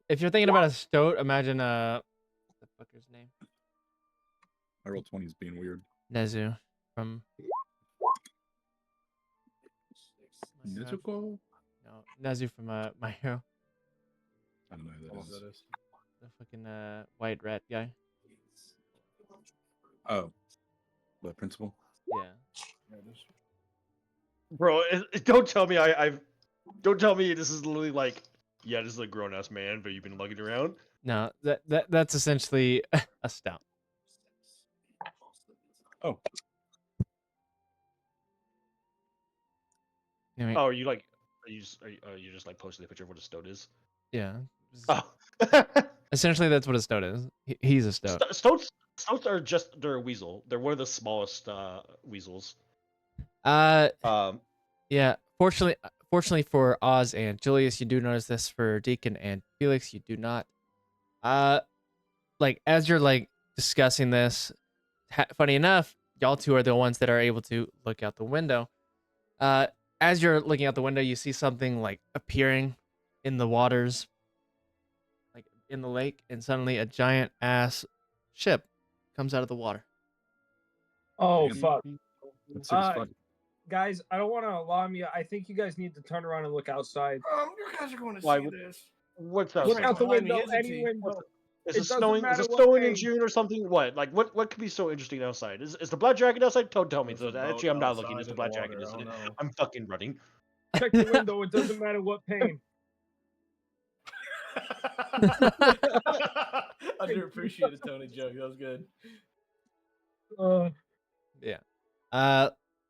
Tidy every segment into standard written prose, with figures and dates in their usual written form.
if you're thinking about a stoat, imagine what the fucker's name? I rolled 20s being weird. Nezu from Nezuko? No, Nezu from My Hero. I don't know who that is. The fucking white rat guy. Oh, the principal. Yeah. Bro, don't tell me don't tell me this is literally like, yeah, this is a grown ass man, but you've been lugging around. No, that's essentially a stout. Oh. Anyway, Oh, are you just like posting a picture of what a stoat is? yeah. Oh. Essentially, that's what a stoat is. He's a stoat. Stoats are they're a weasel. They're one of the smallest weasels. Yeah. Fortunately for Oz and Julius, you do notice this. For Deacon and Felix, you do not. Like as you're like discussing this, funny enough, y'all two are the ones that are able to look out the window. As you're looking out the window, you see something like appearing in the waters, like in the lake, and suddenly a giant ass ship comes out of the water. Oh, Damn. fuck. That's fun. Guys, I don't want to alarm you. I think you guys need to turn around and look outside. You guys are going to see this. What's Look outside? out the Behind me, window, isn't any he? window. Is It it doesn't snowing? Is matter it what snowing in day. June or something? What? Like what could be so interesting outside? Is the black dragon outside? Don't tell me. There's a boat Actually, I'm not looking. outside It's the in black the dragon, water, isn't I it? don't know. I'm fucking running. Check the window. It doesn't matter what pane. Underappreciated Tony joke. That was good. Yeah.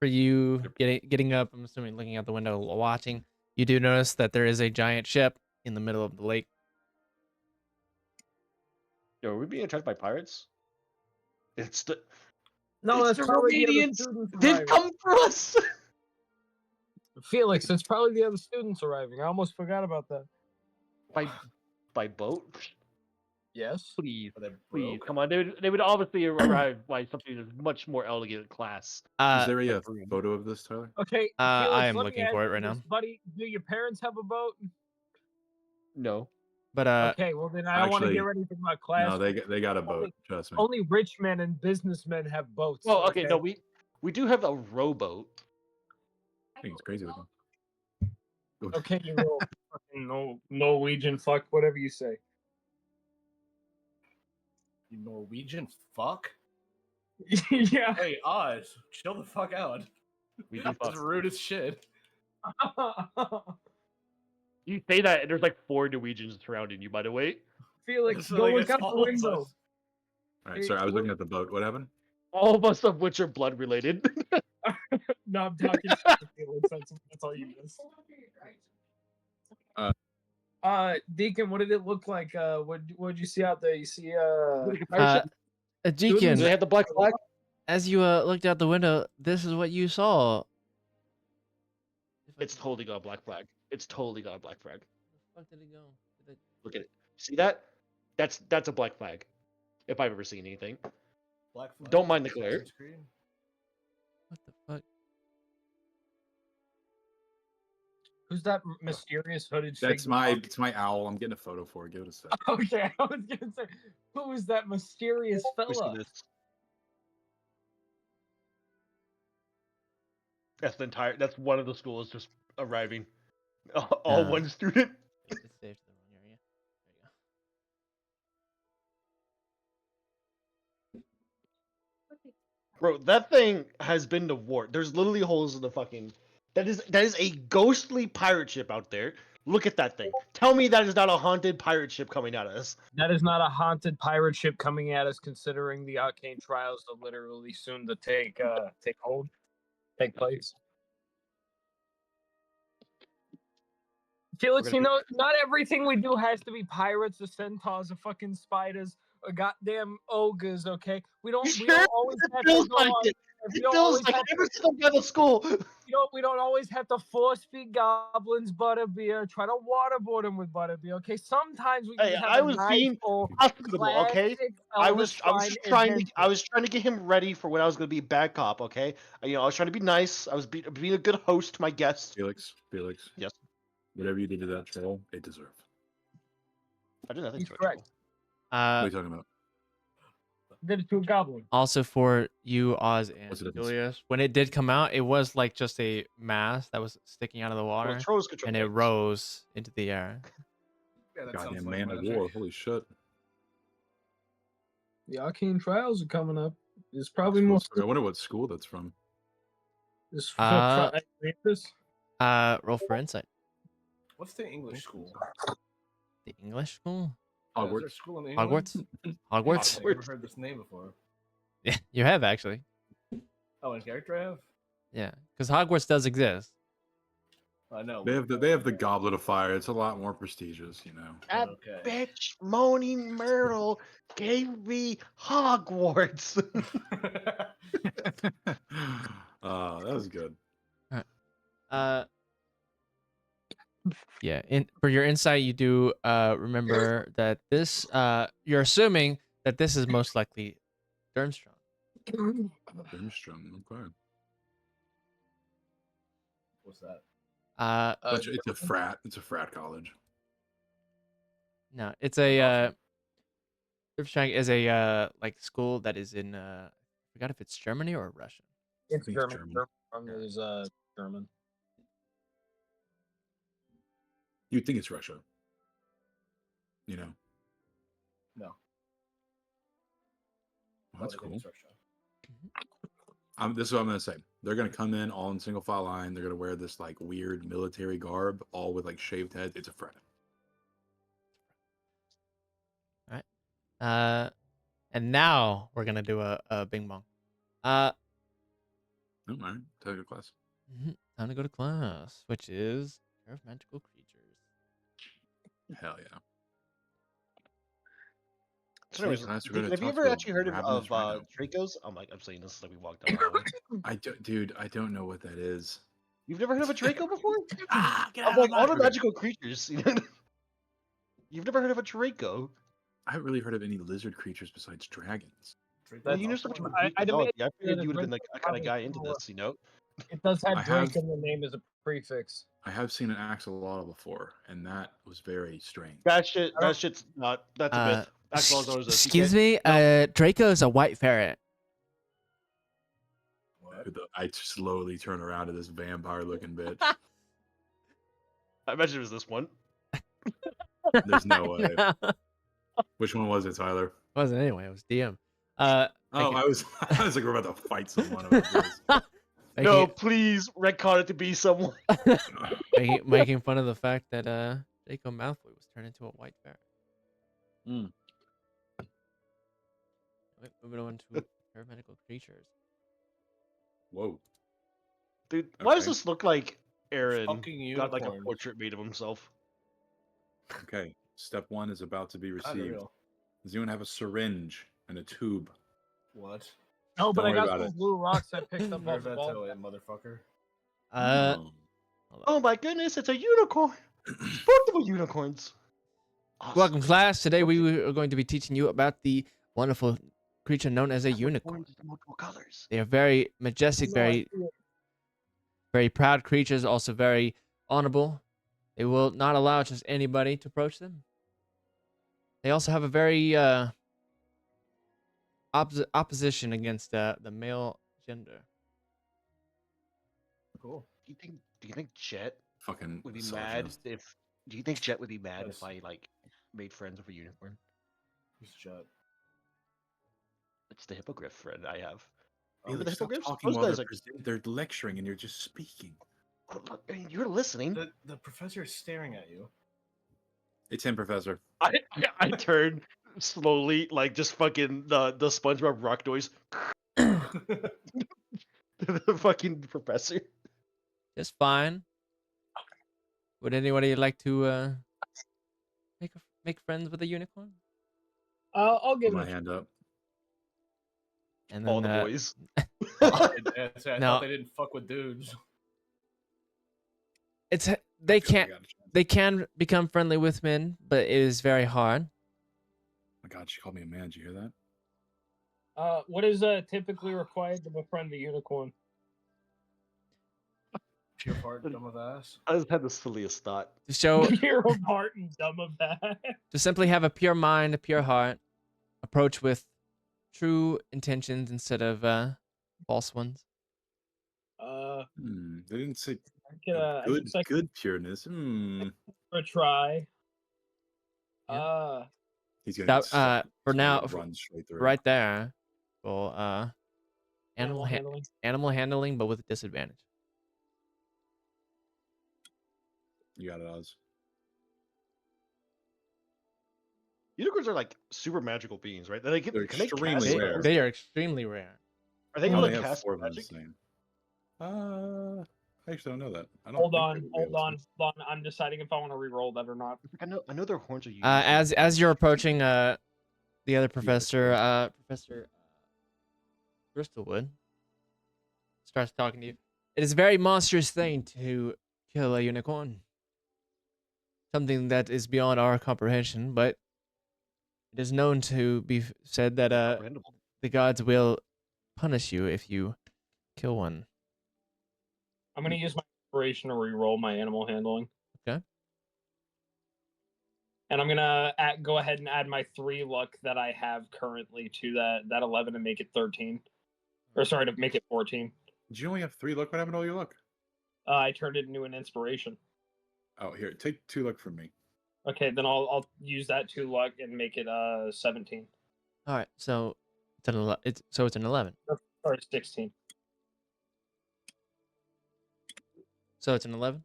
For you getting up, I'm assuming looking out the window, watching, you do notice that there is a giant ship in the middle of the lake. Yo, are we being attacked by pirates? It's the That's the probably the other Romanians. students They've arriving. come for us. Felix, it's probably the other students arriving. I almost forgot about that. By boat? Yes. Please, Are they please, broke? come on. They would obviously arrive by something that's much more elegant class. Is there a photo of this, Tyler? Okay. I Felix, am let me looking ask for it you right this, now. buddy. Do your parents have a boat? No. But Okay, well then I don't want to hear anything about class. No, they got a boat. Trust me. Only rich men and businessmen have boats. Well, okay, no, we do have a rowboat. I think it's crazy looking. Okay, you little fucking Norwegian fuck, whatever you say. You Norwegian fuck? Yeah. Hey, Oz, chill the fuck out. We do That's fuck. rude as shit. You say that, and there's like 4 Norwegians surrounding you, by the way. Felix, So go they look get out the all of window. us. All right, sorry, I was looking at the boat. What happened? All of us of which are blood related. No, I'm talking shit to Felix. That's all you miss. Deacon, what did it look like? What'd you see out there? You see Deacon, Do they have the black flag? as you looked out the window, this is what you saw. It's totally got a black flag. It's totally got a black flag. Where the fuck did it go? Look at it. See that? That's a black flag. If I've ever seen anything. Black flag Don't on mind the the glare. screen. What the fuck? Who's that mysterious hooded It's figure? my owl. I'm getting a photo for it. Give it a sec. Okay, I was gonna say, who is that mysterious Let me see fella? this. That's one of the schools just arriving. All one student. It's safe to the wrong area. There you go. Bro, that thing has been to war. There's literally holes in the fucking. That is a ghostly pirate ship out there. Look at that thing. Tell me that is not a haunted pirate ship coming at us. That is not a haunted pirate ship coming at us, considering the arcane trials are literally soon to take place. Felix, not everything we do has to be pirates or centaurs or fucking spiders or goddamn ogres. Okay, we don't always have to feels go like on. it. We It don't feels always like have every single day at school. we don't always have to force feed goblins butterbeer. Try to waterboard them with butterbeer. Okay, sometimes we can Hey, have I a was nice being old hospitable, okay? classic I was Elvis trying adventure. to get him ready for when I was gonna be a bad cop, okay? I was trying to be nice. I was being a good host to my guests. Felix. Yes. Whatever you did to that troll, it deserved. I think He's it's ritual. correct. What are Uh, you talking about? Did it to a goblin. also for you, Oz and What's the difference? Julius, when it did come out, it was like just a mass that was sticking out of the Well, water, trolls control and it things. rose into the air. Yeah, that sounds Goddamn like man of magic. war. Holy shit. The arcane trials are coming up. It's probably That's more. cool. I wonder what school that's from. This Uh, this. Roll for insight. What's the English school? The English school? Yeah, is there a Hogwarts. school in England? Hogwarts? Hogwarts? I've never heard this name before. Yeah, you have actually. Oh, in character I have? Yeah, because Hogwarts does exist. I know. They have the Goblet of Fire. It's a lot more prestigious, you know. That Okay. bitch Moaning Myrtle gave me Hogwarts. That was good. Uh, yeah. For your insight, you do remember that this you're assuming that this is most likely Durmstrang. Durmstrang, okay. What's that? It's a frat. It's a frat college. No, it's a Durmstrang is a like school that is in I forgot if it's Germany or Russia. It's think it's German. German. Is German. You'd think it's Russia. You know. No. Well, that's I think cool. it's Russia. This is what I'm gonna say. They're gonna come in all in single file line. They're gonna wear this like weird military garb, all with like shaved heads. It's a frat. And now we're gonna do a bing bong. No, all right. Tell your class. Time to go to class, which is Care of Magical Creatures. Hell yeah. So anyways, Class, we're gonna have you talk ever to a actually heard of ravenous rhino. Dracos? I'm saying this like we walked down the hallway. I don't know what that is. You've never heard of a Draco before? Get Of out like all the group. magical creatures. You've never heard of a Draco? I haven't really heard of any lizard creatures besides dragons. Well, you know so much about Greek I'd mythology. imagine I figured that you would have been Drake the kind of guy into probably this, you know? It does have I Drake have- in the name as a prefix. I have seen an axolotl before, and that was very strange. That shit's not. That's a myth. Axolotls always Excuse me, Draco is a white ferret. What? I slowly turn around to this vampire-looking bitch. I imagine it was this one. There's no way. No, Which one was it, Tyler? it wasn't anyway. It was DM. Oh, Making- I was like, we're about to fight someone about this. No, please retcon it to be someone. making fun of the fact that Draco Malfoy was turned into a white ferret. Mm. Wait, moving on to paramedical creatures. Whoa. Dude, why does Okay. this look like Aaron Fucking got like a unicorns. portrait made of himself? Okay. Step 1 is about to be Kinda received. real. Does anyone have a syringe and a tube? What? No, but Don't I worry got about some it. blue rocks I picked up off Where's the that ball. to it, motherfucker? No. Oh my goodness, it's a unicorn! Multiple unicorns! Awesome. Welcome, class. Today we are going to be teaching you about the wonderful creature known as a unicorn. Unicorns in multiple colors. They are very majestic, No, I very, see it. very proud creatures, also very honorable. They will not allow just anybody to approach them. They also have a very opposition against the male gender. Cool. Do you think Jet Fucking would be mad misogynist. if? Do you think Jet would be mad Yes. if I like made friends with a unicorn? Piece of shit. It's the hippogriff friend I have. Hey, Remember look, the stop hippogriffs? talking Those while guys they're, are. they're lecturing and you're just speaking. Oh, look, I mean, you're listening. The professor is staring at you. It's him, Professor. I turn slowly, like just fucking the SpongeBob rock noise. The fucking professor. Just fine. Would anybody like to make friends with a unicorn? I'll Put give my it a hand up. And then All the boys. I No. thought they didn't fuck with dudes. it's I they feel like I can't got a chance. they can become friendly with men, but it is very hard. Oh my God, she called me a man. Did you hear that? What is typically required to befriend a unicorn? Pure fart, dumb of ass. I just had the silliest thought. To show, Pure of heart and dumb of that. to simply have a pure mind, a pure heart, approach with true intentions instead of false ones. They didn't say I guess I could good pureness. for a try. Yeah. He's gonna Stop, for now, run straight through. right there. Well, Animal handling. animal handling, but with disadvantage. You got it, Oz. Unicorns are like super magical beings, right? They can, They're can they extremely cast rare. spells? They are extremely rare. Are they Oh, able they to have cast 4 of them the magic? same. I actually don't know that. I don't Hold think on, they would be hold able to. on, hold on. I'm deciding if I want to re-roll that or not. I know their horns are unique. As you're approaching the other professor, Professor Bristlewood starts talking to you. It is a very monstrous thing to kill a unicorn. Something that is beyond our comprehension, but it is known to be said that Comprehensible. the gods will punish you if you kill one. I'm gonna use my inspiration to re-roll my animal handling. Okay. And I'm gonna go ahead and add my 3 luck that I have currently to that 11 and make it 13. Or sorry, to make it 14. Did you only have 3 luck? What happened to all your luck? I turned it into an inspiration. Oh, here, take 2 luck from me. Okay, then I'll use that 2 luck and make it 17. All right, so it's an 11. Or 16. So it's an 11.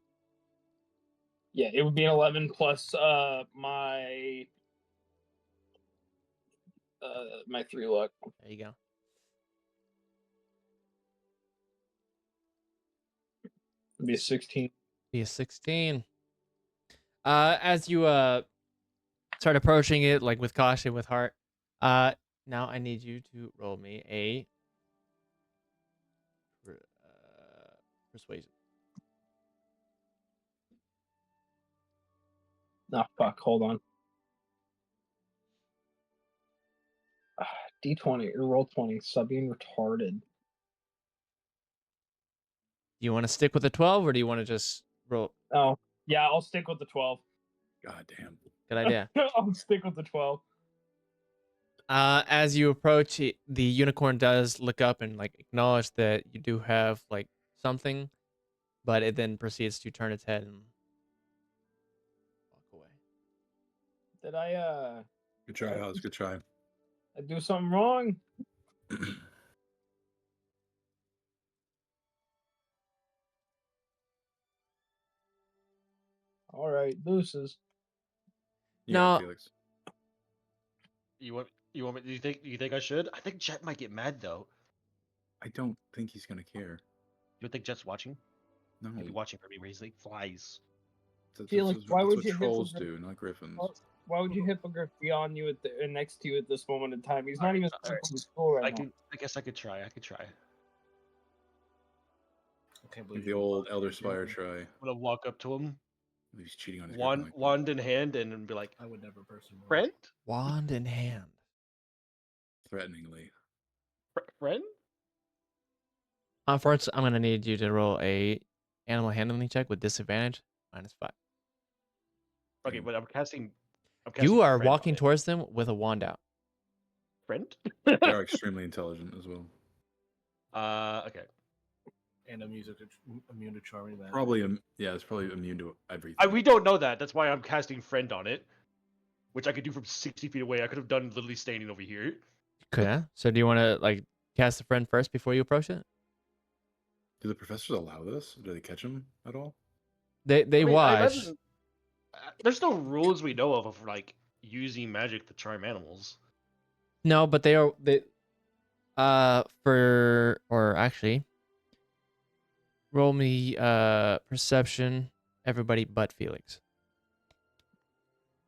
Yeah, it would be an 11 plus my 3 luck. There you go. It'd be a 16. Be a 16. As you start approaching it, like with caution, with heart. Now I need you to roll me a persuasion. Oh, fuck, hold on. D20, or roll 20, stop being retarded. Do you want to stick with the 12, or do you want to just roll? Oh, yeah, I'll stick with the 12. God damn. Good idea. I'll stick with the 12. As you approach, the unicorn does look up and like acknowledge that you do have like something, but it then proceeds to turn its head and walk away. Did I Good try, Oz. Good try. I do something wrong? All right, deuces. No. Felix. You want me? Do you think I should? I think Jet might get mad though. I don't think he's gonna care. You don't think Jet's watching? No. He's watching for me when he's like flies. Felix, why would what you hit trolls the- do, not griffins? Why would you hippogriff be on you next to you at this moment in time? He's not even Alright. from school right now. I guess I could try. I can't believe The you old lost Elder your Spire game. try. I'm gonna walk up to him, He's cheating on his wand, girlfriend. wand in hand, and be like, I would never personally. "Friend, Wand in hand. Threateningly. Friend." Unfortunately, I'm gonna need you to roll a animal handling check with disadvantage, -5. Okay, but I'm casting. You are friend on walking it. towards them with a wand out. Friend. They are extremely intelligent as well. Okay. And immune to charming magic. Probably, it's probably immune to everything. We don't know that. That's why I'm casting friend on it, which I could do from 60 feet away. I could have done literally standing over here. Okay. So do you want to like cast the friend first before you approach it? Do the professors allow this? Do they catch him at all? They I mean, I watch. imagine- there's no rules we know of like using magic to charm animals. No, but they actually roll me perception, everybody but Felix.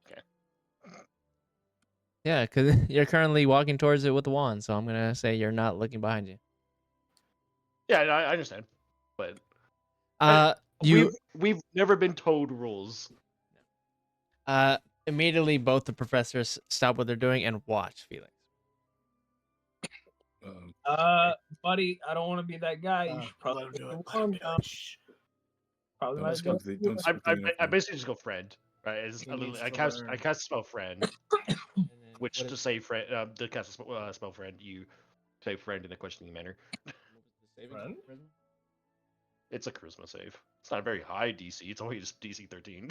Okay. Yeah, because you're currently walking towards it with the wand, so I'm gonna say you're not looking behind you. Yeah, I understand, but You we've never been told rules. immediately both the professors stop what they're doing and watch Felix. Uh-oh. Buddy, I don't want to be that guy. You should Let probably him do it. move Let him on do now. it. Shh. Probably Don't might spell go. don't spell I basically just go friend. Right? It's, He I, literally- needs I to cast learn. spell friend, And then which what to is, say friend, to cast spell friend, you say friend in a questioning manner. what was the saving Friend? throw, Charisma? It's a charisma save. It's not a very high DC. It's only just DC 13.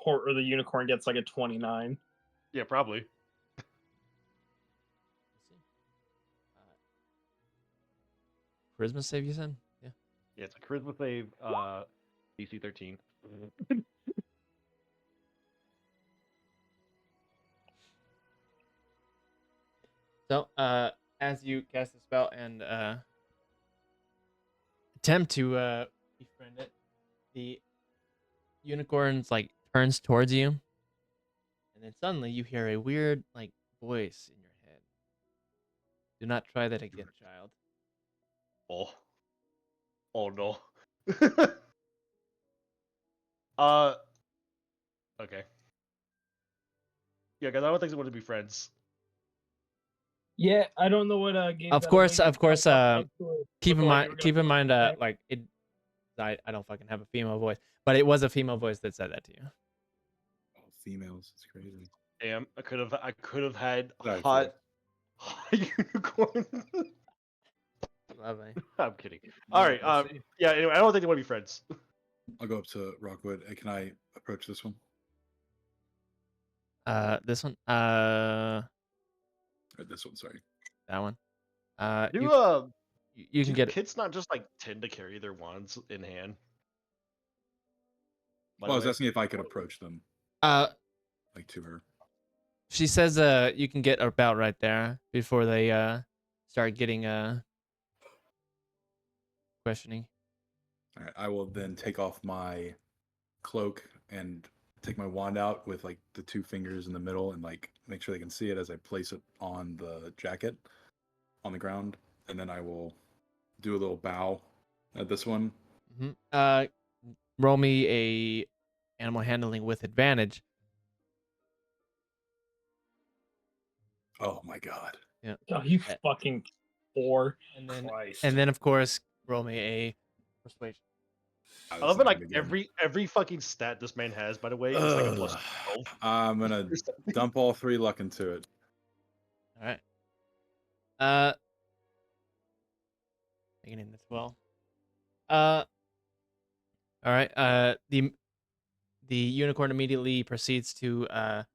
Or the unicorn gets like a 29. Yeah, probably. Let's see. Charisma save, you said? Yeah. Yeah, it's a charisma save. DC 13. So, as you cast the spell and attempt to befriend it, the unicorn's like turns towards you, and then suddenly you hear a weird like voice in your head. Do not try that again, child. Oh. Oh no. uh. Okay. Yeah, guys, I don't think they want to be friends. Yeah, I don't know what gave Of that course, away. of course. Keep in mind, Okay. like it. I don't fucking have a female voice, but it was a female voice that said that to you. Oh, females. It's crazy. Damn, I could have had Sorry, hot unicorn. Lovely. I'm kidding. All right. Yeah. Anyway, I don't think they want to be friends. I'll go up to Rockwood. Hey, can I approach this one? This one. Or this one, sorry. That one. Do You can do get it. kids not just like tend to carry their wands in hand? By Well, I the was way? asking if I could approach them, like to her. She says you can get about right there before they start getting questioning. All right, I will then take off my cloak and take my wand out with like the two fingers in the middle and like make sure they can see it as I place it on the jacket on the ground, and then I will do a little bow at this one. Mm-hmm. Roll me a animal handling with advantage. Oh my god. Yeah. Oh, you Eh, fucking whore. Christ. and then of course roll me a persuasion. Oh, I this love is it. Like gonna begin. every fucking stat this man has, by the way, is like a plus Ugh. 12. I'm gonna dump all 3 luck into it. All right. Making it as well. All right. The unicorn immediately proceeds to like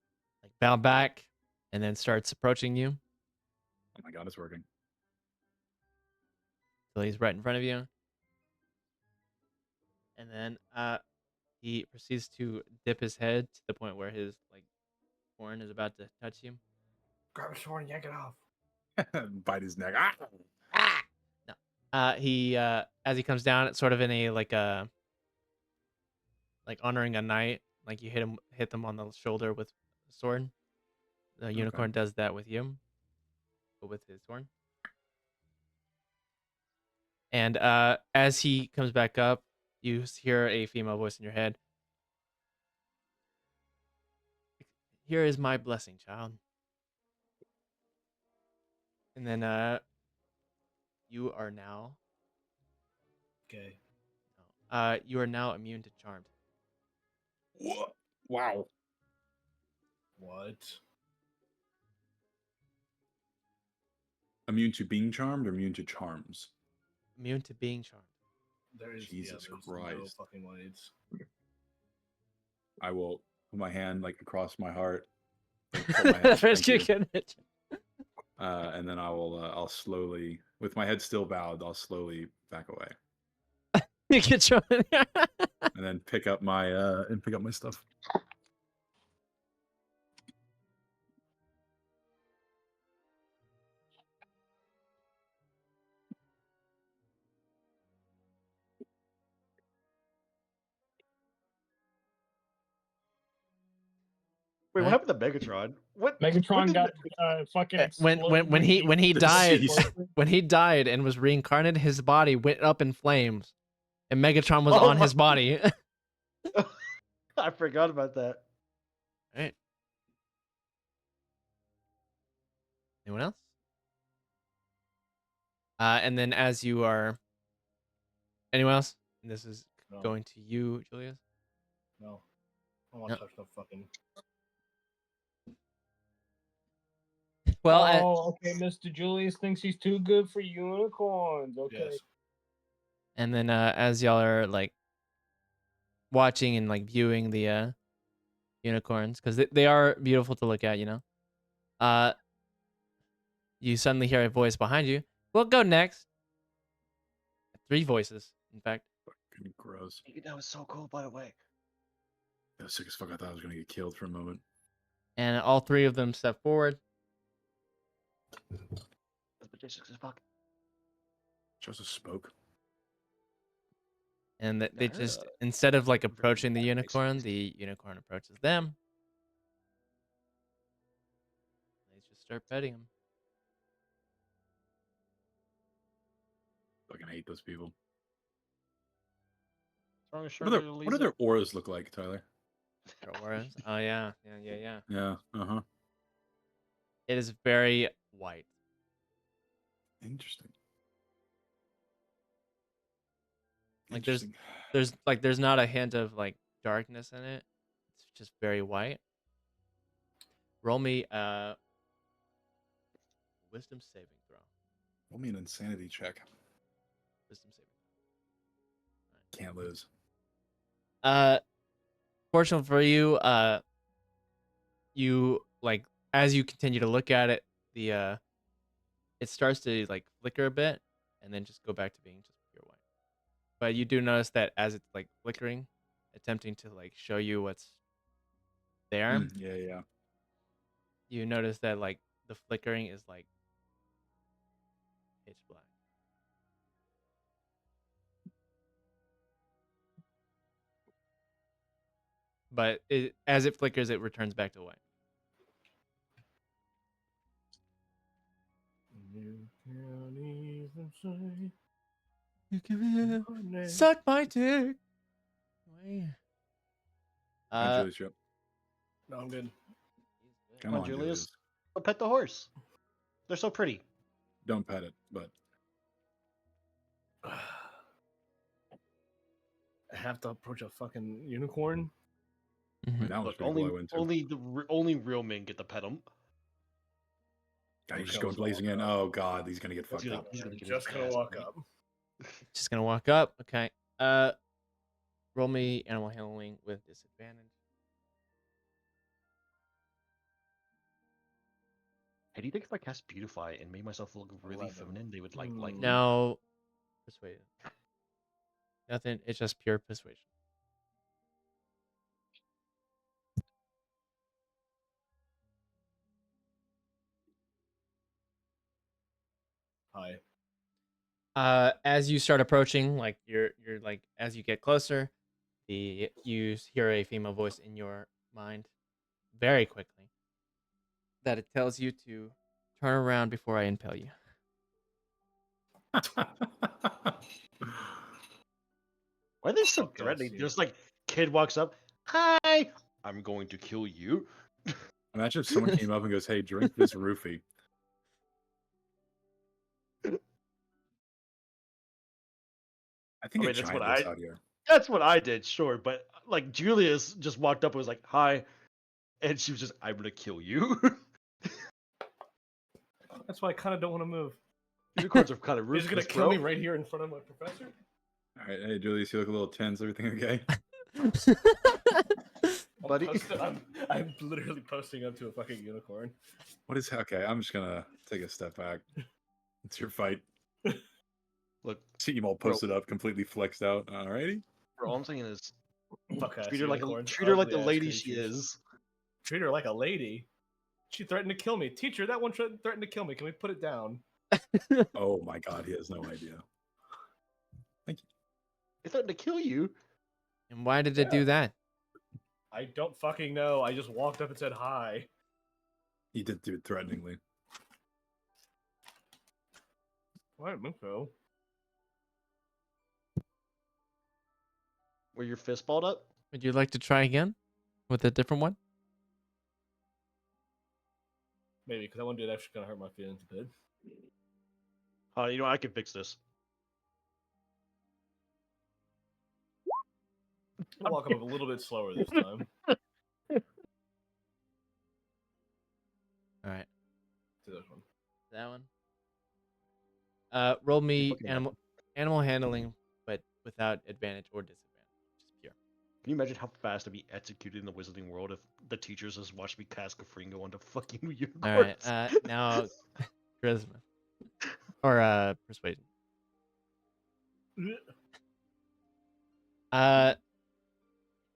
bow back and then starts approaching you Oh my god, it's working. till he's right in front of you. And then he proceeds to dip his head to the point where his like horn is about to touch you. Grab a sword and yank it off. Bite his neck. Ah! No. He as he comes down, it's sort of in a like honoring a knight, like you hit them on the shoulder with a sword. The unicorn does that with you, but with his horn. And as he comes back up, you hear a female voice in your head. Here is my blessing, child. And then you are now Okay. you are now immune to charmed. What? Wow. What? Immune to being charmed or immune to charms? Immune to being charmed. There is Jesus there's Christ. no fucking ways. I will put my hand like across my heart. Like, put my hand, First you thank you. can it. And then I'll slowly, with my head still bowed, I'll slowly back away. You get charmed. And then pick up my stuff. Wait, what Right. happened to Megatron? What? Megatron did got fucking when exploded. he died Jeez. when he died and was reincarnated, his body went up in flames, and Megatron was Oh on my- his body. I forgot about that. Right. Anyone else? And then as you are Anyone else? And this is No. going to you, Julius. No. I don't want No. to touch no fucking. Well, okay, Mr. Julius thinks he's too good for unicorns. Okay. Yes. and then as y'all are like watching and like viewing the unicorns, because they are beautiful to look at, you know. You suddenly hear a voice behind you. We'll go next. 3 voices, in fact. Fucking gross. That was so cool, by the way. That was sick as fuck. I thought I was gonna get killed for a moment. And all 3 of them step forward. That's majestic as fuck. Joseph spoke. And they They're, just, instead of like very approaching the bad unicorn, faces. the unicorn approaches them. They just start petting him. Fucking hate those people. Strong as What sugar, do their auras look like, Tyler? Their auras. Oh yeah. Yeah. It is very white. Interesting. Like Interesting. there's not a hint of like darkness in it. It's just very white. Roll me wisdom saving throw. Roll me an insanity check. Wisdom saving Can't lose. throw. Fortunately for you, you like as you continue to look at it, the it starts to like flicker a bit and then just go back to being just pure white. But you do notice that as it's like flickering, attempting to like show you what's there, Yeah. you notice that like the flickering is like pitch black. But as it flickers, it returns back to white. You can't even say You can her name. suck my dick. Wait. Julius, you're up. No, I'm good. Come Come on, on, Julius. Go pet the horse. They're so pretty. Don't pet it, but I have to approach a fucking unicorn. Mhm. that was Look, pretty cool. I went to. only real men get to pet them. God, he's just Okay, going let's blazing walk in. up. Oh God, he's gonna get fucked gonna- up. He's I'm get his just gonna ass walk beat. up. Just gonna walk up. Okay. Roll me animal handling with disadvantage. Hey, do you think if I cast Beautify and made myself look really 11. feminine, they would like me? No. Persuasion. Nothing. It's just pure persuasion. Hi. As you start approaching, like you're like as you get closer, you hear a female voice in your mind very quickly that it tells you to turn around before I impale you. Why are they so Fuck yes, threatening? dude. Just like kid walks up, hi, I'm going to kill you. Imagine if someone came up and goes, "Hey, drink this roofie." I think I a mean, that's giant what lives I- out here. That's what I did, sure, but like Julius just walked up and was like, hi, and she was just, I'm gonna kill you. That's why I kind of don't want to move. Unicorns are kind of He's ruthless, gonna kill bro. me right here in front of my professor. All right, hey Julius, you look a little tense. Everything okay? Buddy. I'm literally posting up to a fucking unicorn. What is okay? I'm just gonna take a step back. It's your fight. Look, See him all Bro. posted up, completely flexed out. Alrighty. bro, all I'm saying is Fuck ass treat her like unicorns, treat her like the ugly-ass lady she creatures. is. Treat her like a lady. She threatened to kill me. Teacher, that one threatened to kill me. Can we put it down? Oh my God, he has no idea. They threatened to kill you. And why did it do that? I don't fucking know. I just walked up and said hi. He did do it threateningly. Why move so? Were your fist balled up? Would you like to try again with a different one? Maybe, because that one dude actually gonna hurt my feelings a bit. You know, I can fix this. I'm gonna walk up a little bit slower this time. All right, To this one. that one. Roll me fucking animal handling, but without advantage or disadvantage. Just pure. Can you imagine how fast I'd be executed in the wizarding world if the teachers just watched me cast Kafringo onto fucking unicorns? All right. Now charisma or persuasion.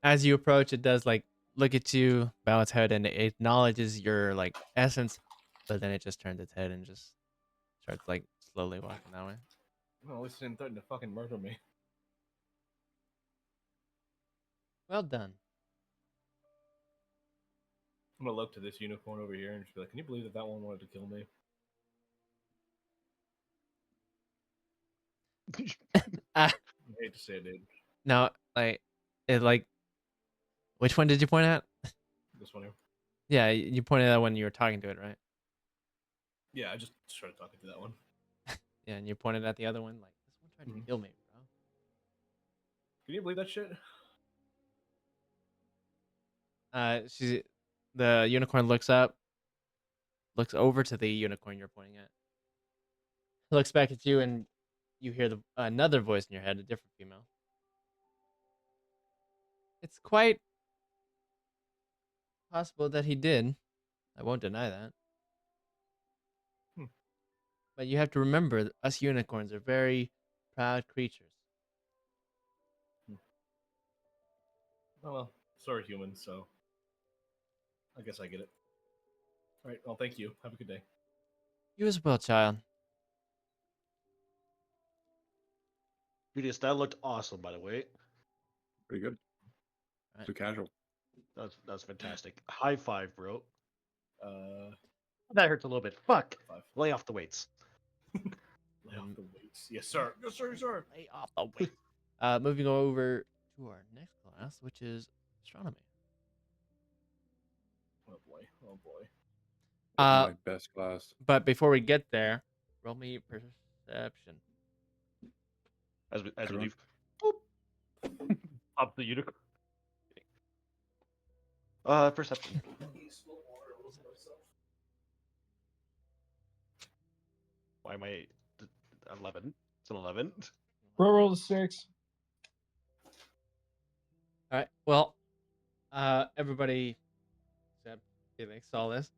As you approach, it does like look at you, bow its head, and it acknowledges your like essence, but then it just turns its head and just starts like slowly walking that way. Well, at least it didn't threaten to fucking murder me. Well done. I'm gonna look to this unicorn over here and just be like, "Can you believe that one wanted to kill me?" Ah, I hate to say it, dude. now, like, which one did you point at? This one here. Yeah, you pointed at when you were talking to it, right? Yeah, I just started talking to that one. Yeah, and you pointed at the other one, like this one tried to kill me, bro. Can you believe that shit? The unicorn looks up, looks over to the unicorn you're pointing at, looks back at you, and you hear another voice in your head, a different female. It's quite possible that he did. I won't deny that. But you have to remember, us unicorns are very proud creatures. Oh well, so are humans, so I guess I get it. All right, well, thank you. Have a good day. You as well, child. Julius, that looked awesome, by the way. Pretty good. Right. Too casual. That's fantastic. High five, bro. Uh, That hurts a little bit. Fuck. five. Lay off the weights. Lay off the weights. Yes, sir. Yes, sir. Yes, sir. Lay off the weight. Moving over to our next class, which is astronomy. Oh boy. Oh boy. My best class. But before we get there, roll me perception. As we Everyone. leave. Boop. Up the unicorn. Perception. Why am I 11? It's an 11. Roll a 6. All right. Well, everybody except Felix saw this.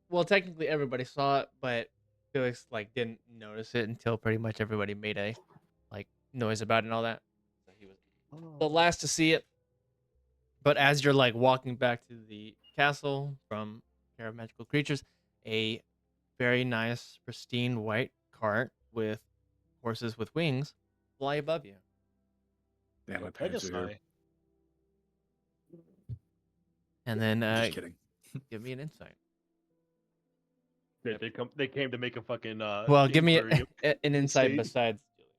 Well, technically everybody saw it, but Felix like didn't notice it until pretty much everybody made a like noise about it and all that. So he was the last to see it. But as you're like walking back to the castle from Care of Magical Creatures, a very nice, pristine white cart with horses with wings fly above you. Damn, my pants are here. And then Just kidding. give me an insight. Yeah, they came to make a fucking Well, give me inquiry. an insight insane. besides Julius.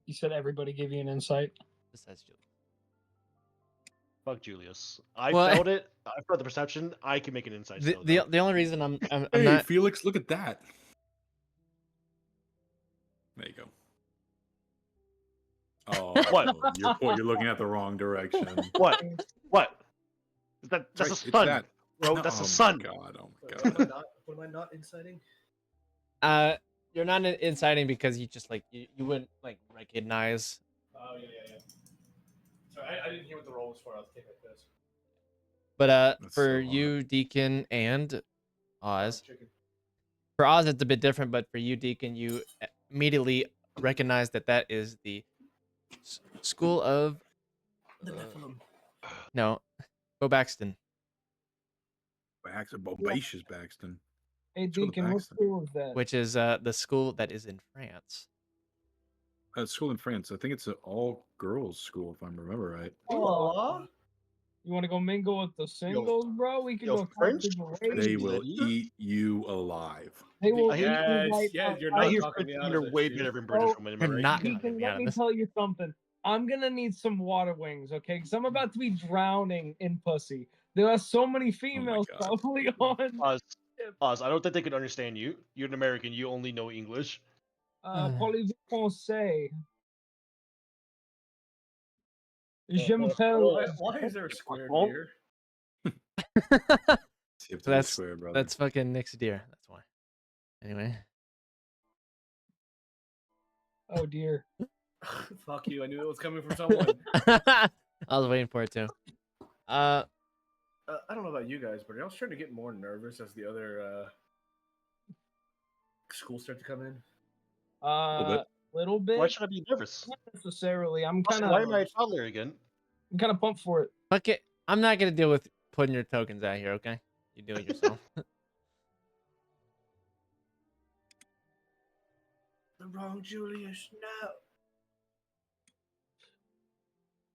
You said everybody gave you an insight. Besides Julius. Fuck Julius. I Well, felt it. I felt the perception. I can make an insight. The, still, the though. the only reason I'm Hey, not Felix, look at that. There you go. Oh, What? You're looking at the wrong direction. What? That's Right, a it's sun, that. bro. No, That's a oh sun. My God, oh my What God. am I not inciting? you're not inciting because you just like you wouldn't like recognize. Oh yeah. Sorry, I didn't hear what the roll was for. I was taking a piss. But That's for so you, Deacon, and Oz, Chicken. for Oz it's a bit different. But for you, Deacon, you immediately recognize that is the school of The Nephilim. no, Bo Baxton. Baxton, Bobacious Baxton. Hey, Let's go to Deacon, what Paxton. school is that? Which is the school that is in France. School in France. I think it's an all-girls school, if I remember right. Oh, you want to go mingle with the singles, bro? We can yo, go talk French- to the French ladies. They will ladies? eat you alive. They will I hear- invite Yes, you're I not hear talking French me out women of are this way shit. better than British Oh, women. Am I You're right? not Deacon, talking me out let of me this. tell you something. I'm gonna need some water wings, okay? Because I'm about to be drowning in pussy. There are so many females God. probably on. Oz, Oz, I don't think they could understand you. You're an American. You only know English. Parlez-vous français? Je m'appelle. Why is there a square Well, deer? See if So they that's swear, brother. that's fucking Nick's deer. That's why. Anyway. Oh dear. Fuck you! I knew it was coming from someone. I was waiting for it too. I don't know about you guys, but I was starting to get more nervous as the other schools start to come in. Little bit. why should I be nervous? Not necessarily. I'm Also, kind why am I a of. toddler again? I'm kind of pumped for it. Fuck it. I'm not gonna deal with putting your tokens out here, okay? You do it yourself. The wrong Julius.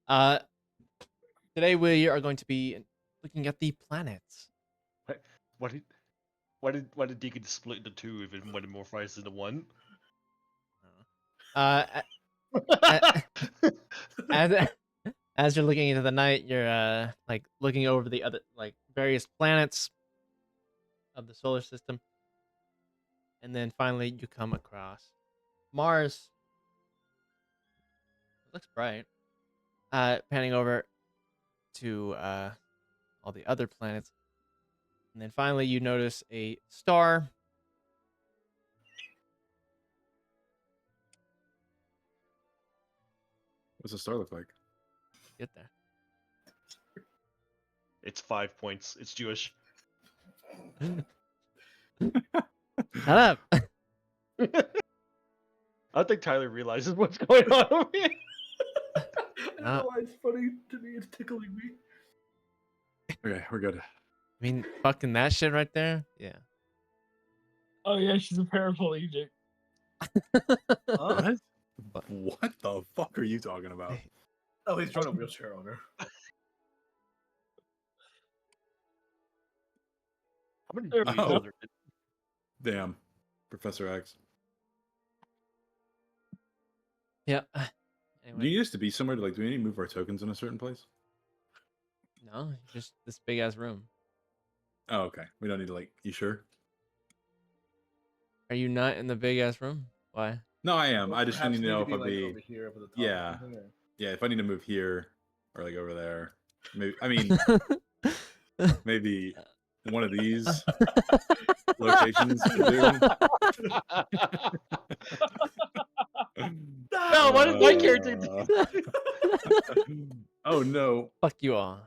uh today we are going to be looking at the planets. Why did Deacon split into two if it wanted more fries than the one? A- as as you're looking into the night, you're like looking over the other like various planets of the solar system, and then finally you come across Mars. It looks bright. Panning over to all the other planets, and then finally you notice a star. What's the star look like? Get there. It's 5 points. It's Jewish. Shut up. I don't think Tyler realizes what's going on over here. I don't know why it's funny to me. It's tickling me. Okay, we're good. I mean, fucking that shit right there. Yeah. Oh yeah, she's a paraplegic. Huh? What? What the fuck are you talking about? Oh, he's throwing a wheelchair on her. How many There Jews we go. are there? Damn, Professor X. Yeah. Do Anyway, you used to be somewhere to like? Do we need to move our tokens in a certain place? no, just this big ass room. Oh, okay. We don't need to like. You sure? Are you not in the big ass room? Why? No, I am. I just Perhaps need to know if I'll like, be. over here up at the top. Yeah. Or something, or- Yeah, if I need to move here or like over there. Maybe. I mean, maybe one of these locations could do. No, why did my character do Oh no. Fuck you all.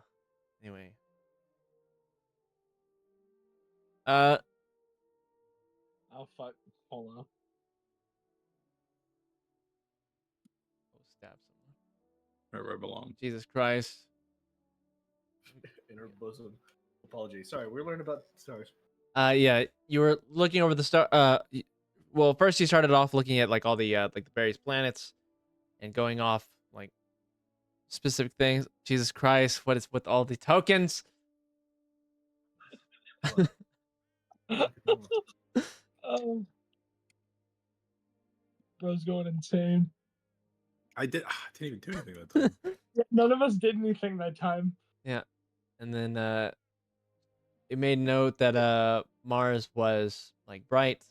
Anyway. Oh fuck. Hold on. Oh, stab someone. Right where I belong. Jesus Christ. in her bosom. Apologies. Sorry, we're learning about stars. Yeah, you were looking over the star. Well, first you started off looking at like all the like the various planets, and going off like specific things. Jesus Christ, what is with all the tokens? Oh, bro's going insane. I didn't even do anything that time. None of us did anything that time. And then it made note that Mars was like bright.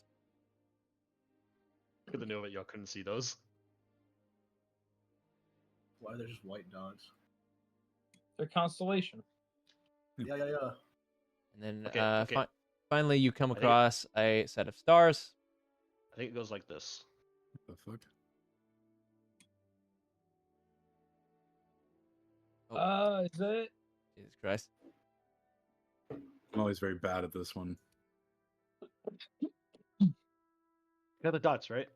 Good to know that y'all couldn't see those. Why are there just white dots? Their constellation. Yeah. And then Okay, okay. Finally you come I think- across a set of stars. I think it goes like this. What the fuck? Is it? Jesus Christ. I'm always very bad at this one. You got the dots, right?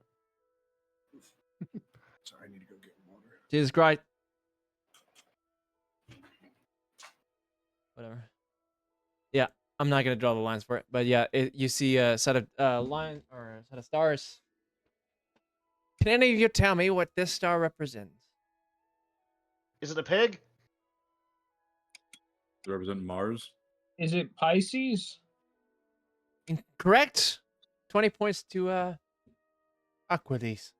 Sorry, I need to go get water. Jesus Christ. Whatever. Yeah, I'm not gonna draw the lines for it, but yeah, you see a set of line or a set of stars. Can any of you tell me what this star represents? Is it a pig? To represent Mars. Is it Pisces? Incorrect. 20 points to Aquades.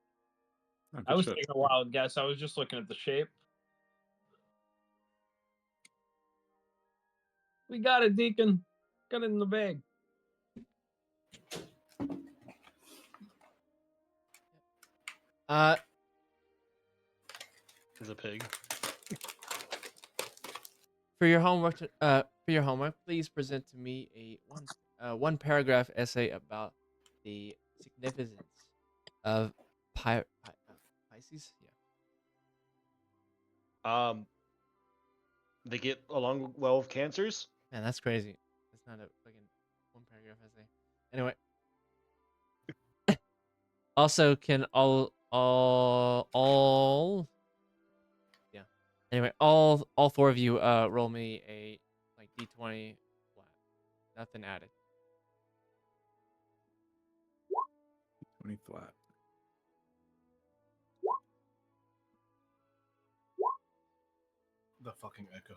Oh, I good was shit. taking a wild guess. I was just looking at the shape. We got it, Deacon. Got it in the bag. Uh, Is a pig. for your homework, please present to me one paragraph essay about the significance of Pisces. Yeah, They get along well with cancers. man, that's crazy. That's not a fucking one paragraph essay. Anyway, also, can all yeah. Anyway, all four of you roll me a like d20 flat. Nothing added. 20 flat. The fucking echo.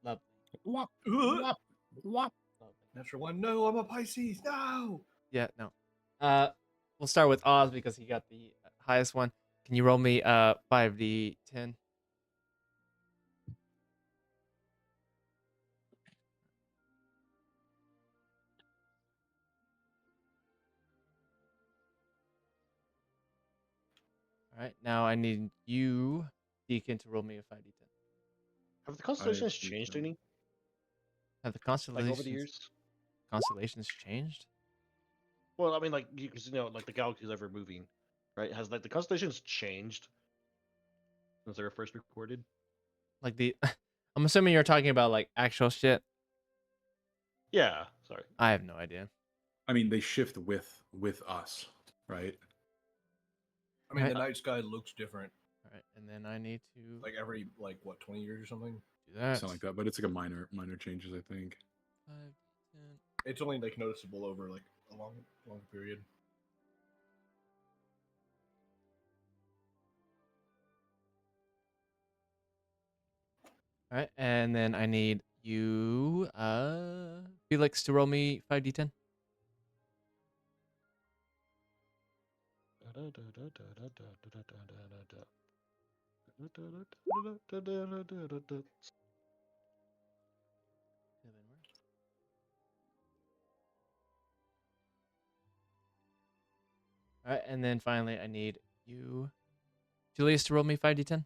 Lovely. Wop, Ugh. wop, wop. Lovely. Natural one. No, I'm a Pisces. No. Yeah, no. We'll start with Oz because he got the highest one. Can you roll me 5d10? All right, now I need you, Deacon, to roll me a 5d10. Have the constellations changed any? Have the Like over the years? constellations changed? Well, I mean, like because like the galaxy's ever moving, right? Has like the constellations changed since they were first recorded? Like I'm assuming you're talking about like actual shit. Yeah. Sorry. I have no idea. I mean, they shift with us, right? I mean, Right. the night sky looks different. All right, and then I need to Like every what 20 years or something. do that. Something like that, but it's like a minor changes, I think. 5, 10. It's only like noticeable over like a long period. All right, and then I need you, Felix, to roll me 5d10. All right, and then finally I need you, Julius, to roll me 5d10.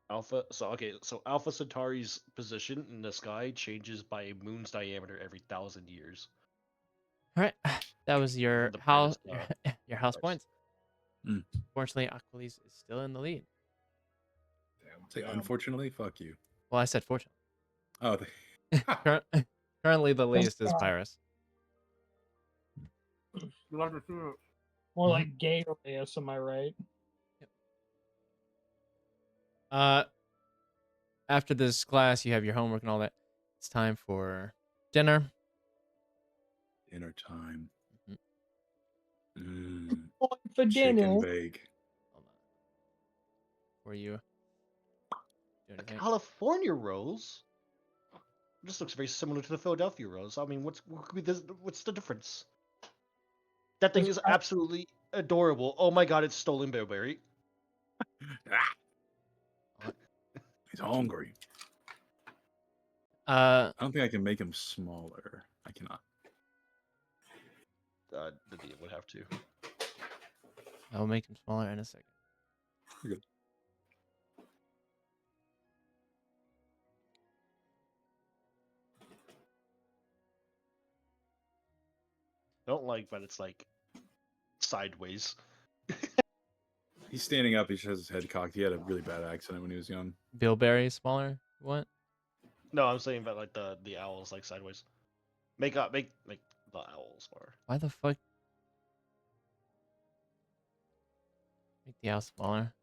Alpha. So okay. So Alpha Centauri's position in the sky changes by a moon's diameter every 1,000 years. All right, that was your the house, brightest, your house stars. points. Mm. Fortunately, Aquilise is still in the lead. Say, Damn. unfortunately, fuck you. Well, I said fortunately. Oh, Currently, the least is God. Pyrus. More like gay race, am I right? After this class, you have your homework and all that. It's time for dinner. dinner time. For Chicken dinner. bake. Hold on. Were you do anything? California rolls. This looks very similar to the Philadelphia rolls. I mean, what's the difference? That thing is absolutely adorable. Oh my god, it's stolen bilberry. He's hungry. Uh, I don't think I can make him smaller. I cannot. The DM would have to. I'll make him smaller in a second. You're good. Don't like, but it's like sideways. He's standing up. He just has his head cocked. He had a really bad accident when he was young. Bilberry smaller. What? No, I'm saying about like the owls like sideways. Make the owls more. Why the fuck? Make the owl smaller.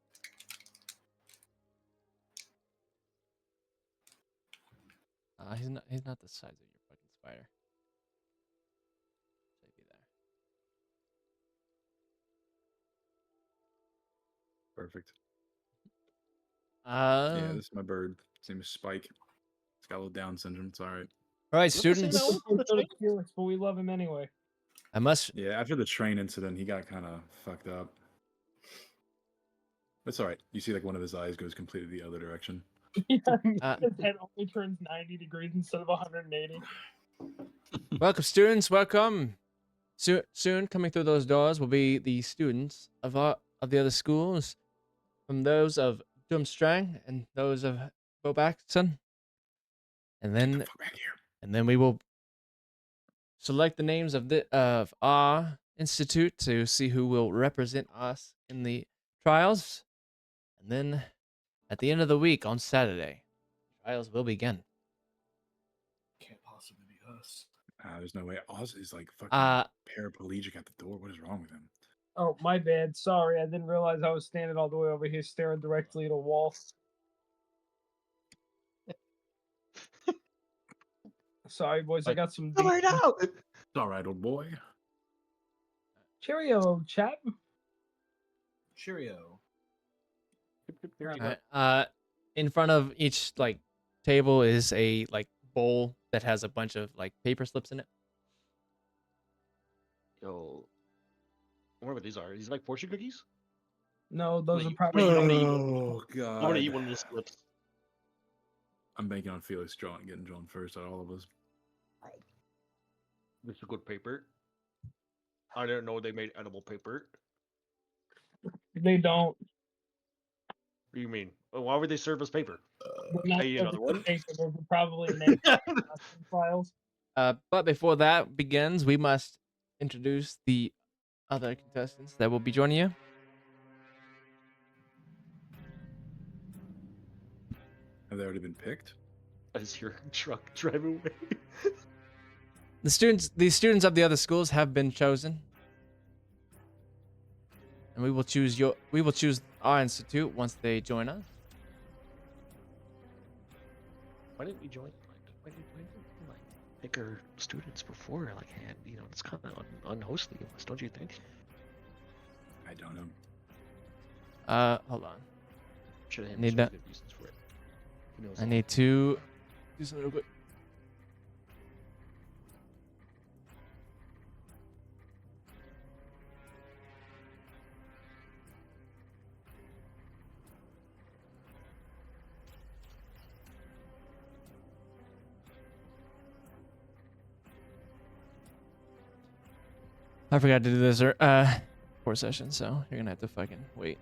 He's not the size of your fucking spider. Should be there. Perfect. Yeah, this is my bird. His name is Spike. He's got a little Down syndrome. It's all right. All right, Is that the same students. owl? We're sort of curious, but we love him anyway. I must. Yeah, after the train incident, he got kind of fucked up. It's all right. You see, like one of his eyes goes completely the other direction. Yeah, Uh, his head only turns 90 degrees instead of 180. Welcome, students. Welcome. Soon, coming through those doors will be the students of the other schools, from those of Durmstrang and those of Bobaxton, and then Fuck back here. we will select the names of our institute to see who will represent us in the trials, and then at the end of the week on Saturday, trials will begin. Can't possibly be us. There's no way. Oz is like fucking Uh, paraplegic at the door. What is wrong with him? Oh, my bad. Sorry, I didn't realize I was standing all the way over here staring directly at a wall. Sorry, boys. I got some. Come right now. It's all right, old boy. Cheerio, chat. Cheerio. Alright, in front of each like table is a like bowl that has a bunch of like paper slips in it. Yo, I wonder what these are. These like fortune cookies? No, those are Wait, probably. wait, Oh I'm gonna god. eat one of those slips. I'm banking on Felix getting drawn first out of all of us. This is good paper. I didn't know they made edible paper. They don't. What do you mean? Well, why would they serve us paper? They're not I eat another serving one. paper, those are probably made files. But before that begins, we must introduce the other contestants that will be joining you. Have they already been picked? As your truck driving away. The students of the other schools have been chosen, and we will choose our institute once they join us. Why didn't we join? Why didn't we pick our students before? Like, it's kind of unhostly, don't you think? I don't know. Hold on. Should have Need that. good reasons for it. Who knows? I need to do something real quick. I forgot to do this for session, so you're gonna have to fucking wait.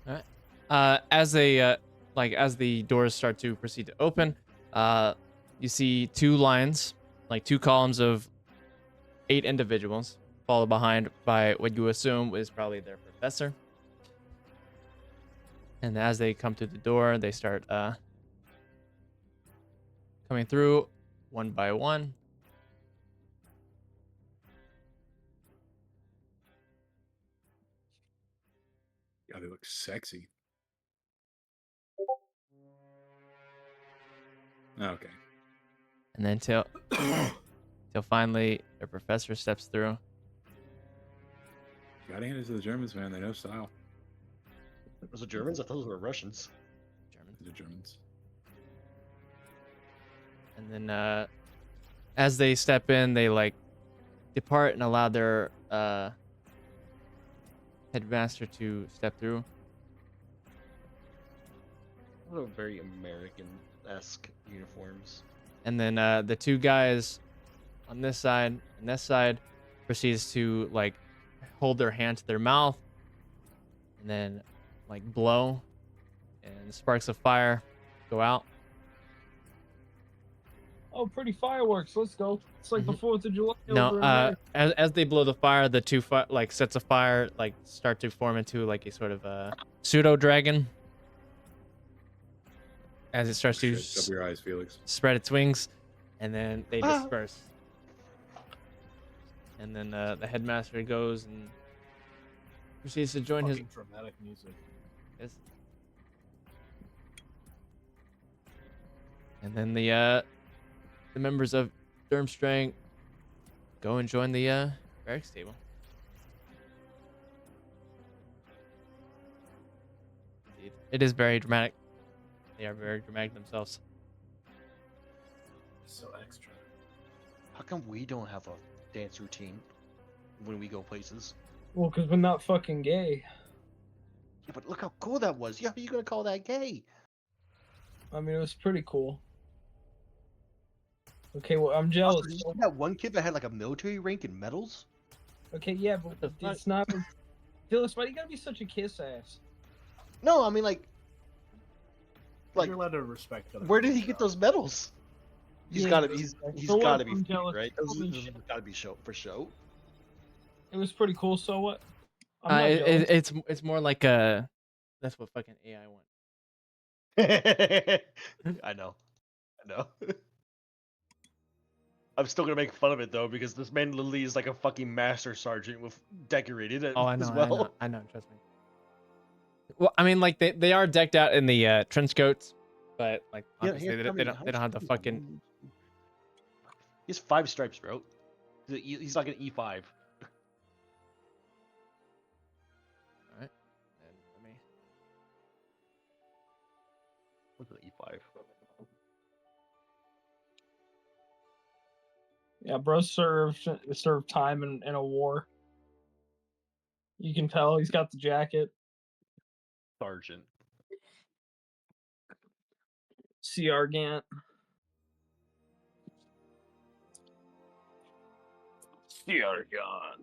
All right. As the doors start to proceed to open, you see two lines, like two columns of 8 individuals, followed behind by what you assume is probably their professor. And as they come through the door, they start coming through one by one. Yeah, they look sexy. Okay. And then till finally their professor steps through. Gotta hand it to the Germans, man. They know style. Was it Germans? I thought those were Russians. German. The Germans. And then as they step in, they like depart and allow their headmaster to step through. What a very American-esque uniforms. And then the two guys on this side and this side proceeds to like hold their hand to their mouth and then like blow, and sparks of fire go out. Oh, pretty fireworks. Let's go. It's like the 4th of July. over in No, America. as they blow the fire, the two like sets of fire like start to form into like a sort of pseudo dragon. As it starts to Shut up your eyes, Felix. spread its wings, and then they disperse. And then the headmaster goes and proceeds to join his. Fucking dramatic music. And then the members of Durmstrang go and join the barracks table. Indeed. It is very dramatic. They are very dramatic themselves. So extra. How come we don't have a dance routine when we go places? Well, because we're not fucking gay. Yeah, but look how cool that was. Yeah, how are you gonna call that gay? I mean, it was pretty cool. Okay, well, I'm Also, jealous. did you see that one kid that had like a military rank and medals? Okay, yeah, but the fuck? it's not. Phyllis, why do you gotta be such a kiss ass? No, I mean like You're allowed to respect other where did he people's get jobs. those medals? He's Yeah, gotta but- he's So what? gotta be I'm fake, jealous. right? Holy Those shit. gotta be show for show. It was pretty cool. So what? I'm not jealous. It's more like a. That's what fucking AI want. I know. I'm still gonna make fun of it though because this man literally is like a fucking master sergeant with decorated Oh, I know, as well. I know. Trust me. Well, I mean, like they are decked out in the trench coats, but like Yeah, obviously how they many- don't have the how fucking. many- He has 5 stripes, bro. He's like an E5. All right. And let me. What's an E5? Yeah, bro served time in a war. You can tell he's got the jacket. Sergeant. CR Gant. CR God.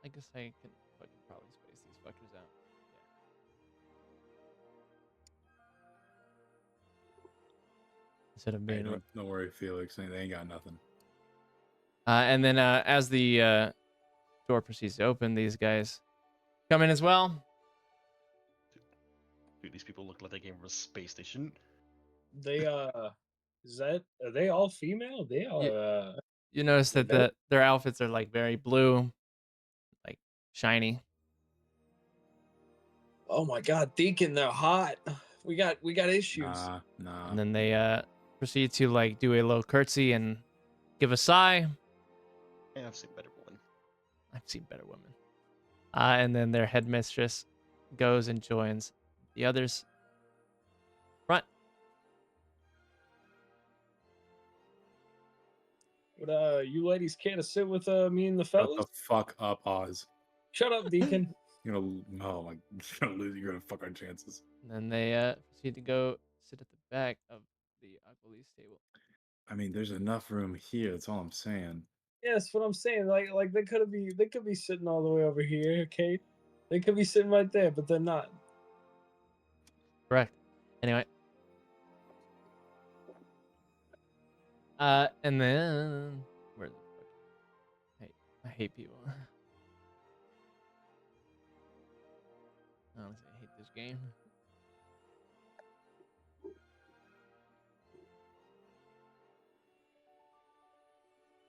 I guess I can fucking probably space these fuckers out. Yeah. Instead of Hey, being. don't worry, Felix. They ain't got nothing. And then as the door proceeds to open, these guys come in as well. Dude, these people look like they came from a space station. They are they all female? They are You notice that Very- their outfits are like very blue, like shiny. oh my god, Deacon, they're hot. We got issues. Nah. And then they proceed to like do a low curtsy and give a sigh. Yeah, I've seen better one. I've seen better women. And then their headmistress goes and joins the others front. Would you ladies care to sit with me and the Shut fellas? the fuck up, Oz. Shut up, Deacon. You're gonna lose. You're gonna fuck our chances. And then they proceed to go sit at the back of the Aqualise table. I mean, there's enough room here. That's all I'm saying. Yeah, that's what I'm saying. Like they could be sitting all the way over here, okay? They could be sitting right there, but they're not. Correct. Anyway. And then where the fuck? I hate people. Honestly, I hate this game.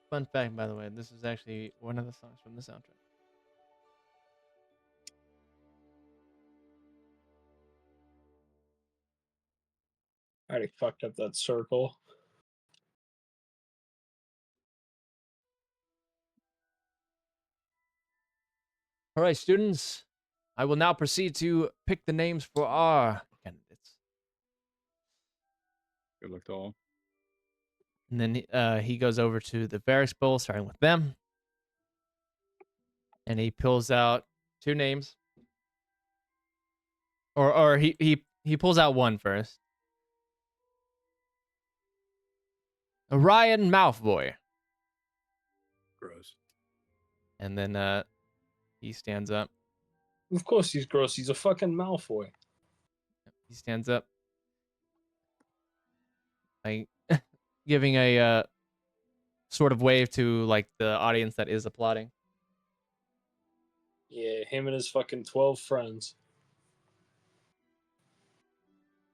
Fun fact, by the way, this is actually one of the songs from the soundtrack. I already fucked up that circle. All right, students, I will now proceed to pick the names for our candidates. Good luck to all. And then he goes over to the barracks bowl, starting with them. And he pulls out 2 names. Or he pulls out one first. Ryan Malfoy. Gross. And then he stands up. Of course he's gross. He's a fucking Malfoy. He stands up, like giving a sort of wave to like the audience that is applauding. Yeah, him and his fucking 12 friends.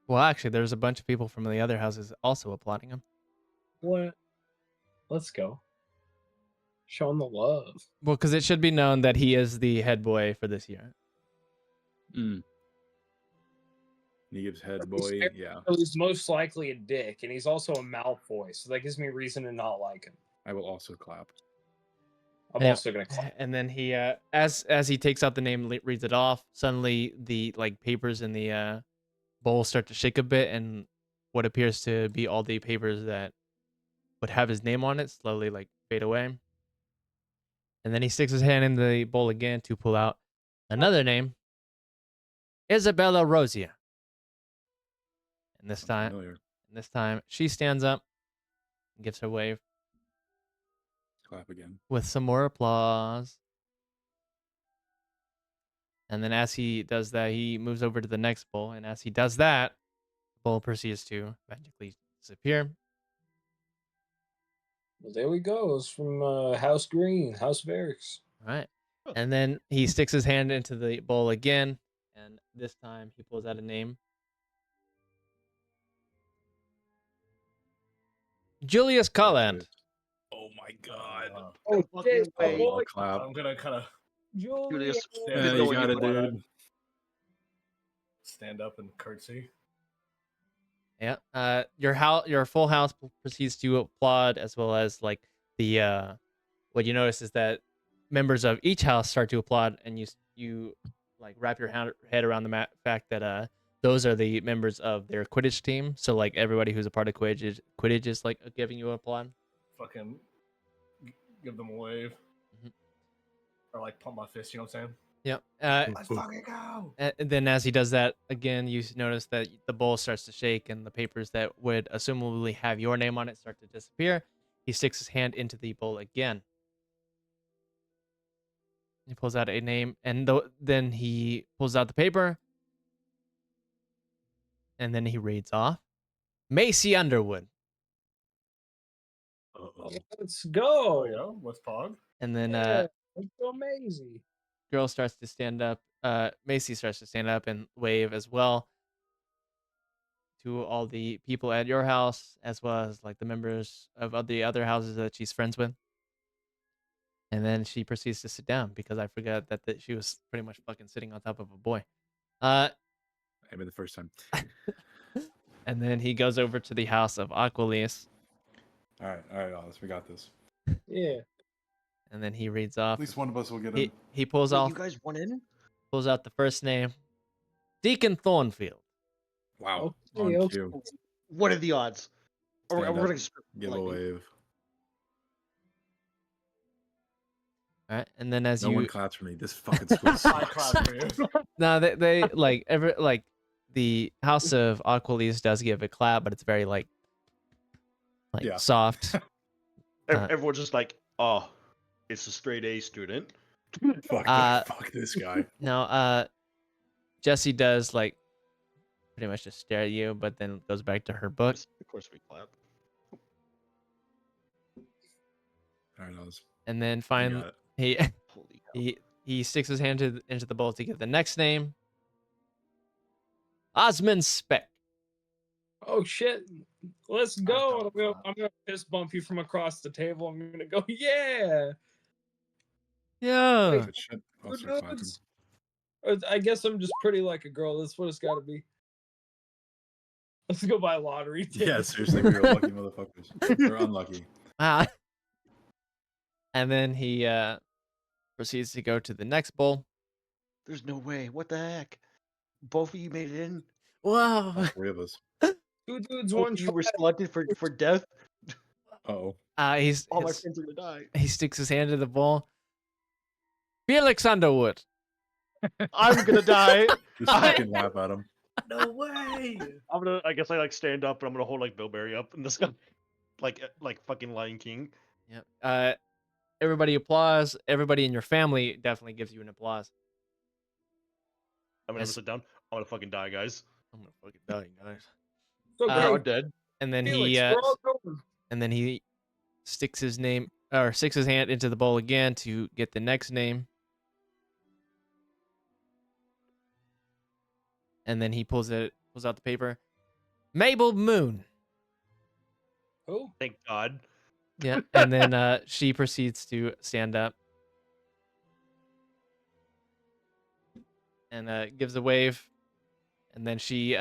Well, actually, there's a bunch of people from the other houses also applauding him. What? Let's go. Show him the love. Well, because it should be known that he is the head boy for this year. Mm. He gives head boy. Yeah, He's most likely a dick, and he's also a Malfoy, so that gives me reason to not like him. I will also clap. I'm also gonna clap. And then he, as he takes out the name, reads it off. Suddenly, the papers in the bowl start to shake a bit, and what appears to be all the papers that would have his name on it slowly fade away. And then he sticks his hand in the bowl again to pull out another name, Isabella Rosia. And this time she stands up and gives her wave Clap again. with some more applause. And then as he does that, he moves over to the next bowl. And as he does that, the bowl proceeds to magically disappear. Well, there we go. It's from House Green, House of Erics. All right. And then he sticks his hand into the bowl again. And this time he pulls out a name. Julius Colland. Oh my god. Oh, shit, Fucking way. I'll clap. I'm gonna kind of Julius. Yeah, didn't you know what got you it, wanted. dude. stand up and curtsy. Yeah. Your full house proceeds to applaud, as well as the what you notice is that members of each house start to applaud, and you wrap your head around the fact that those are the members of their Quidditch team. So everybody who's a part of Quidditch is giving you an applaud. Fucking give them a wave. Or pump my fist, you know what I'm saying? Yep. Let's fucking go! And then as he does that again, you notice that the bowl starts to shake, and the papers that would assumably have your name on it start to disappear. He sticks his hand into the bowl again. He pulls out a name, and then he pulls out the paper, and then he reads off Macy Underwood. Uh-oh. Let's go. Oh, yeah? What's Pog? And then Yeah, let's go, Maisie. girl starts to stand up. Macy starts to stand up and wave as well to all the people at your house, as well as the members of the other houses that she's friends with. And then she proceeds to sit down because I forgot that she was pretty much fucking sitting on top of a boy. I mean, the first time. And then he goes over to the house of Aquilise, All right, Alice, we got this. Yeah. and then he reads off. At least one of us will get in. He pulls Wait, off you guys want in? pulls out the first name, Deacon Thornfield. Wow. Okay, On okay. cue. What are the odds? Or Stand we're up, gonna give a wave. All right, and then as No you one claps for me. This fucking school I sucks. clap for you. no, they the house of Aquilise does give a clap, but it's very Yeah. soft. Everyone's just like, oh, it's a straight A student. Fuck this guy. No, Jesse does pretty much just stare at you, but then goes back to her book. Of course we clap. All right, Alice. And then You finally got it. he Holy hell. he sticks his hand into the bowl to get the next name, Osmond Speck. Oh shit. Let's go. don't clap. I'm gonna fist bump you from across the table. I'm gonna go, yeah. Yeah. Good shit. I'll start clapping. Dudes. Or I guess I'm just pretty like a girl. That's what it's gotta be. Let's go buy a lottery ticket. Yeah, seriously, we were lucky motherfuckers. We're unlucky. Wow. And then he proceeds to go to the next bowl. There's no way. What the heck? Both of you made it in. Whoa. All three of us. 2 dudes, Both 1 of you were selected for death. Uh-oh. All my friends are gonna die. He sticks his hand in the bowl. Felix Underwood. I'm gonna die. Just fucking laugh at him. No way! I guess I stand up and I'm gonna hold Bilberry up in the sky. Like fucking Lion King. Yep. Everybody applauds. Everybody in your family definitely gives you an applause. I'm gonna Yes. sit down. I'm gonna fucking die, guys. I'm gonna fucking die, guys. So Uh, They're all great. dead. And then Felix, he we're all going. and then he sticks his hand into the bowl again to get the next name. And then he pulls out the paper. Mabel Moon. Oh, Thank God. Yeah. And then she proceeds to stand up and gives a wave. And then she,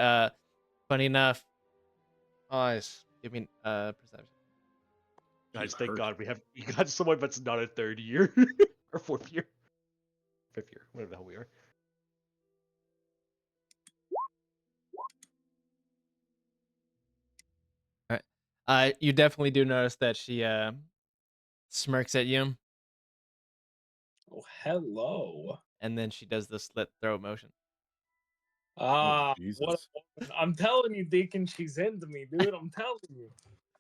funny enough, give me perception. Guys, She's thank hurt. God you got someone that's not a third year or fourth year, fifth year, whatever the hell we are. All right. You definitely do notice that she smirks at you, Oh, hello. and then she does the slit throat motion. Ah, what a Jesus. woman. I'm telling you, Deacon, she's into me, dude. I'm telling you.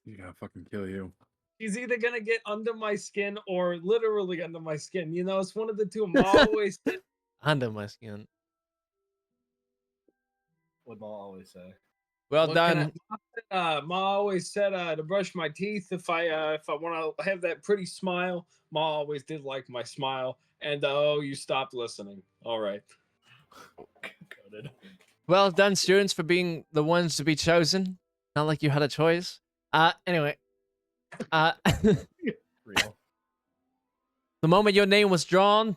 She's gonna fucking kill you. She's either gonna get under my skin or literally under my skin. You know, it's one of the two. Ma always said, Under my skin. What Maul always say. Well what can done. Ma always said to brush my teeth if I want to have that pretty smile. Ma always did like my smile. And oh, you stopped listening. All right. Coded. Well done, students, for being the ones to be chosen. Not like you had a choice. Anyway. Real. The moment your name was drawn,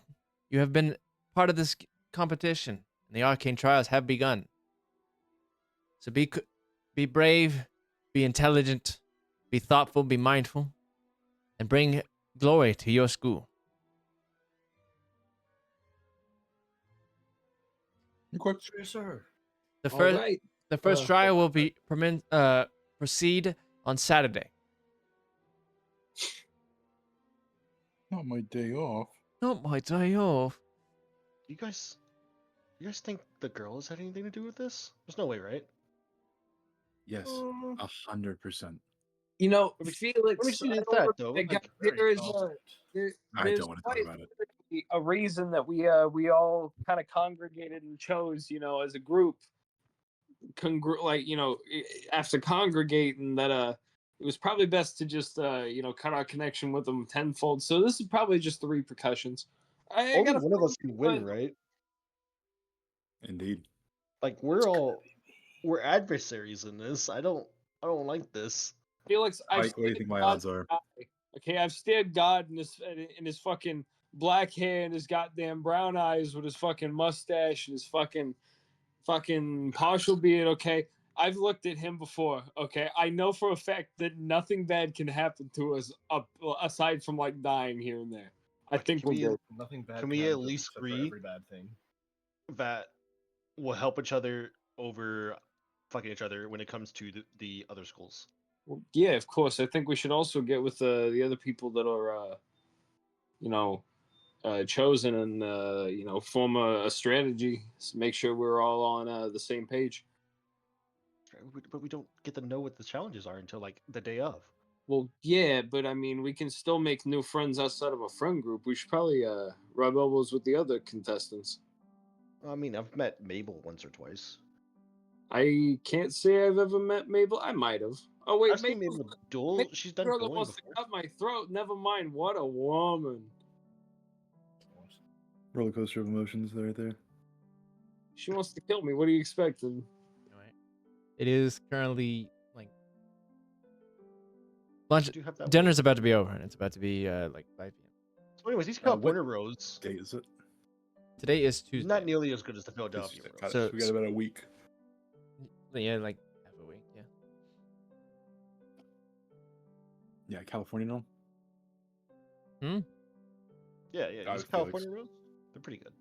you have been part of this competition, and the arcane trials have begun. So be brave, be intelligent, be thoughtful, be mindful, and bring glory to your school. Yes, sir. The All first right. the first trial will be proceed on Saturday. Not my day off. Not my day off. You guys think the girls had anything to do with this? There's no way, right? Yes, 100%. You know, Let me Felix, see I that, don't though. know, Like, there is I there's don't want to talk quite about it. a reason that we all kind of congregated and chose, you know, as a group, after congregating that it was probably best to just cut our connection with them tenfold. So this is probably just the repercussions. I only gotta one of us can win, right? Indeed. Like we're adversaries in this. I don't like this. Felix, I've Mike, what do you stared think my God odds are? in the eye. Okay, I've stared God in his fucking black hair and his goddamn brown eyes with his fucking mustache and his fucking partial beard. Okay, I've looked at him before. Okay, I know for a fact that nothing bad can happen to us aside from like dying here and there. I think Can we're we good. Nothing bad. Can we happen at to us least except for agree? every bad thing? That will help each other over fucking each other when it comes to the other schools. Well, yeah, of course. I think we should also get with the other people that are, chosen and form a strategy. Make sure we're all on the same page. But we don't get to know what the challenges are until like the day of. Well, yeah, but I mean, we can still make new friends outside of a friend group. We should probably rub elbows with the other contestants. I mean, I've met Mabel once or twice. I can't say I've ever met Mabel. I might have. Oh wait, I've seen Mabel duel. She's done girl that dueling wants before. to cut my throat. Never mind. What a woman. Roller coaster of emotions right there. She wants to kill me. What are you expecting? It is currently like lunch. I do have that Dinner's about to be over, and it's about to be like 5 p.m. So, anyways, these What California roads date is it? Today is Tuesday. not nearly as good as the Philadelphia Tuesday. roads. Got it. So- So we got about a week. Yeah, like half a week. Yeah. Yeah, California no. Yeah, I these would feel like California roads, they're pretty good.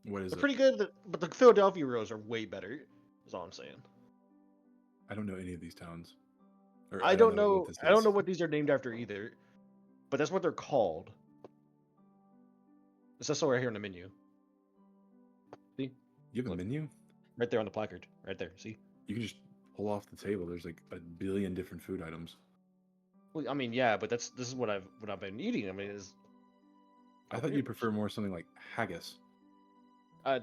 What is They're it? pretty good, but the Philadelphia roads are way better. Is all I'm saying. I don't know any of these towns. Or I don't what know. this I don't is. know what these are named after either, but that's what they're called. It's also right here on the menu. See, You have a Look. menu? right there on the placard, right there. See. You can just pull off the table. There's like a billion different food items. Well, I mean, yeah, but this is what I've been eating. I mean, I thought you'd prefer more something like haggis. I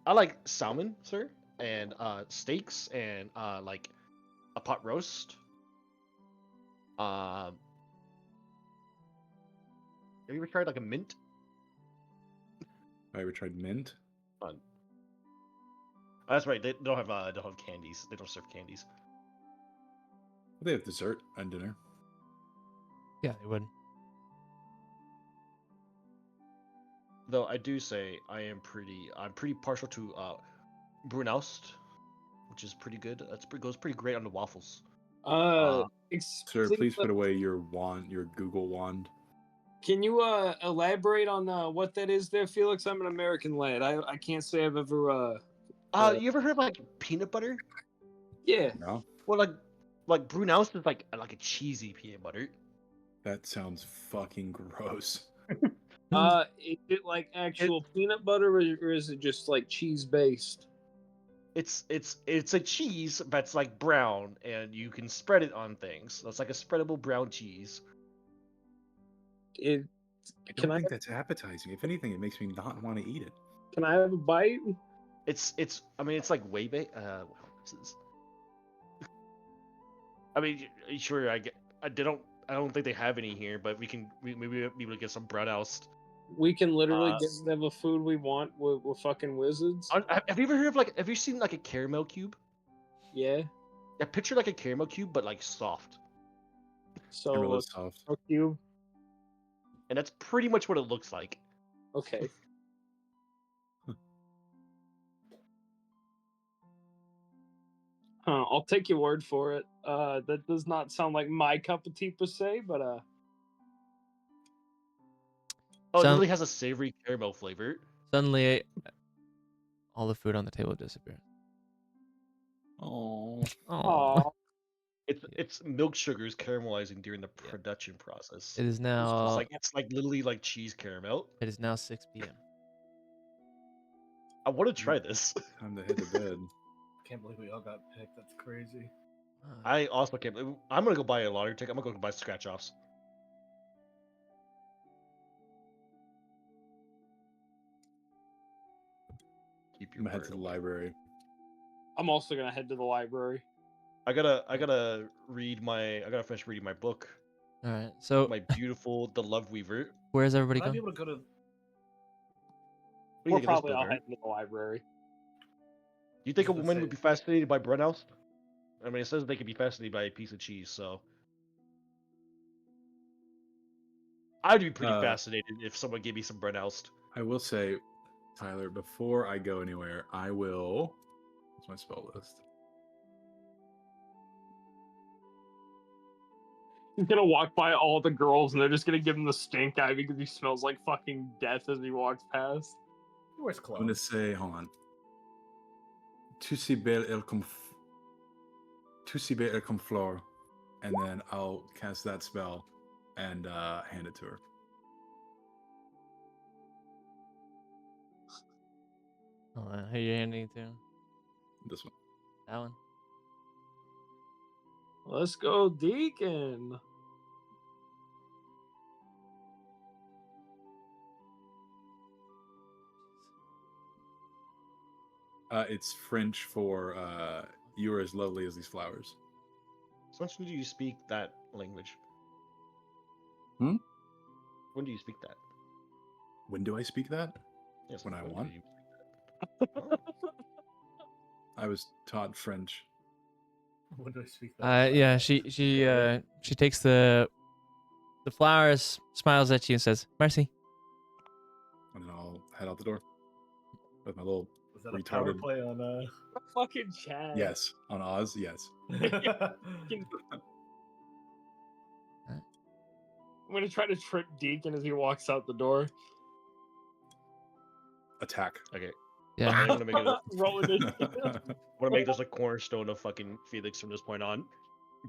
like salmon, sir, and steaks, and like a pot roast. Have you ever tried like a mint? Have I ever tried mint? Oh, that's right. They don't have candies. They don't serve candies. They have dessert and dinner. Yeah, they would. Though I do say I'm pretty partial to Brunost. which is pretty good. Goes pretty great on the waffles. Sir, Explain please put away your wand, your Google wand. Can you elaborate on what that is there, Felix? I'm an American lad. I can't say I've ever You ever heard of like peanut butter? yeah. No, Well, like Brunel's is like a cheesy peanut butter. that sounds fucking gross. Is it like actual peanut butter or is it just like cheese based? It's a cheese that's like brown, and you can spread it on things. So it's like a spreadable brown cheese. I Can don't I think that's appetizing. If anything, it makes me not want to eat it. can I have a bite? I mean, it's like way I mean, sure. I don't think they have any here, but maybe be able to get some bread oust. We can literally Uh, get whatever food we want. We're fucking wizards. Have you ever heard of have you seen like a caramel cube? Yeah. I picture like a caramel cube, but like soft. Caramel So is soft. fuck you. And that's pretty much what it looks like. Okay. I'll take your word for it. That does not sound like my cup of tea per se, but Oh, it So- literally has a savory caramel flavor. Suddenly, all the food on the table disappears. Oh, aw. It's milk sugars caramelizing during the production process. It is now. It's like literally like cheese caramel. It is now 6 p.m. I want to try this. time to head to bed. Can't believe we all got picked. That's crazy. I also can't believe I'm gonna go buy a lottery ticket. I'm gonna go buy scratch offs. Keep I'm your gonna head word to the on. library. I'm also gonna head to the library. I gotta finish reading my book. All right. So My beautiful The Love Weaver. where's everybody Would I be going? able to go to? What do you We're think of this probably all book, Aaron? heading to the library. Do you think a I was gonna woman say- would be fascinated by Brunhouse? I mean, it says they could be fascinated by a piece of cheese, so I'd be pretty fascinated if someone gave me some Brunhouse. I will say, Tyler, before I go anywhere, I will. What's my spell list? He's gonna walk by all the girls and they're just gonna give him the stink eye because he smells like fucking death as he walks past. Where's I'm gonna clothes? say, hold on. Tu si belle el conflore, and then I'll cast that spell and hand it to her. Hold on. Who you handing it to? This one. That one. Let's go, Deacon. It's French for you are as lovely as these flowers. So when do you speak that language? Hmm? When do you speak that? When do I speak that? Yes, When I do want. you speak that? I was taught French. When do I speak that? Yeah. She takes the flowers, smiles at you, and says, "Mercy." And then I'll head out the door with my little Was that a power retarded. play on? Fucking Chad. Yes, on Oz. Yes. I'm gonna try to trip Deacon as he walks out the door. Attack. Okay. Yeah. I'm gonna make it. Roll initiative. I'm gonna make this a cornerstone of fucking Felix from this point on.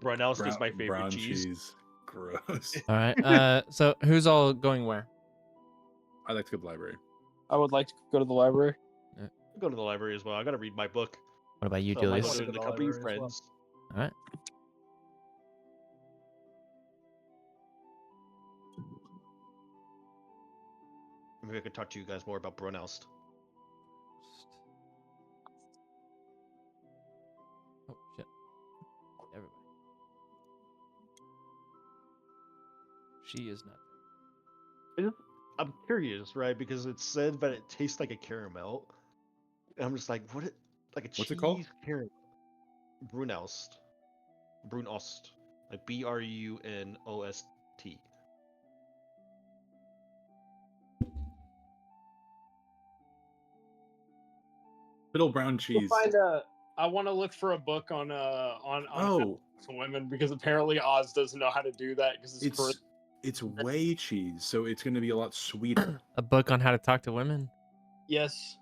Brunhouse is my favorite brown cheese. Gross. All right. So who's all going where? I like to go to the library. I would like to go to the library. I'll go to the library as well. I gotta read my book. What about you, So I might Julius? go to to the the company of library as well. friends. All right. Maybe I could talk to you guys more about Brunhouse. Oh shit! Everybody. She is not. I'm curious, right? Because it said that it tastes like a caramel. And I'm just like, like a What's it cheese called? caramel. Brunost. Brunost. Like Brunost. Little brown cheese. We'll find I want to look for a book on how Oh, to women because apparently Oz doesn't know how to do that because it's whey cheese, so it's gonna be a lot sweeter. A book on how to talk to women. yes.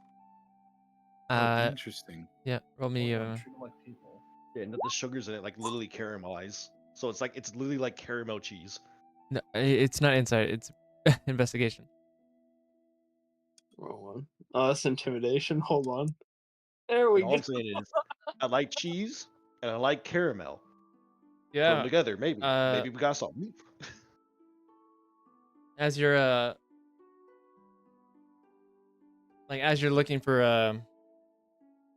Oh, interesting. Yeah, roll me. Treat them like people. Yeah, and the sugars in it like literally caramelize. So it's literally like caramel cheese. No, it's not insight. It's investigation. Wrong one. Oh, that's intimidation. Hold on. There we And all go. I'm saying is, I like cheese and I like caramel. Put them Yeah. together, maybe. Uh, Maybe we got something. As you're as you're looking for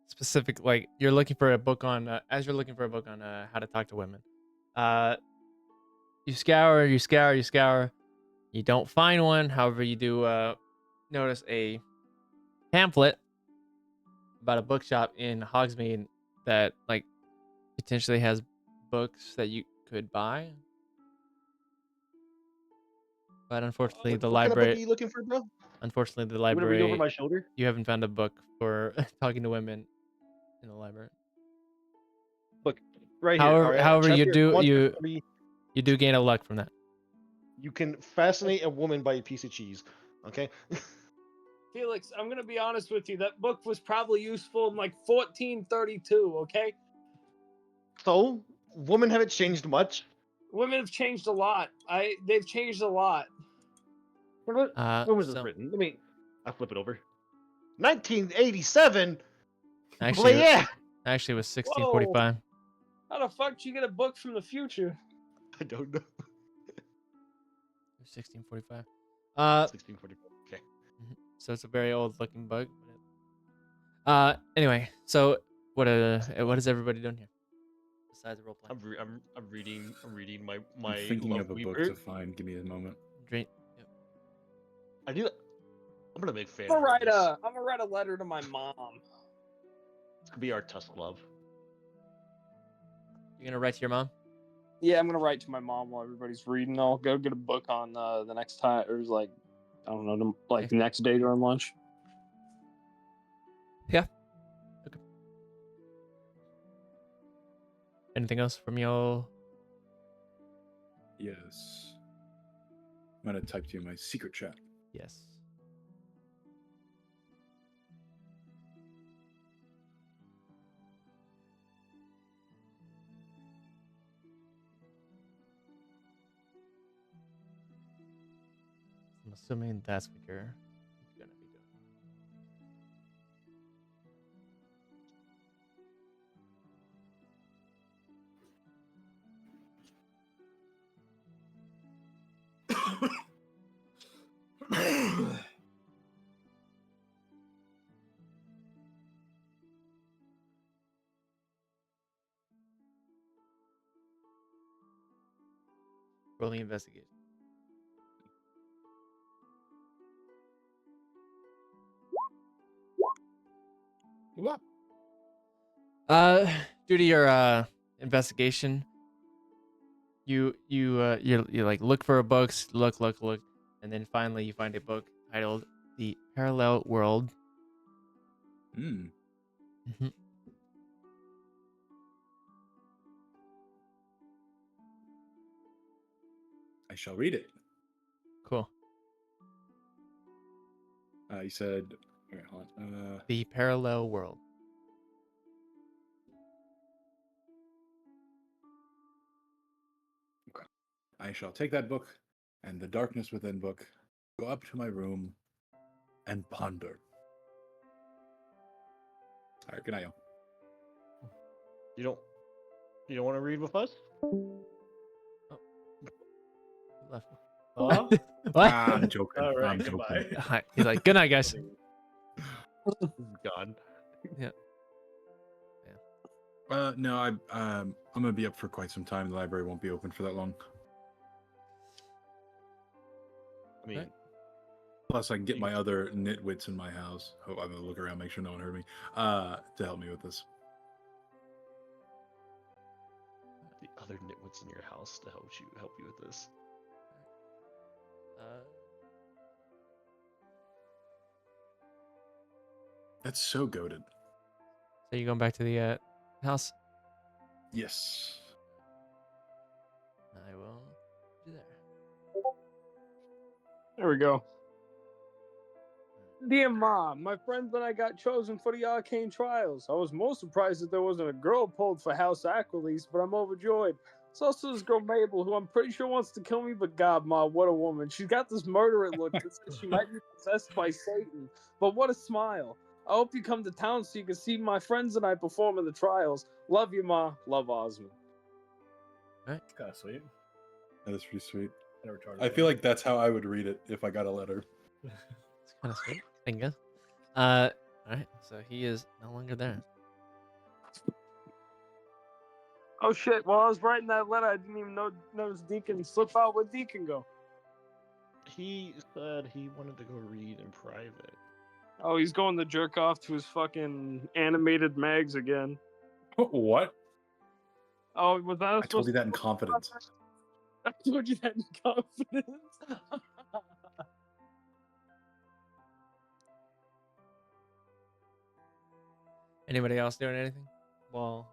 specific, like you're looking for a book on as you're looking for a book on how to talk to women, you scour, you don't find one. However, you do notice a pamphlet about a bookshop in Hogsmeade that like potentially has books that you could buy, but unfortunately What the kind of book are library you looking for, bro? unfortunately the You want to read over library my shoulder? you haven't found a book for talking to women in the library. Look, right here. All right, However, you chapter do 1 you do gain a luck from that. You can fascinate a woman by a piece of cheese. Okay. Felix, I'm gonna be honest with you. That book was probably useful in like 1432. Okay, So, women haven't changed much. women have changed a lot. They've changed a lot. When was this So written? I flip it over. 1987. But actually, yeah, actually, it was Whoa! 1645. How the fuck did you get a book from the future? I don't know. 1645. 1645. Okay. So it's a very old looking book. Anyway, so what is everybody doing here besides role playing? I'm reading my I'm thinking love of a book weaver. to find. Give me a moment. Drink. Yep. I do. I'm gonna make fan. I'm gonna write a letter to my mom. It's gonna be our Tusk Love. You're gonna write to your mom. Yeah, I'm gonna write to my mom while everybody's reading. I'll go get a book on the next time, or like, I don't know, like the next day during lunch. Yeah. Okay. Anything else from y'all? Yes. I'm gonna type to you in my secret chat. Yes. I'm assuming that's what you're gonna be doing. Rolling investigation. What? Due to your investigation, you like look for books, look, and then finally you find a book titled "The Parallel World." Hmm. Mhm. I shall read it. Cool. You said. Wait, hold on. The Parallel World. I shall take that book and the darkness within book, go up to my room, and ponder. All right, good night, y'all. You don't want to read with us? Left. Huh? What? I'm joking. All right, I'm joking. goodbye. He's like, "Good night, guys." God. No, I'm gonna be up for quite some time. The library won't be open for that long. I mean, Plus, I can get my other nitwits in my house. Hope I'm gonna look around, make sure no one heard me. To help me with this. the other nitwits in your house to help you with this. That's so goated. So you going back to the house? Yes. I will do that. There we go. Dear Mom, my friends and I got chosen for the Arcane Trials. I was most surprised that there wasn't a girl pulled for House Aquilise, but I'm overjoyed. It's also this girl Mabel, who I'm pretty sure wants to kill me, but God, Ma, what a woman. She's got this murderous look that says she might be possessed by Satan, but what a smile. I hope you come to town so you can see my friends and I perform in the trials. Love you, Ma. Love Osmond. It's kind of sweet. That is pretty sweet. And a retarded I feel one. like that's how I would read it if I got a letter. It's kind of sweet. I guess. All right. So he is no longer there. Oh shit, while I was writing that letter, I didn't even notice Deacon slip out. Where'd Deacon go? He said he wanted to go read in private. Oh, he's going to jerk off to his fucking animated mags again. What? Oh, was that I told you that in confidence. I told you that in confidence. Anybody else doing anything? Well,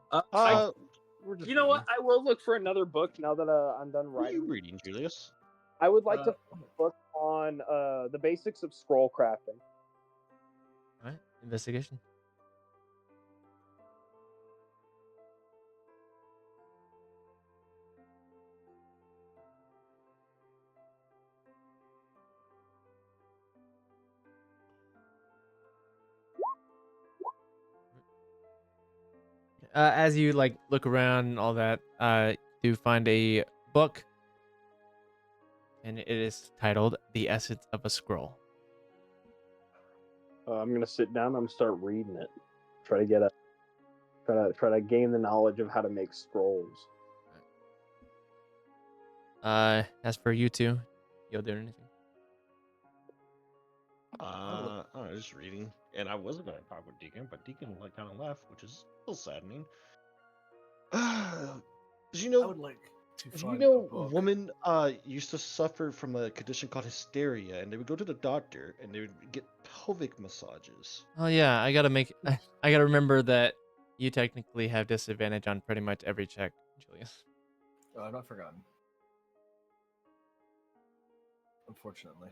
We're just You know what? reading. I will look for another book now that I'm done What are you writing. reading, Julius? I would like to Uh, find a book on the basics of scroll crafting. all right. Investigation. As you like look around and all that, you find a book, and it is titled "The Essence of a Scroll." I'm gonna sit down. I'm gonna start reading it. Try to gain the knowledge of how to make scrolls. As for you two, you'll do anything? I don't know, just reading. And I wasn't gonna talk with Deacon, but Deacon like kind of left, which is a little saddening. Did you I know? would like to Did you find know a book. women used to suffer from a condition called hysteria, and they would go to the doctor and they would get pelvic massages. Oh yeah, I gotta make. I gotta remember that you technically have disadvantage on pretty much every check, Julius. I've not forgotten. Unfortunately,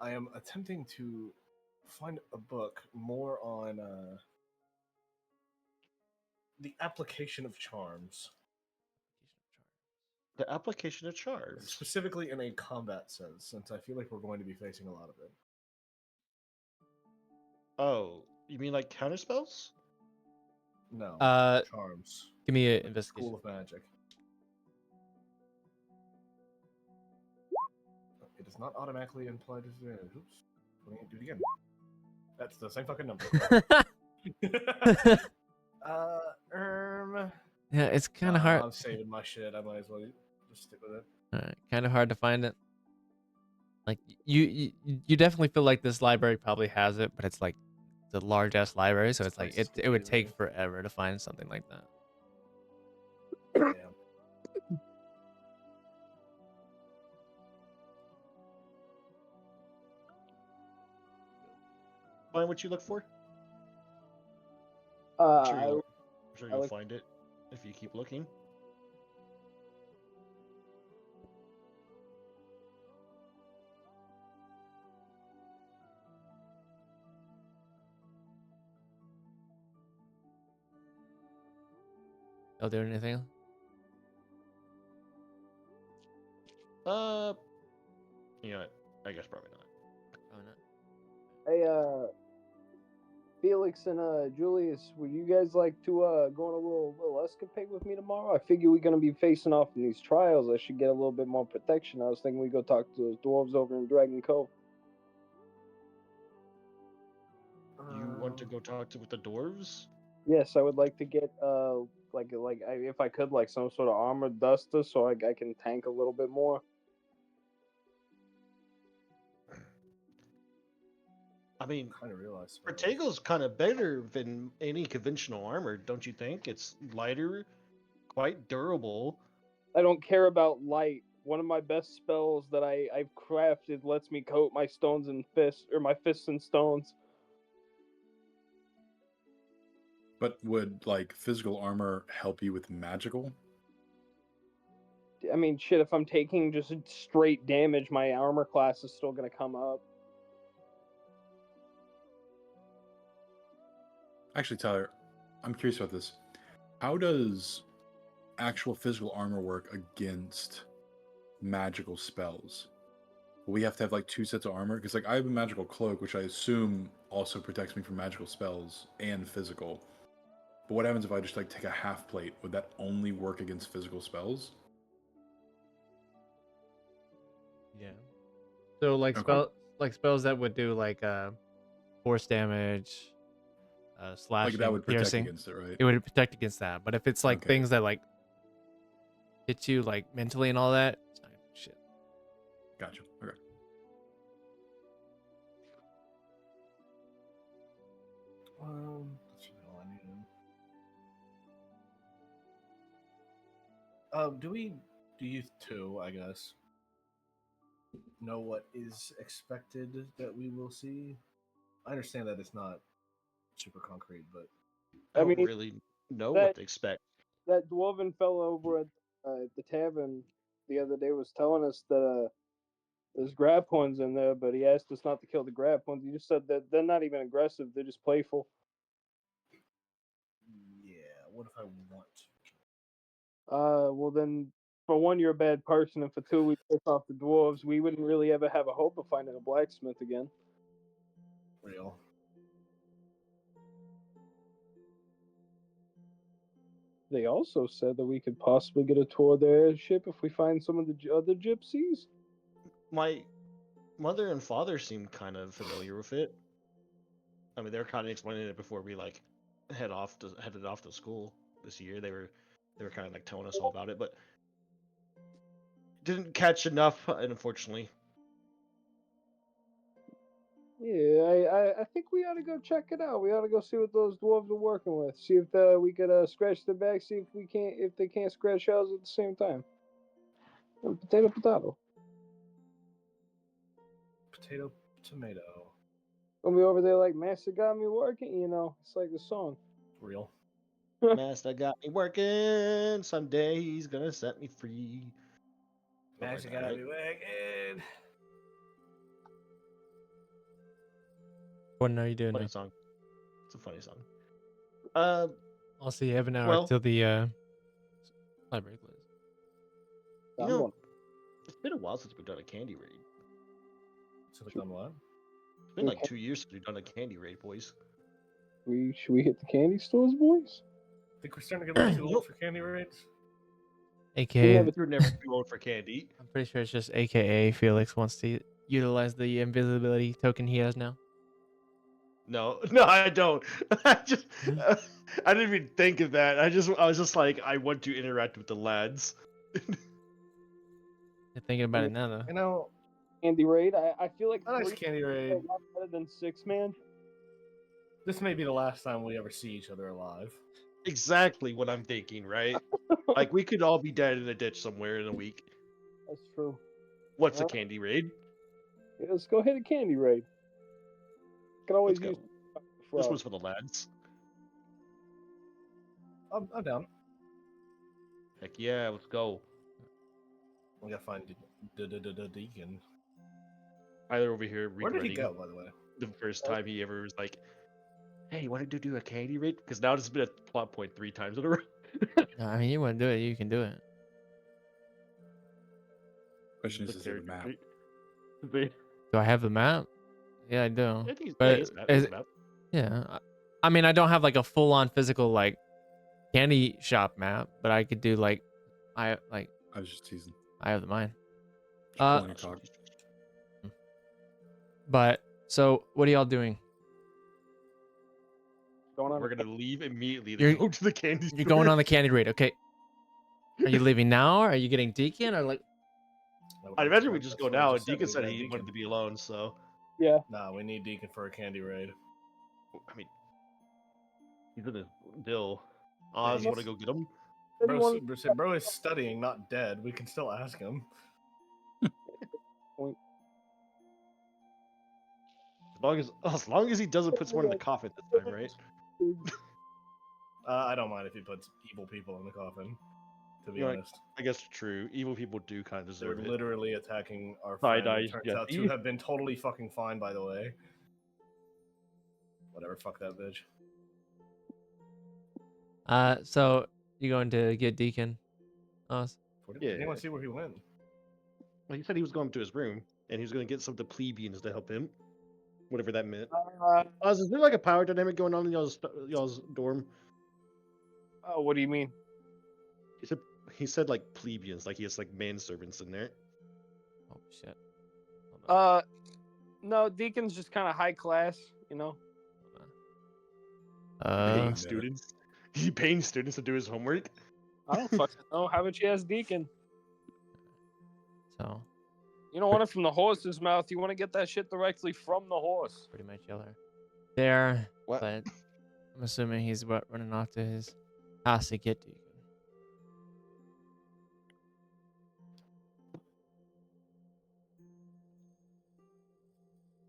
I am attempting to find a book more on the application of charms, The application of charms. specifically in a combat sense, since I feel like we're going to be facing a lot of it. Oh, you mean like counterspells? No, Uh, charms. Give me an Like the investigation. School of Magic. It does not automatically imply disadvantage. Oops. Let me do it again. That's the same fucking number. Yeah, it's kind of hard. I'm saving my shit. I might as well just stick with it. Kind of hard to find it. Like you definitely feel like this library probably has it, but it's like the large ass library, so it's like Place it would is take really- forever to find something like that. Damn. Find what you look for. Uh, I'm sure you'll look- find it if you keep looking. Y'all doing anything else? You know what? I guess probably not. Probably not. Hey, Felix and Julius, would you guys like to go on a little escapade with me tomorrow? I figure we're gonna be facing off in these trials. I should get a little bit more protection. I was thinking we go talk to those dwarves over in Dragon Cove. You want to go talk with the dwarves? Yes, I would like to get if I could like some sort of armored duster so I can tank a little bit more. I mean, Kind of realized. Protego kind of better than any conventional armor, don't you think? It's lighter, quite durable. I don't care about light. One of my best spells that I've crafted lets me coat my stones and fists, or my fists and stones. But would like physical armor help you with magical? I mean, shit, if I'm taking just straight damage, my armor class is still gonna come up. Actually, Tyler, I'm curious about this. How does actual physical armor work against magical spells? Will we have to have like 2 sets of armor? Because like I have a magical cloak, which I assume also protects me from magical spells and physical. But what happens if I just like take a half plate? Would that only work against physical spells? Yeah. So like Okay. spells that would do like force damage, slashing, Like that would protect piercing. against it, right? It would protect against that. But if it's like Okay. things that like hit you like mentally and all that, it's not gonna do shit. Gotcha. Okay. That's really all I needed. Do you two, I guess, know what is expected that we will see? I understand that it's not super concrete, but I I don't mean, really know that- what to expect. That dwarven fellow over at the tavern the other day was telling us that there's grab horns in there, but he asked us not to kill the grab horns. He just said that they're not even aggressive; they're just playful. yeah, what if I want to? Well then, for one, you're a bad person, and for two, we piss off the dwarves. We wouldn't really ever have a hope of finding a blacksmith again. Real. They also said that we could possibly get a tour of their airship if we find some of the other gypsies. My mother and father seemed kind of familiar with it. I mean, they were kind of explaining it before we like headed off to school this year. They were kind of like telling us all about it, but didn't catch enough, unfortunately. Yeah, I think we ought to go check it out. We ought to go see what those dwarves are working with. See if we could scratch their back. See if they can't scratch ours at the same time. Potato, potato. Potato, tomato. Gonna be over there like Master got me working. You know, it's like the song. Real. Master got me working. Someday he's gonna set me free. Something Master like that, gotta right? be wicked. What are you doing Funny now? song. It's a funny song. Also, you have an hour Well- till the library closes. You I'm know, going- it's been a while since we've done a candy raid. So we've done what? It's been like Okay. 2 years since we've done a candy raid, boys. Should we hit the candy stores, boys? Think we're starting to get a little too Nope. old for candy raids? AKA, You're never too old for candy. I'm pretty sure it's just AKA Felix wants to utilize the invisibility token he has now. No, no, I don't. I just, I didn't even think of that. I was just like, I want to interact with the lads. You're thinking about it now, though. You know, Candy raid. I feel like a nice 3 candy is raid. a lot better than 6, man. This may be the last time we ever see each other alive. Exactly what I'm thinking, right? Like we could all be dead in a ditch somewhere in a week. That's true. What's a Well, candy raid? yeah, let's go hit a candy raid. Can always Let's go. use This frog. one's for the lads. I'm down. Heck yeah, let's go. We gotta find Deacon. Tyler over here Where did he regretting go, by the way? the first time he ever was like, "Hey, wanted to do a candy raid?" Because now this has been a plot point 3 times in a row. No, I mean, you want to do it, you can do it. Question is The there the map? character trait. Do I have the map? Yeah, I do. I think he's, But yeah, he's map. is He's it- map. Yeah. I mean, I don't have like a full-on physical like candy shop map, but I could do like I was just teasing. have the mine. Just Uh, pulling your cock. But so what are y'all doing? Going on We're gonna leave immediately to You're- go to the candy You're going on store. the candy raid, okay? Are you leaving now? Or are you getting Deacon or like? I imagine we just That's go what I now. just said, Deacon we said got he Deacon. wanted to be alone, so Yeah. Nah, we need Deacon for a candy raid. I mean, he's in his dill. Oz, he's- want to go get him? Bro is studying, not dead. We can still ask him. As long as he doesn't put someone in the coffin this time, right? I don't mind if he puts evil people in the coffin. To be You know, honest, I guess true. Evil people do kind of they're deserve it. literally attacking our Side friend. eyes, Who turns out to Jesse. have been totally fucking fine, by the way. Whatever, fuck that bitch. So you going to get Deacon? Us? Did anyone Yeah. see where he went? Well, he said he was going to his room and he was going to get some of the plebeians to help him, whatever that meant. Is there like a power dynamic going on in y'all's dorm? Oh, what do you mean? He said like plebeians, like he has like manservants in there. Oh shit. Hold on. No, Deacon's just kind of high class, you know. Paying Yeah. students. He paying students to do his homework. I don't fucking know. How about you ask Deacon? So You don't want it from the horse's mouth. You want to get that shit directly from the horse. pretty much y'all are there, What? but I'm assuming he's running off to his house to get Deacon.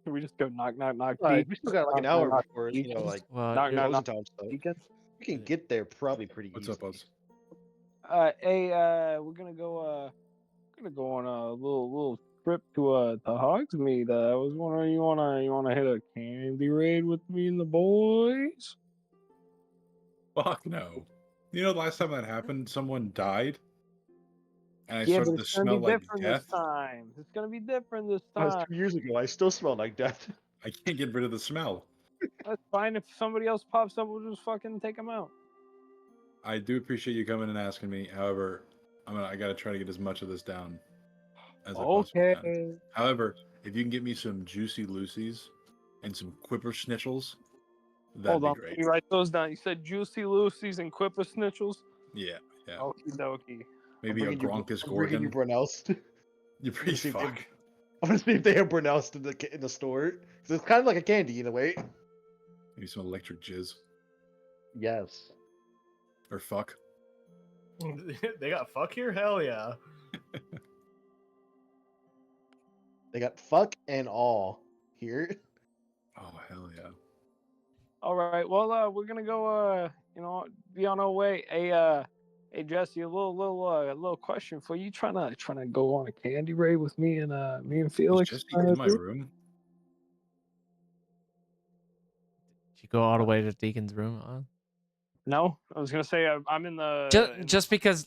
We just go knock, knock, knock. Like, we still got like an hour knock, before Deacon. like Well, Knock, you're- knock, knock. closing time stuff. Deacon. We can get there probably pretty What's easily. up, Buzz? Hey, we're gonna go on a little trip to Hogsmeade. I was wondering, you wanna hit a candy raid with me and the boys? Fuck no. You know, the last time that happened, someone died, and I Yeah, but started to it's gonna smell be like different death. this time. It's gonna be different this That was time. 2 years ago. I still smell like death. I can't get rid of the smell. That's fine. If somebody else pops up, we'll just fucking take them out. I do appreciate you coming and asking me. However, I gotta try to get as much of this down as I possibly can. Okay. However, if you can get me some juicy Lucy's and some Quipper Schnitchels, that'd Hold be on. great. Let me write those down. You said Juicy Lucy's and Quipper Snitchels? Yeah, yeah. Okie dokie. Maybe a I'm Gronkus bringing you Gorgon. Brunel's. You're pretty fuck. I'm gonna see if they have Brunel's in the store. 'Cause it's kind of like a candy in a way. Maybe some electric jizz Yes. or fuck. They got fuck here? Hell yeah. They got fuck and all here. Oh hell yeah. All right. Well, we're gonna go. Be on our way. Hey, Jesse, a little question for you. Trying to go on a candy raid with me and Is Felix? Jesse in my room? Did you go all the way to Deacon's room? No, I was gonna say I'm in the. Just because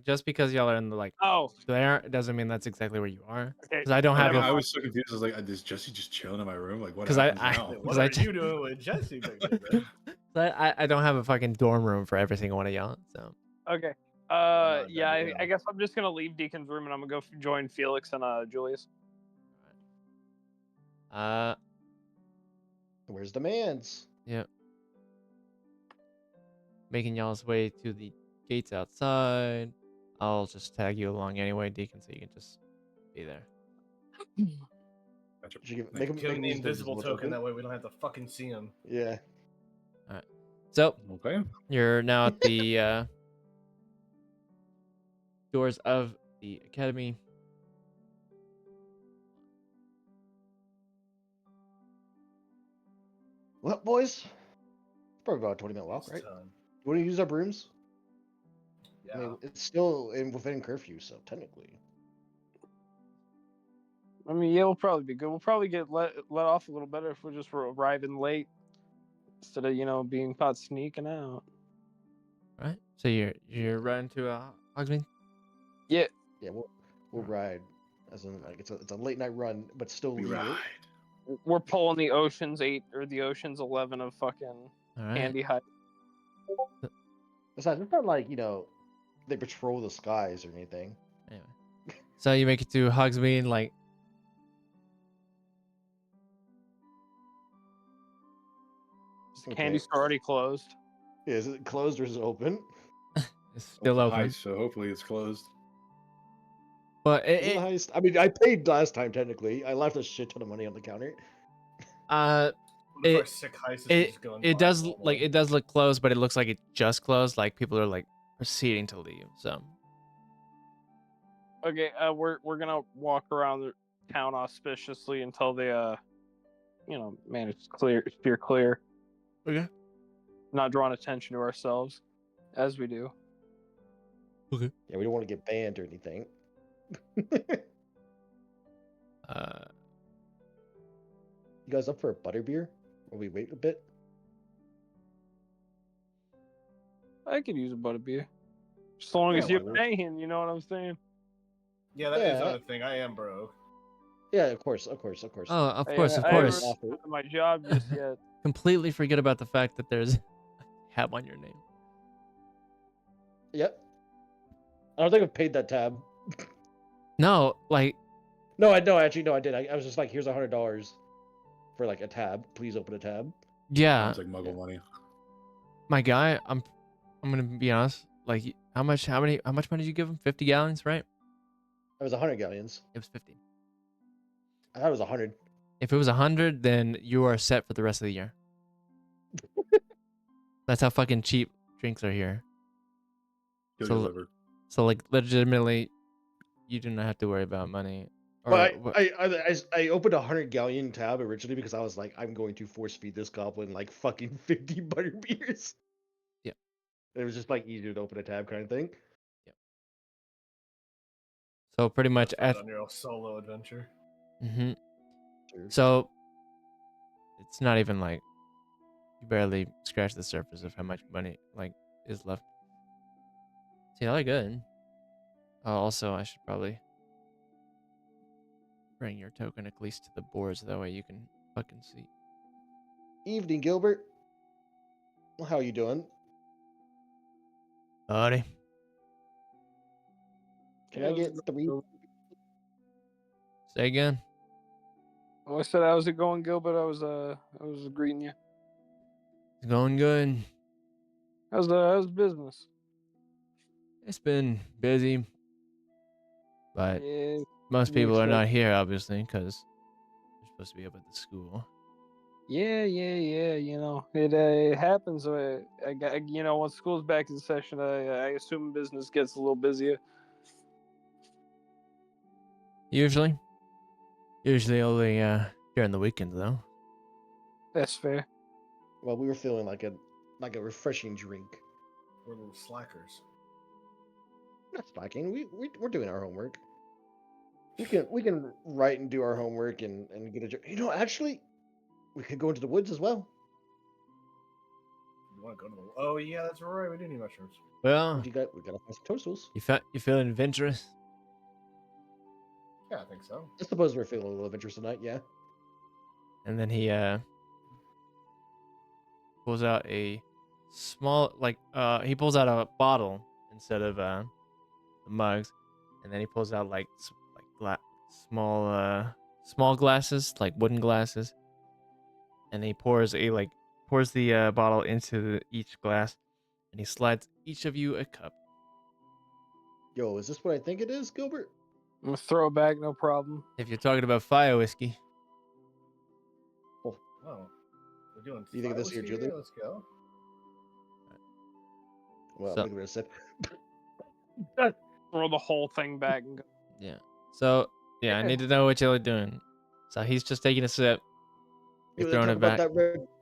just because y'all are in the Oh, there doesn't mean that's exactly where you are. okay. Because I don't have I a was so confused. I was like, is Jesse just chilling in my room? Like, what 'Cause happens I- now? What are you doing with Jesse back there, man? I don't have a fucking dorm room for every single one of y'all. So Okay. Oh, Yeah. I goddamn. guess I'm just gonna leave Deacon's room and I'm gonna go join Felix and Julius. Where's the man's? yeah. Making y'all's way to the gates outside. I'll just tag you along anyway, Deacon, so you can just be there. Gotcha. Should give, Thank make him, you. Give make him him the use the invisible token, token. that way we don't have to fucking see him. Yeah. So Okay. you're now at the doors of the academy. Well, boys, it's probably about a 20-minute walk, It's right? time. You want to use our brooms? Yeah. I mean, it's still within curfew, so technically. I mean, yeah, we'll probably be good. We'll probably get let off a little better if we're just arriving late instead of being caught sneaking out. Right. So you're running to Hogsmeade. Yeah, we'll ride. As in, like, it's a late night run, but still We legal. ride. We're pulling the Ocean's 8 or the Ocean's 11 of fucking All right. Candy Hut. Besides, it's not like they patrol the skies or anything. Anyway, so you make it to Hogsmeade, like Is the candy store already closed? Yeah, is it closed or is it open? it's still open. Nice. So hopefully it's closed. But Is it the highest? I mean, I paid last time technically. I left a shit ton of money on the counter. uh, One of our it- sick heists is it just going it by does normally. it does look closed, but it looks like it just closed. Like people are like proceeding to leave. So Okay, we're gonna walk around the town auspiciously until they manage to steer clear. okay. not drawing attention to ourselves, as we do. Yeah, we don't want to get banned or anything. You guys up for a butterbeer? Will we wait a bit? I could use a butterbeer, as long Yeah, as you're why not? paying. You know what I'm saying? Yeah, that is Yeah. another thing. I am broke. Yeah, of course. Oh, of I course, of haven't course. started my job just yet. Completely forget about the fact that there's a tab on your name. Yep. I don't think I've paid that tab. No, like, No, I did. I was just like, here's $100 for like a tab. Please open a tab. yeah, Sounds like muggle money. my guy. I'm gonna be honest. Like, how much money did you give him? 50 gallons, right? It was 100 galleons. It was 50. I thought it was 100. If it was 100, then you are set for the rest of the year. That's how fucking cheap drinks are here. Kill So- your liver. So, like, legitimately, you do not have to worry about money. Or But what- I opened a 100 galleon tab originally because I was like, I'm going to force feed this goblin like fucking 50 butter beers. Yeah. It was just like easier to open a tab kind of thing. so pretty much That's at on your solo adventure. hmm Sure. So it's not even like you barely scratch the surface of how much money like is left. See, they're good. Also, I should probably bring your token at least to the boards. That way you can fucking see. Evening, Gilbert. How are you doing? Buddy. Can I get 3? Say again. Well, I said, how's it going, Gilbert? I was greeting you. It's going good. How's business? It's been busy, but Yeah, most we people are expect- not here, obviously, because they're supposed to be up at the school. yeah. You know, it happens. Once school's back in session, I assume business gets a little busier. Usually only during the weekends, though. That's fair. Well, we were feeling like a refreshing drink. We're little slackers. Not slacking. We're doing our homework. We can write and do our homework and get a drink. You know, actually, we could go into the woods as well. You want to go to the? Oh yeah, that's right. We do need mushrooms. Well, We gotta find some toadstools. you feeling adventurous? Yeah, I think so. I suppose we're feeling a little adventurous tonight. Yeah. And then he pulls out a small he pulls out a bottle instead of the mugs, and then he pulls out small glasses, like wooden glasses, and he pours the bottle into each glass, and he slides each of you a cup. Yo, is this what I think it is, Gilbert? I'm gonna throw it back, no problem. If you're talking about fire whiskey, Oh, we're doing. You think of this here, whiskey Julie? Let's go. Well, So- I'm gonna sip. Throw the whole thing back and go. yeah. So yeah, I need to know what y'all are doing. So he's just taking a sip. You're They throwing talk it about back. that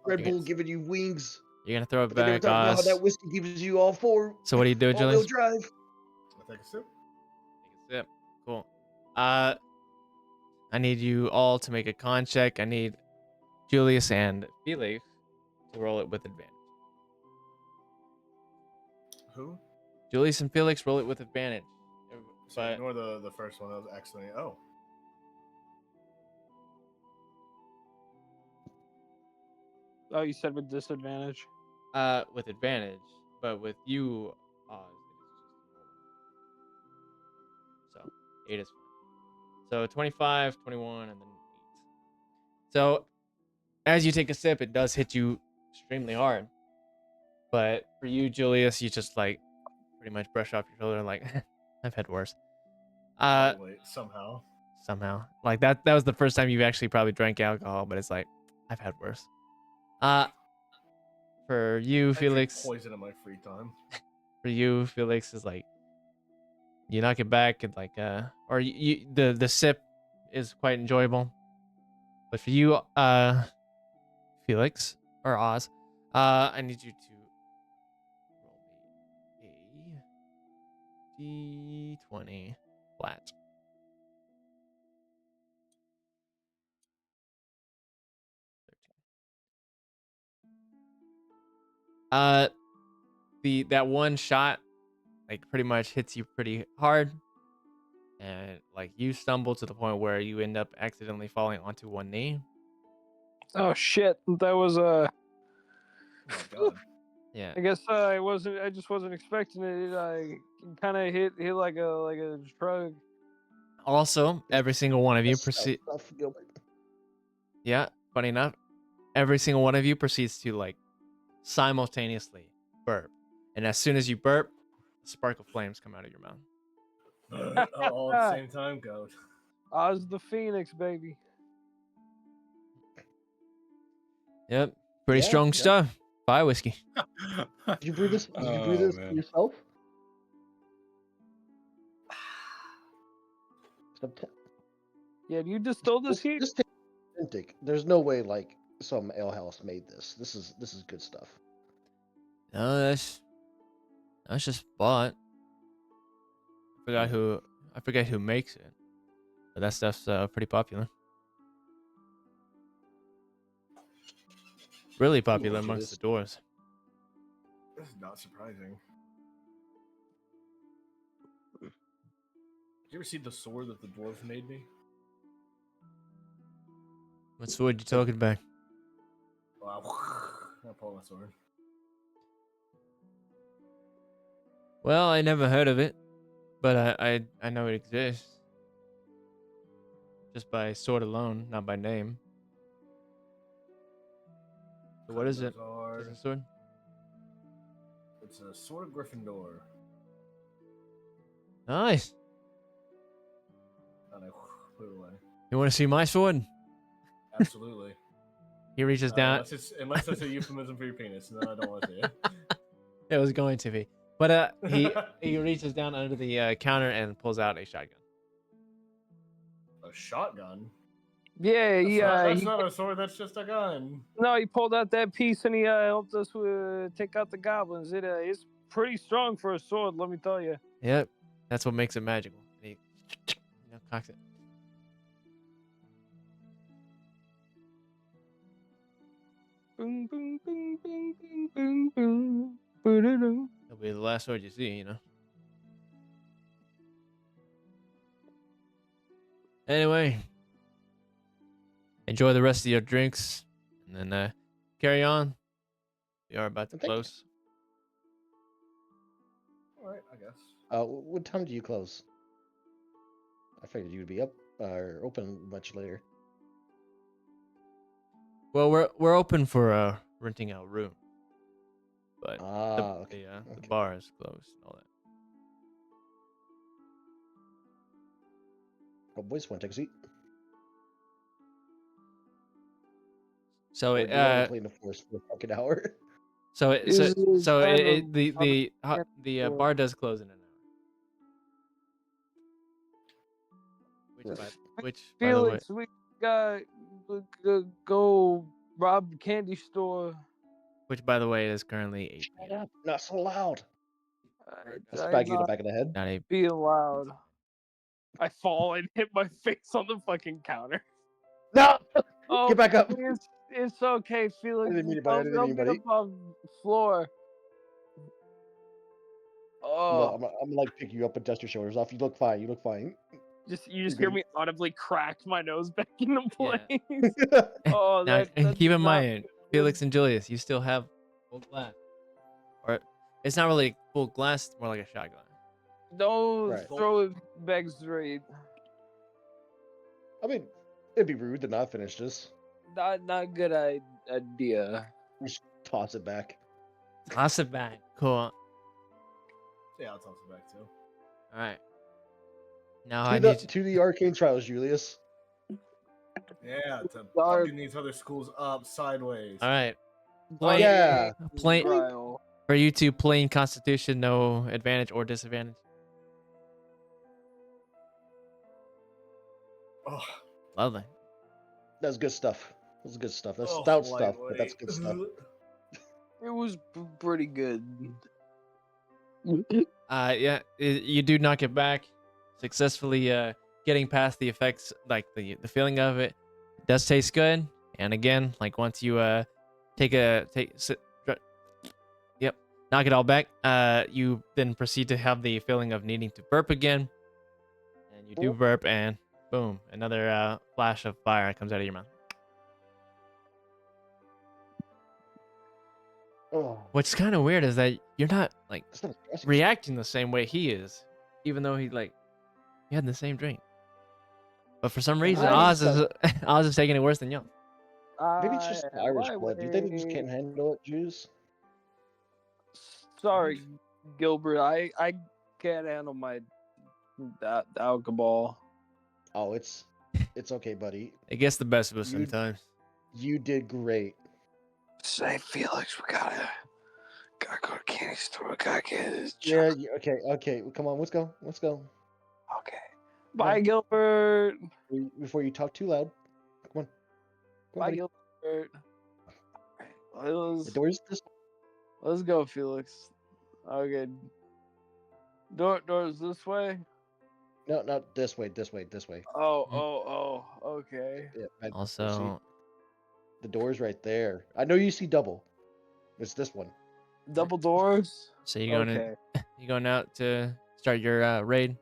Red Okay. Bull giving you wings, You're gonna throw it but they never back. talk about how Oz. that whiskey gives you all four So what do you do, all-wheel Julius? drive. I take a sip. Take a sip. Cool. I need you all to make a con check. I need Julius and Felix to roll it with advantage. Who? Julius and Felix roll it with advantage. So But ignore the first one. That was accidentally. Oh. Oh, you said with disadvantage. with advantage, but with you, Oz, it is just a roll. So 8 is fine. So 25, 21, and then 8. So as you take a sip, it does hit you extremely hard. But for you, Julius, you just like pretty much brush off your shoulder like I've had worse. Wait, somehow. Somehow. Like that was the first time you've actually probably drank alcohol, but it's like I've had worse. For you, I drink Felix, poison in my free time. for you, Felix is like you knock it back and like or the sip is quite enjoyable. But for you, Felix or Oz, I need you to D20 flat. That one shot like pretty much hits you pretty hard, and like you stumble to the point where you end up accidentally falling onto one knee. Oh shit! That was Oh my god. Yeah. I guess I just wasn't expecting it. I kind of hit like a shrug. Also, every single one of you That's proceed. tough, Gilbert. Yeah, funny enough, every single one of you proceeds to like simultaneously burp, and as soon as you burp, a spark of flames come out of your mouth. All at the same time, goat. Oz the Phoenix, baby. Yep, pretty Yeah, strong yeah. stuff. Fire whiskey. Did you brew this? Did you brew Oh, this man. yourself? Yeah, you just stole this here. This tastes authentic. There's no way like some ale house made this. This is good stuff. No, that's just bought. I forget who makes it, but that stuff's pretty popular. Really popular amongst the dwarves. This is not surprising. Did you ever see the sword that the dwarf made me? What sword you talking about? Wow. I pull my sword. Well, I never heard of it, but I know it exists. Just by sword alone, not by name. So what is it? What is the sword? It's a sword of Gryffindor. Nice. And I put it away. You want to see my sword? Absolutely. He reaches down. Unless that's a euphemism for your penis, then I don't want to see it. It was going to be, but he reaches down under the counter and pulls out a shotgun. A shotgun? Yeah, That's not a sword, that's just a gun. No, he pulled out that piece and he helped us take out the goblins. It's pretty strong for a sword, let me tell you. Yep, that's what makes it magical. And he, cocks it. Boom, boom, boom, boom, boom, boom, boom. Boo-doo-doo. That'll be the last sword you see, you know. Anyway, enjoy the rest of your drinks, and then carry on. We are about to Thank you. close. Alright, I guess. What time do you close? I figured you would be up or open much later. Well, we're open for renting out room, but Okay. the bar is closed and all that. Oh, boys, want to take a seat? So Or it do you want to play in the forest for a fucking hour? so it Is so kind it, of the bar does close in an hour. Which by the way, Felix, we got go rob the candy store. is currently 8 Shut p.m. up! Not so loud. I I'm smack you in the not back of the head. Not 8. being loud. I fall and hit my face on the fucking counter. No! Oh, Get back up! it's okay, Felix. I didn't mean it, buddy. I didn't I'll mean it, get buddy. up on the floor. Oh, I'm gonna like pick you up and dust your shoulders off. You look fine. You look fine. you just hear me audibly crack my nose back into Yeah. place. Oh, Now, that's keep in not mind, Felix and Julius, you still have full glass, or it's not really full glass; it's more like a shot glass. Don't Right. throw it back straight. I mean, it'd be rude to not finish this. Not good idea. Just toss it back. Toss it back. Cool. Yeah, I'll toss it back too. All right. Now To I the need to the arcane trials, Julius. Yeah, to Dark. fucking these other schools up sideways. All right. Plain Yeah. Plain trial. for you two. Plain Constitution, no advantage or disadvantage. Oh, Lovely. That's good stuff. That's good stuff. That's oh, stout stuff, but lightweight. that's good stuff. It was pretty good. Yeah, you do knock it back, successfully getting past the effects, like the feeling of it. It does taste good, and again, like once you yep, knock it all back, you then proceed to have the feeling of needing to burp again, and you do burp, and boom, another flash of fire comes out of your mouth. Oh, What's kind of weird is that you're not like that's not stressing. reacting the same way he is, even though he had the same drink. But for some reason, Maybe Oz it's is Oz is taking it worse than you. Maybe it's just the Irish blood. Do you think they just can't handle it, Jews? Sorry, Gilbert. I can't handle that alcohol. Oh, it's okay, buddy. It gets the best of us You- sometimes. You did great. Say, Felix, we gotta go to the candy store. We gotta get this. Yeah. Okay. Come on, let's go. Okay. Bye, Gilbert. Before you talk too loud. Come on. Bye, Buddy. Gilbert. The door's this. Let's go, Felix. Okay. Doors this way. No, not this way. This way. Oh. Okay. Yeah. see, Also, the door's right there. I know you see double. It's this one. Double doors. so you're going Okay. you going out to start your raid?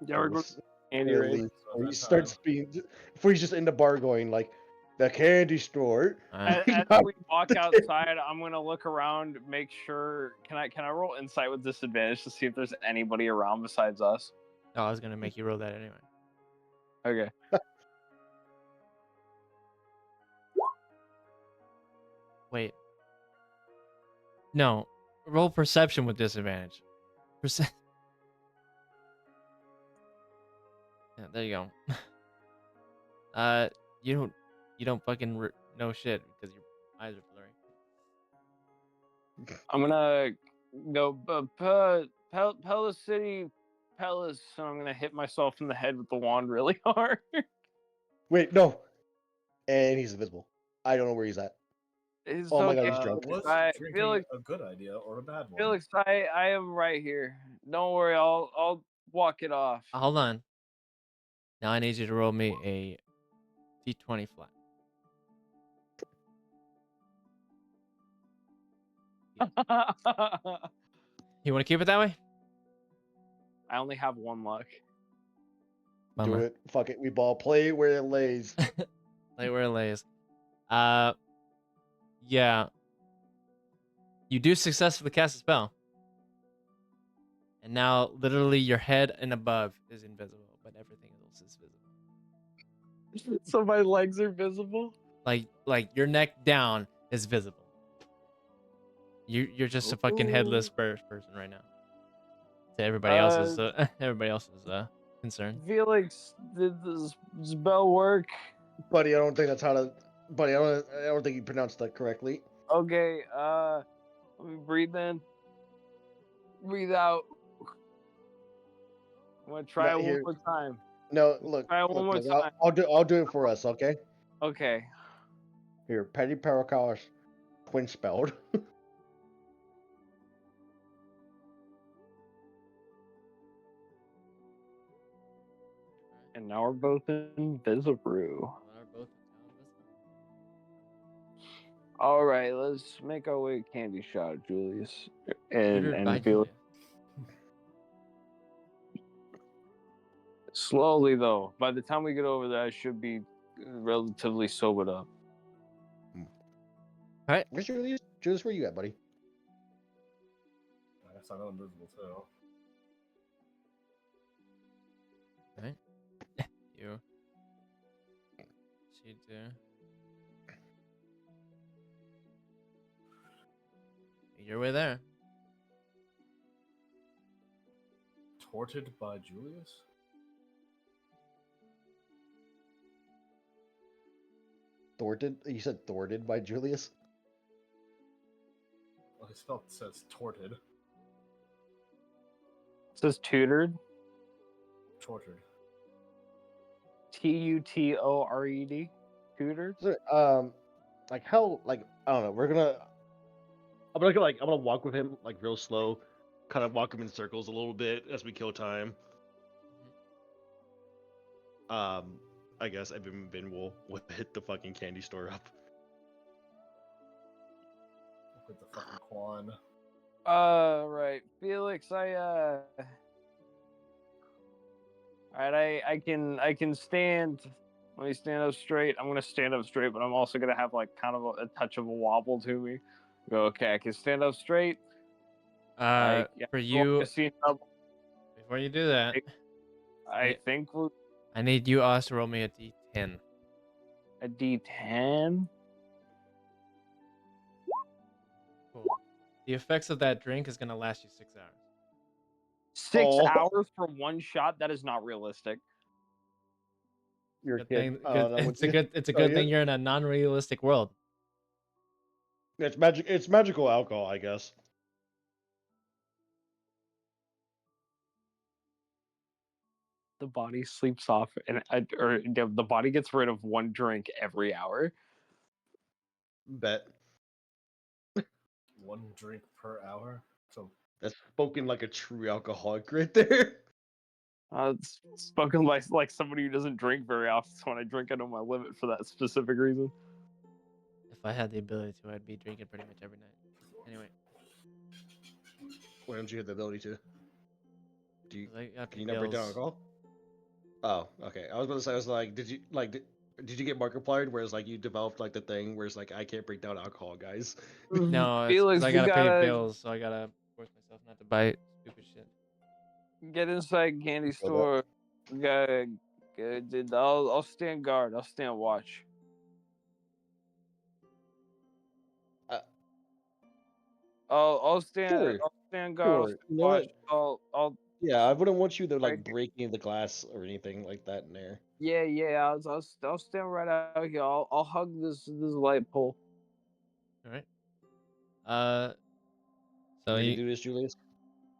Yeah, we're going Let's- candy at raid. least. Before he starts being, before he's just in the bar going like, the candy store. Uh, As we walk outside, I'm gonna look around, make sure. Can I roll insight with disadvantage to see if there's anybody around besides us? oh, I was gonna make you roll that anyway. Okay. Wait. No, roll perception with disadvantage. Yeah, there you go. You don't fucking know shit because your eyes are blurry. I'm gonna go Palace City Palace, and I'm gonna hit myself in the head with the wand really hard. Wait, no. And he's invisible. I don't know where he's at. It's Oh my God, okay. he's drunk. Was I- drinking Felix- a good idea or a bad one? Felix, I am right here. Don't worry, I'll walk it off. Hold on. Now I need you to roll me a d20 flat. You want to keep it that way? I only have one luck. Do Bummer. it. Fuck it. We ball play where it lays. Lay where it lays. Yeah. You do successfully cast a spell. And now literally your head and above is invisible, but everything else is visible. So my legs are visible? Like your neck down is visible. You're just a fucking headless person right now. To everybody else's concern. Felix, did the spell work? Buddy, I don't think that's how to. Buddy, I don't think you pronounced that correctly. Okay, let me breathe in. Breathe out. I'm gonna try Not it here. one more time. No, look. Try it one more look, time. I'll do it for us, okay? Okay. Here, Petty Paracash, twin spelled. And now we're both invisible. All right, let's make our way to Candy Shot, Julius. Tutored by And Felix. Julius. Slowly, though. By the time we get over there, I should be relatively sobered up. Where's Julius? Julius, where you at, buddy? I guess I know invisible too. Right? You. She do. Your way there. Torted by Julius? Thwarted? You said thwarted by Julius? Well, his spell says torted. It says tutored. Tortured. Tutored. Tutored. So, like how, like I don't know. I'm gonna walk with him like real slow, kind of walk him in circles a little bit as we kill time. I guess Evan and Ben will hit the fucking candy store up. With the fucking Quan. Right, Felix. Alright, I can stand. Let me stand up straight. I'm gonna stand up straight, but I'm also gonna have like kind of a touch of a wobble to me. Go, okay, I can stand up straight. For you, before you do that, I think I need you Oz to roll me a d10. a D10. Cool. The effects of that drink is gonna last you 6 hours. 6 Oh. hours for one shot? That is not realistic. You're a Good kid. thing, I don't know what you- it's a Oh, good you- thing you're in a non-realistic world. It's magic. It's magical alcohol, I guess. The body sleeps off, or the body gets rid of one drink every hour. Bet. One drink per hour. So That's spoken like a true alcoholic right there. It's spoken like somebody who doesn't drink very often. So when I drink, I know my limit for that specific reason. If I had the ability to, I'd be drinking pretty much every night. Anyway, Why don't you have the ability to? Do you? 'cause I got Can you the not break down bills. alcohol? Oh, okay. I was about to say, I was like, did you get Markiplied? Whereas like you developed like the thing where it's like I can't break down alcohol, guys. No, it's Felix, because I we gotta pay gotta bills, so I gotta force myself not to buy stupid shit. get inside candy store. We gotta. I'll stand guard. I'll stand watch. I'll stand. Sure. I'll stand guard. I'll Sure. stand You know watch. what? I'll. Yeah, I wouldn't want you to like Right. break any of the glass or anything like that in there. Yeah. I'll stand right out here. I'll hug this light pole. All right. So Ready you to do this, Julius?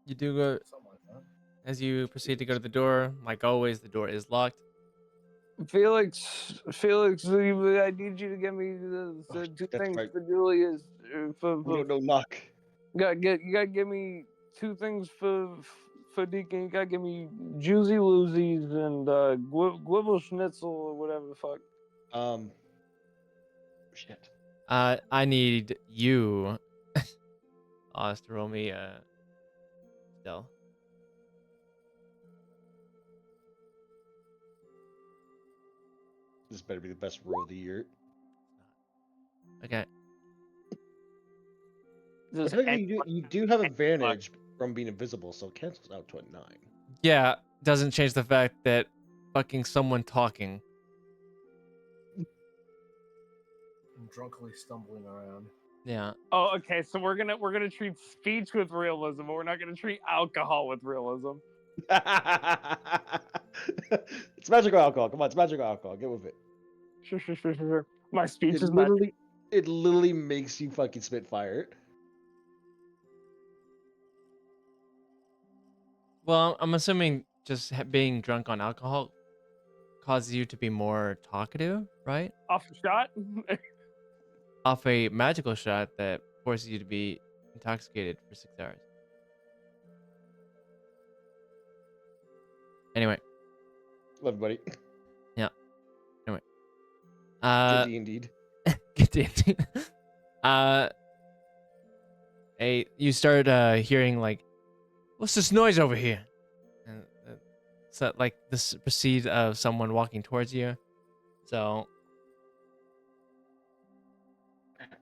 you do go something like that. as you proceed to go to the door. Like always, the door is locked. Felix, I need you to get me the Oh, two that's things right. for Julius. We don't know knock. You gotta give me two things for Deacon. You gotta give me Juicy Loosies and Gwibble Schnitzel or whatever the fuck. Shit. I need you, Oz, to roll me stealth. This better be the best roll of the year. Okay. Does Technically, you do have advantage from being invisible, so it cancels out to a 9. Yeah, doesn't change the fact that fucking someone talking. I'm drunkenly stumbling around. Yeah. Oh, okay. So we're gonna treat speech with realism, but we're not gonna treat alcohol with realism. It's magical alcohol. Come on, it's magical alcohol. Get with it. Sure. My speech It is magic. literally makes you fucking spit fire. Well, I'm assuming just being drunk on alcohol causes you to be more talkative, right? Off the shot. Off a magical shot that forces you to be intoxicated for 6 hours. Anyway, Love you, buddy. anyway. Good D indeed. Continue. You start hearing like, what's this noise over here? And so like this proceeds of someone walking towards you. So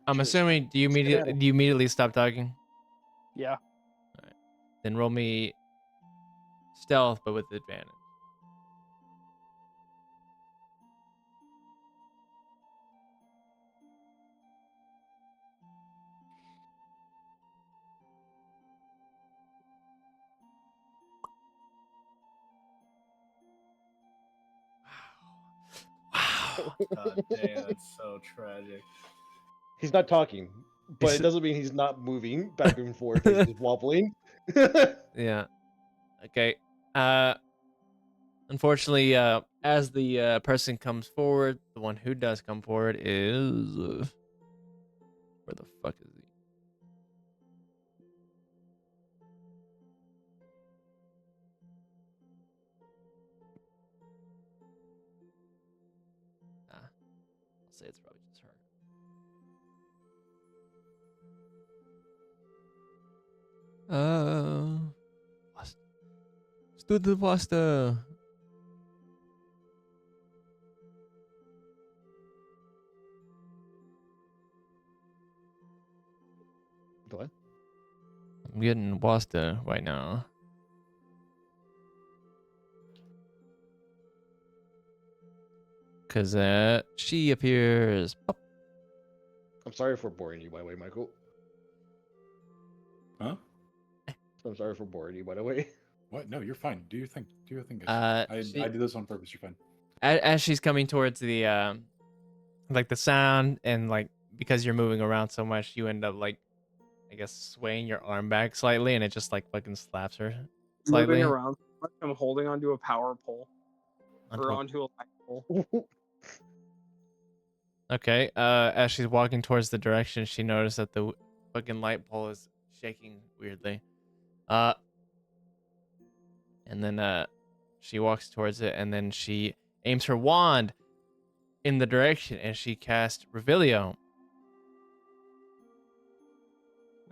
I'm assuming do you immediately stop talking? Yeah. Then roll me stealth, but with advantage. Wow. God damn, that's so tragic. He's not talking, but It's- it doesn't mean he's not moving back and forth. He's just wobbling. Yeah. Okay. Unfortunately, as the person comes forward, the one who does come forward is where the fuck is he? say it's probably just her. Student Master. What? I'm getting Wasta right now. Cause she appears. Pop. I'm sorry for boring you, by the way, Michael. Huh? I'm sorry for boring you, by the way. What? No, you're fine. Do your thing. Do your thing, guys. I do this on purpose. You're fine. As she's coming towards the like the sound, and like because you're moving around so much, you end up like, I guess, swaying your arm back slightly, and it just like fucking slaps her slightly. Moving around, I'm holding onto a power pole or onto a light pole. Okay. As she's walking towards the direction, she noticed that the fucking light pole is shaking weirdly. And then she walks towards it, and then she aims her wand in the direction, and she casts Revelio.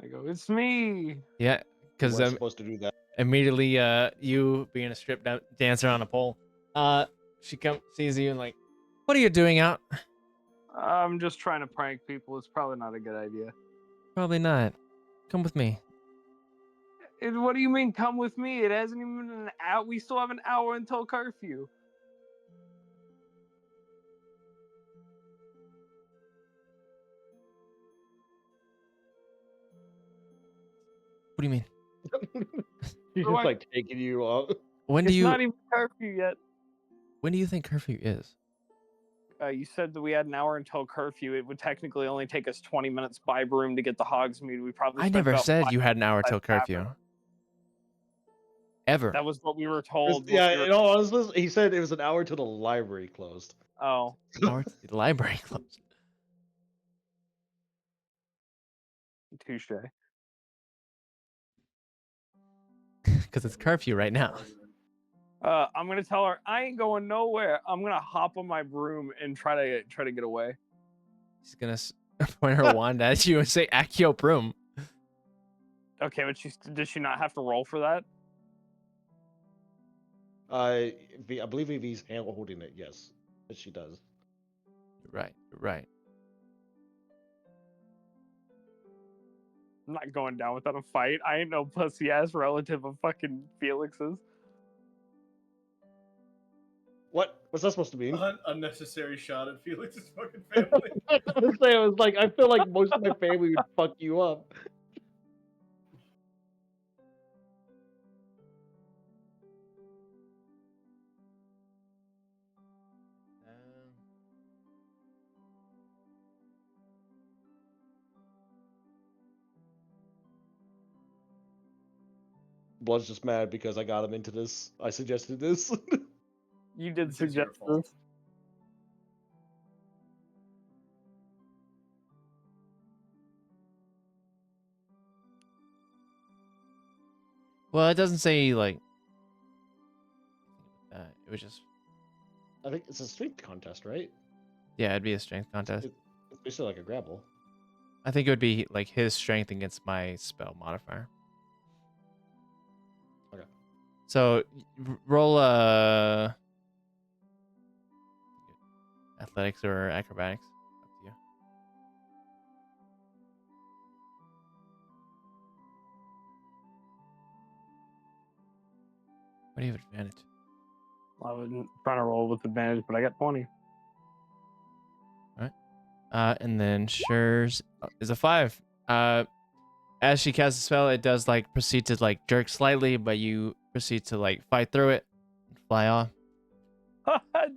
I go, it's me. Yeah, because I'm supposed to do that. immediately, you being a strip dancer on a pole, she sees you and like, what are you doing out? I'm just trying to prank people. It's probably not a good idea. Probably not. Come with me. What do you mean, come with me? It hasn't even been an hour. We still have an hour until curfew. What do you mean? She's just like taking you off. It's not even curfew yet. When do you think curfew is? You said that we had an hour until curfew. It would technically only take us 20 minutes by room to get the Hogsmeade. We probably. I never said you had an hour till curfew. Ever. That was what we were told. Yeah, in all honesty, he said it was an hour till the library closed. Oh. Hour till the library closed. Touche. Because it's curfew right now. I'm gonna tell her I ain't going nowhere. I'm gonna hop on my broom and try to get away. She's gonna point her wand at you and say Accio Broom. Okay, but does she not have to roll for that? I believe if he's hand holding it, yes, but she does. Right, right. I'm not going down without a fight. I ain't no pussy ass relative of fucking Felix's. What? What's that supposed to mean? Unnecessary shot at Felix's fucking family. I was like, I feel like most of my family would fuck you up. Blood's just mad because I got him into this. I suggested this. You did suggest this. Well, it doesn't say like. It was just. I think it's a strength contest, right? Yeah, it'd be a strength contest. It's basically like a grapple. I think it would be like his strength against my spell modifier. Okay. So roll athletics or acrobatics. Up to you. What do you have advantage? I was trying to roll with advantage, but I got 20. All right. And then Sher's is a 5. As she casts a spell, it does like proceed to like jerk slightly, but you proceed to like fight through it and fly off.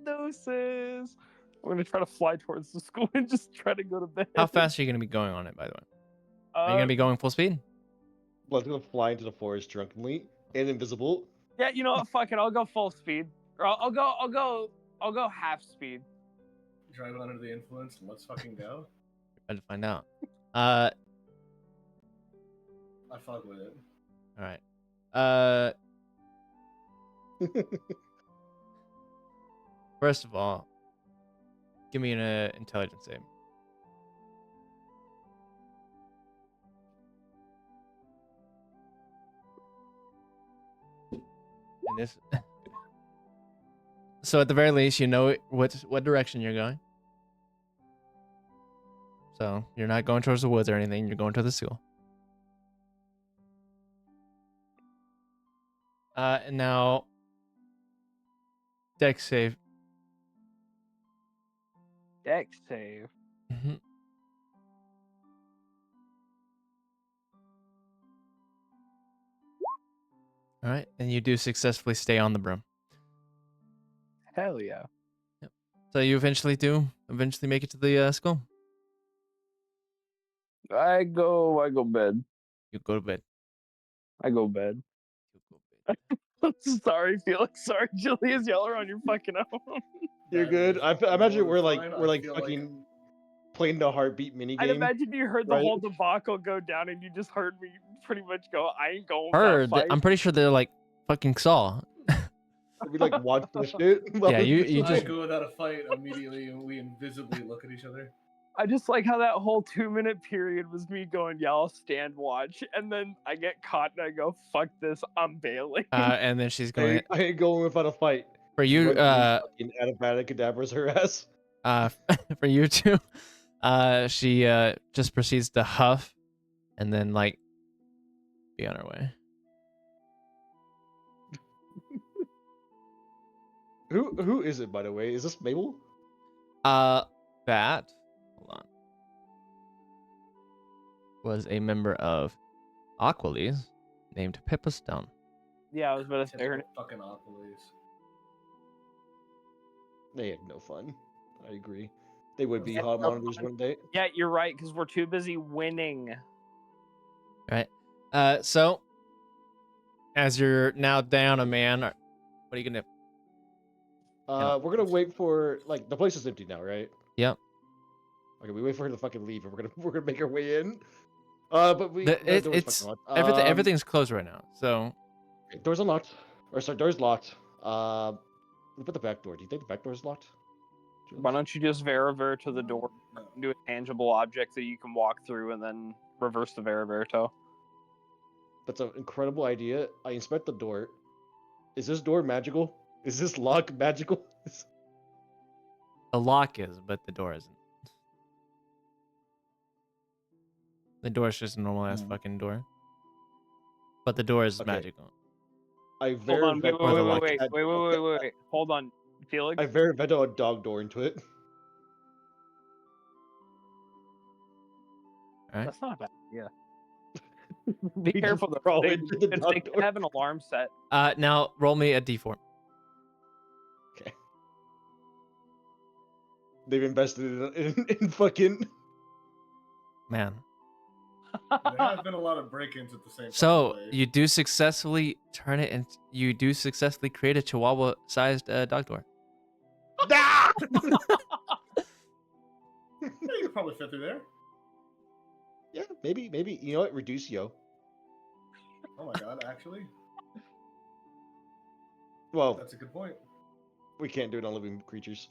Doses. I'm gonna try to fly towards the school and just try to go to bed. How fast are you gonna be going on it, by the way? Are you gonna be going full speed? Blood's gonna fly into the forest drunkenly and invisible. Yeah, you know what? Fuck it. I'll go full speed. Or I'll go half speed. Driving under the influence. Let's fucking go. About to find out. I fuck with it. All right. First of all, Give me an intelligence save. And this. So at the very least, you know what direction you're going. So you're not going towards the woods or anything. You're going to the school. And now, dex save. Dex save. Mm-hmm. All right, and you do successfully stay on the broom. Hell yeah. Yep. So you eventually make it to the school. I go bed. You go to bed. I go bed. You go bed. Sorry, Felix. Sorry, Julius. Y'all are on your fucking own. You're That good. is I imagine more we're than like fine. we're I like feel fucking playing the heartbeat minigame. I'd imagine you heard the right? whole debacle go down, and you just heard me pretty much go, "I ain't going." Heard. That fight. I'm pretty sure they're like fucking Saw. We like watch the shit. Yeah, you I just- go without a fight immediately, and we invisibly look at each other. I just like how that whole 2-minute period was me going, "Yeah, I'll stand watch," and then I get caught, and I go, "Fuck this, I'm bailing." and then she's going I ain't going without a fight. for you. Fucking Avada Kedavra's her ass. For you two. She just proceeds to huff, and then like be on her way. Who is it, by the way? Is this Mabel? That hold on was a member of Aqualese named Pippa Stone. Yeah, I was about to say her. Typical fucking Aqualese. They had no fun. I agree. They would be Yeah, hot no monitors, fun. wouldn't they? Yeah, you're right, because we're too busy winning. Right. So as you're now down a man, what are you gonna do? We're gonna wait for like the place is empty now, right? Yep. Okay, we wait for her to fucking leave, and we're gonna make our way in. But we The- the it- door's it's fucking locked. everything's closed right now. So Door's unlocked. Or sorry, door's locked. What about the back door? Do you think the back door is locked? Why don't you just Veriver to the door, No. do a tangible object that you can walk through, and then reverse the Veriverto? That's an incredible idea. I inspect the door. Is this door magical? Is this lock magical? the lock is, but the door isn't. The door is just a normal ass fucking door. But the door is Okay. magical. I Hold very on, wait, or the lock. wait. Hold on, Felix. I very veto a dog door into it. Alright. That's not a bad idea. Be We careful just though. crawl They, into the they dog could door. have an alarm set. Now roll me a d4. Okay. They've invested in fucking. Man. There have been a lot of break-ins at the same time. So you do successfully turn it, and you do successfully create a Chihuahua-sized dog door. Ah! Yeah, you could probably fit through there. Yeah, maybe. You know what? Reduce yo. Oh my god, actually, Well, that's a good point. we can't do it on living creatures.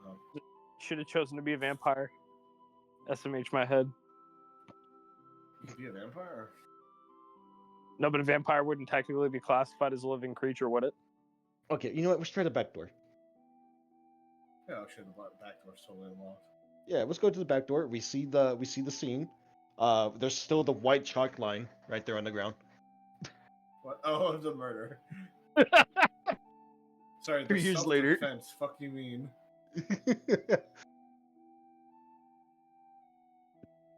Oh. Should have chosen to be a vampire. SMH my head. You could be a vampire. No, but a vampire wouldn't technically be classified as a living creature, would it? Okay, you know what? Let's try the back door. Yeah, I should have bought the back door's totally unlocked. Yeah, let's go to the back door. We see the scene. There's still the white chalk line right there on the ground. What? Oh, the murder. Sorry, 2 the years later. self-defense. Fuck you mean?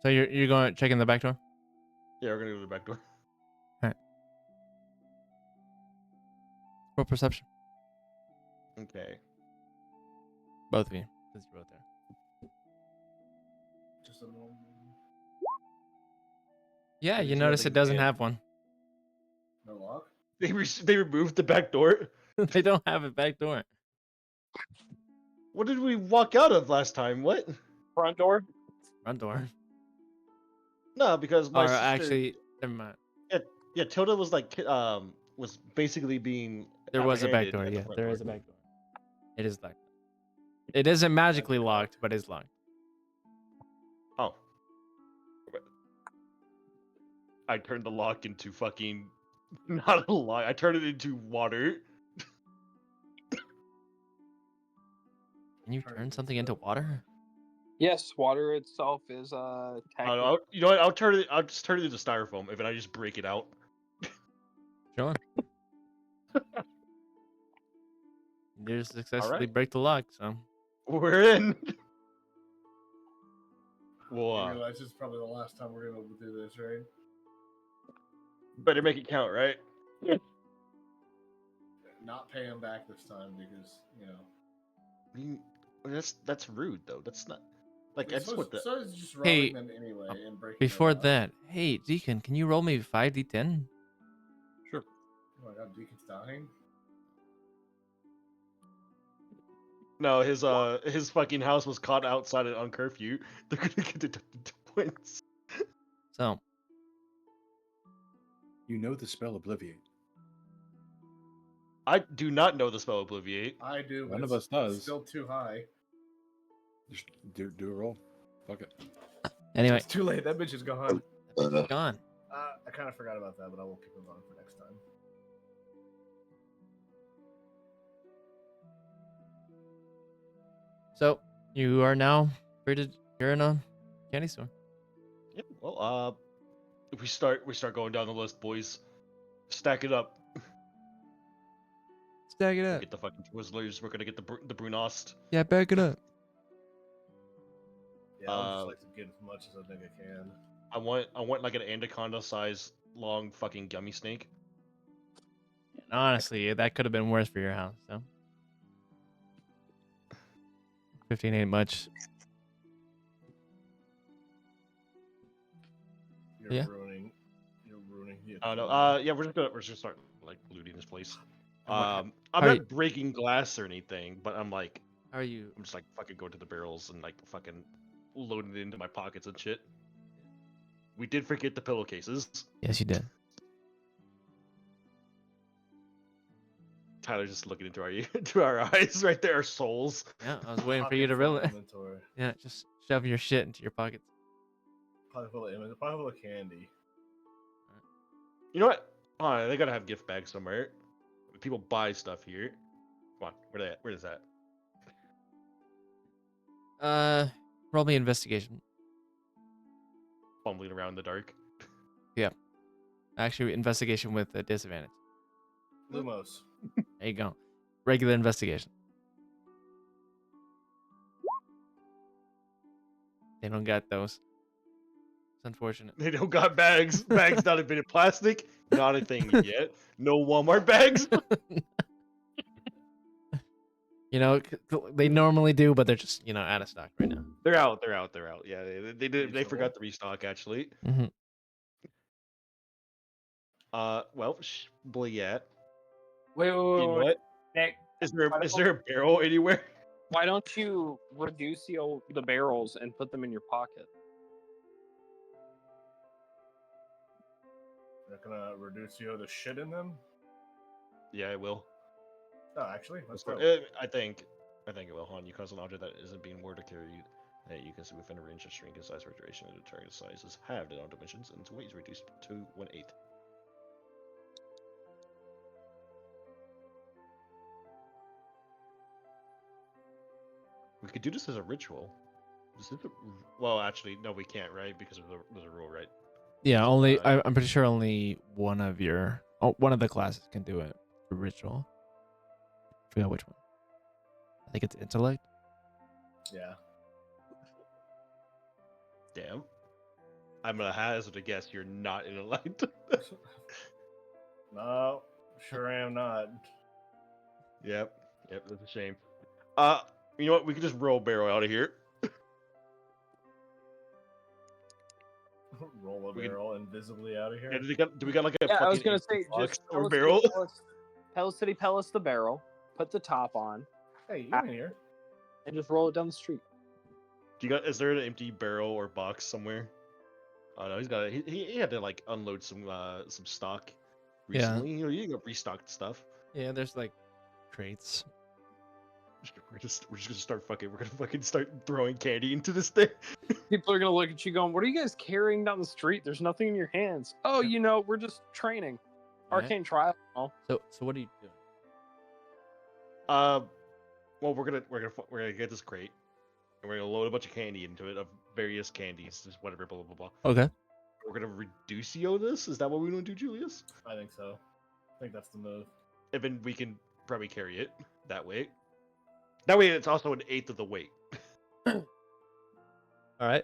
So you're going checking the back door? Yeah, we're gonna go to the back door. Roll perception. Okay. Both of you, since you're both there. Just a normal. Yeah, There's you notice nothing it doesn't there. have one. No lock? They removed the back door. They don't have a back door. What did we walk out of last time? What? Front door? Front door. No, because my Or sister. actually, never mind. Yeah, Tilda was like was basically being. There was a back apprehended door. at the Yeah, front there door. is a back door. It is locked. It isn't magically locked, but it's locked. Oh. I turned the lock into fucking not a lock. I turned it into water. Can you turn something into water? Yes, water itself is I don't technically. know, you know what? I'll just turn it into styrofoam if I just break it out. Sure. You just successfully Alright. break the lock, so. We're in. You Well, realize this is probably the last time we're gonna do this, right? better make it count, right? Not pay him back this time because I mean, that's rude though. That's not like I It's just want the. so it's just Hey, robbing them anyway and breaking. Before their lock. that, hey, Deacon, can you roll me 5d10? Sure. Oh my god, Deacon's dying. No, his fucking house was caught outside on curfew. They're gonna get deducted 2 points. So, You know the spell Obliviate. I do not know the spell Obliviate. I do. One but of it's us does. Still too high. Just do a roll. Fuck it. anyway, It's too late. That bitch is gone. it's gone. I kind of forgot about that, but I will keep it on for next time. So, you are now free to. You're in a candy store. Yep. Well, if we start going down the list, boys. Stack it up. Stack it up. Get the fucking Twizzlers. We're gonna get the Brunost. Yeah, back it up. Yeah, I would just like to get as much as I think I can. I want like an anaconda size long fucking gummy snake. And honestly, that could have been worse for your house. So, 15 ain't much. You're Yeah. ruining. You're ruining the. I don't know. Yeah, we're just gonna start like looting this place. I'm how not are you- breaking glass or anything, but I'm How are you? just like fucking going to the barrels and like fucking loading it into my pockets and shit. We did forget the pillowcases. Yes, you did. Tyler's just looking into our into our eyes right there, our souls. Yeah, I was waiting for you to reel it. Inventory. Yeah, just shove your shit into your pockets. Pocket full of inventory. Pocket full of candy. You know what? Oh, they gotta have gift bags somewhere. People buy stuff here. Come on, where they at? Where is that? Roll me investigation. Fumbling around in the dark. Actually, investigation with a disadvantage. Lumos. There you go. Regular investigation. They don't got those. It's unfortunate. They don't got bags. Bags not been in plastic. Not a thing yet. No Walmart bags. You know, they normally do, but they're just, out of stock right now. They're out. They're out. They're out. Yeah, they did. They forgot to restock actually. Mm-hmm. Well, boy, yeah. Wait, You know what? Nick, Is there a barrel anywhere? why don't you reduce the barrels and put them in your pocket? They're gonna reduce the shit in them. Yeah, it will. Oh, actually, let's go. I think it will. You cause an object that isn't being wore to carry that you can see within a range of shrink in size or duration, and the target size is halved in all dimensions, and its weight is reduced to 1/8. We could do this as a ritual. Well, actually, no, we can't, right? Because there's a rule, right? Yeah, only I'm pretty sure only one of the classes can do it for ritual. I forgot which one. I think it's intellect. Yeah. Damn. I'm gonna hazard a guess you're not in a light. No, sure am not. Yep, that's a shame. You know what? We could just roll barrel out of here. Roll a We can- barrel invisibly out of here. Yeah, do we got like a Yeah, I was fucking gonna say, box just or barrel? Pellicity the barrel, put the top on, Hey, you're in here. and just roll it down the street. Is there an empty barrel or box somewhere? Oh no, he's got. He had to like unload some stock Yeah. recently. You got restocked stuff. Yeah, there's like crates. We're just gonna start fucking. We're gonna fucking start throwing candy into this thing. People are gonna look at you going, "What are you guys carrying down the street? There's nothing in your hands." Oh, we're just training. All right. Arcane trial. Oh. So what are you doing? Well, we're gonna get this crate, and we're gonna load a bunch of candy into it of various candies, just whatever, blah blah blah blah. Okay. We're gonna reducio this. Is that what we want to do, Julius? I think so. I think that's the move. And then we can probably carry it that way. That way, it's also an eighth of the weight. All right.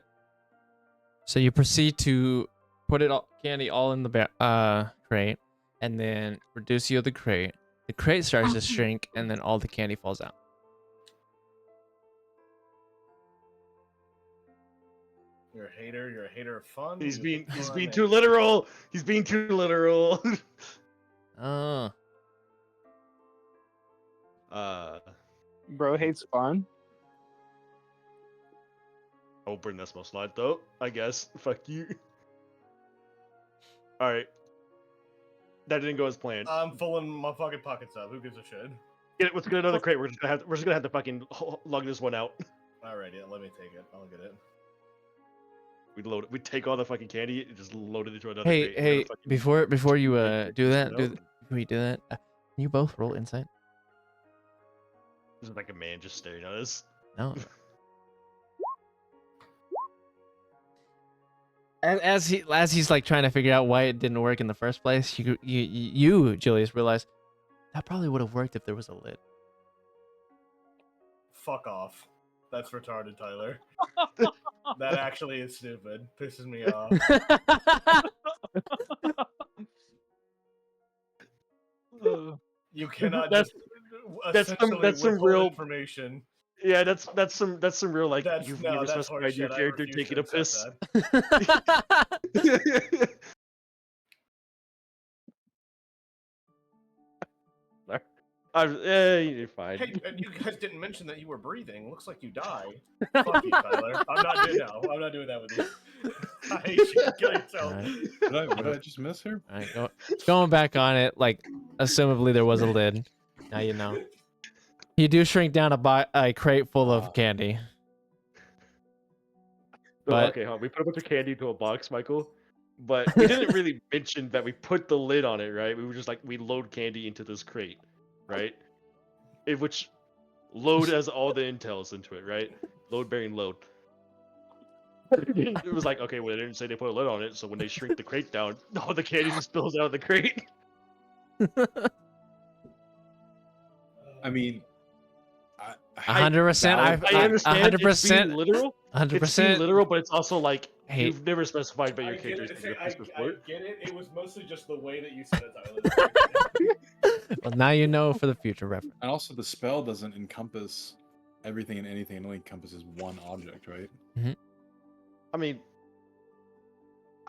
So you proceed to put candy all in the crate, and then reducio the crate. The crate starts to shrink, and then all the candy falls out. You're a hater. You're a hater of fun. He's you being think fun too and- literal. He's being too literal. Oh. Bro hates fun. I'll bring that small slide though. I guess. Fuck you. All right. That didn't go as planned. I'm filling my fucking pockets up. Who gives a shit? Let's get another crate. We're just gonna have to fucking lug this one out. Alright, yeah, let me take it. I'll get it. We take all the fucking candy and just load it into another Hey, crate. We're hey! gonna fucking- Before you do this that, one out. before you do that, can you both roll insight? This is like a man just staring at us. No. As he's like trying to figure out why it didn't work in the first place, you Julius realize that probably would have worked if there was a lid. Fuck off. That's retarded, Tyler. That actually is stupid. Pisses me off. You cannot That's- just that's some withhold real- information. Yeah, that's some real like That's you've no, never that's specified your horseshit. I character refuse taking to a piss. accept that. You're fine. Hey, and you guys didn't mention that you were breathing. Looks like you died. Fuck you, Tyler. I'm not doing that with you. I hate you. Kill yourself. Alright. What did I just miss here? All right, going back on it, like, assumably there was a lid. Now you know. You do shrink down a crate full of candy. But- Okay, we put a bunch of candy into a box, Michael. But we didn't really mention that we put the lid on it, right? We were just like, we load candy into this crate, right? Which load has all the intels into it, right? Load bearing load. It was like, okay, well, they didn't say they put a lid on it, so when they shrink the crate down, all the candy just spills out of the crate. I mean, 100%. I understand. It's being 100%. literal. It's being 100%. literal, but it's also like Hey. you've never specified by your I get character's it. your I piss before. get it. It was mostly just the way that you said it, Tyler. Well, now you know for the future reference. and also the spell doesn't encompass everything and anything. It only encompasses one object, right? I mean,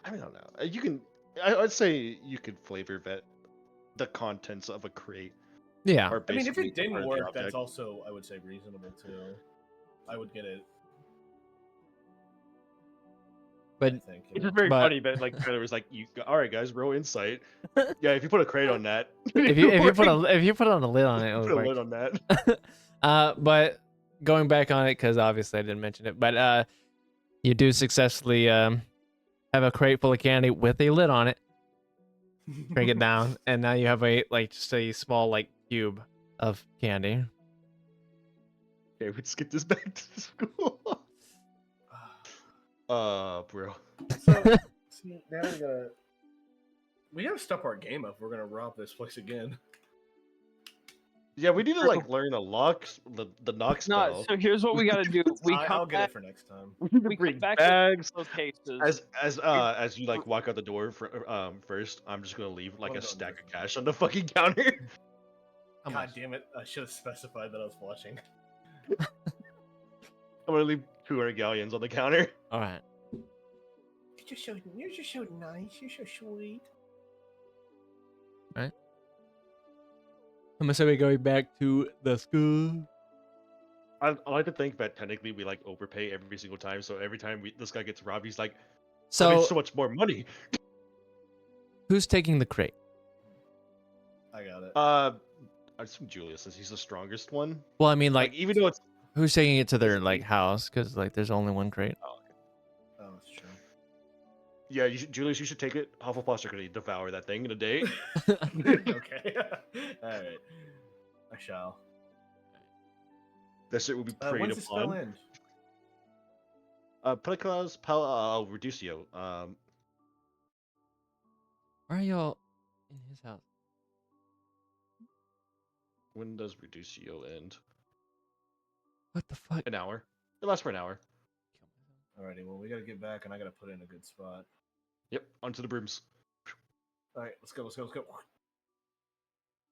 I don't know. You can. I'd say you could flavor vet the contents of a crate. Yeah. Are I mean, if basically it didn't part of the work, that's object. also, I would say, reasonable too. I would get it. But I think. It's just very But- funny that like Tyler was like, all right, guys, roll insight." Yeah, if you put a crate on that, if you put on a lid on it, it would put a work. lid on that. But going back on it, because obviously I didn't mention it, but you do successfully have a crate full of candy with a lid on it. Break it down, and now you have just a small cube of candy. Okay, let's get this back to school. Bro. So, see, now we gotta step our game up. We're gonna rob this place again. Yeah, we need to learn the knock spell. No, so here's what we gotta do. We I'll come get back. it for next time. We need to We bring come back bags. Those cases. As you walk out the door first, I'm just gonna leave Wanna a go stack of different. cash on the fucking counter. How God much? damn it! I should have specified that I was watching. I'm gonna leave 200 galleons on the counter. All right. You're just so nice. You're so sweet. I'm assuming going back to the school. I like to think that technically we overpay every single time. So every time this guy gets robbed, he's like, "I made So so much more money." who's taking the crate? I got it. I assume Julius is he's the strongest one. Well, I mean, like, even though it's who's taking it to their Is it like me? house? Because like, there's only one crate. oh, okay. Oh, that's true. Yeah, Julius, you should take it. Hufflepuff's are gonna devour that thing in a day. Okay. All right. I shall. That shit will be preyed When's the spell upon. end? Pelicans, Reducio. Why are y'all in his house? When does Reducio end? What the fuck? An hour. It lasts for an hour. Alrighty, well, we gotta get back, and I gotta put it in a good spot. Yep, onto the brooms. Alright, let's go, let's go, let's go.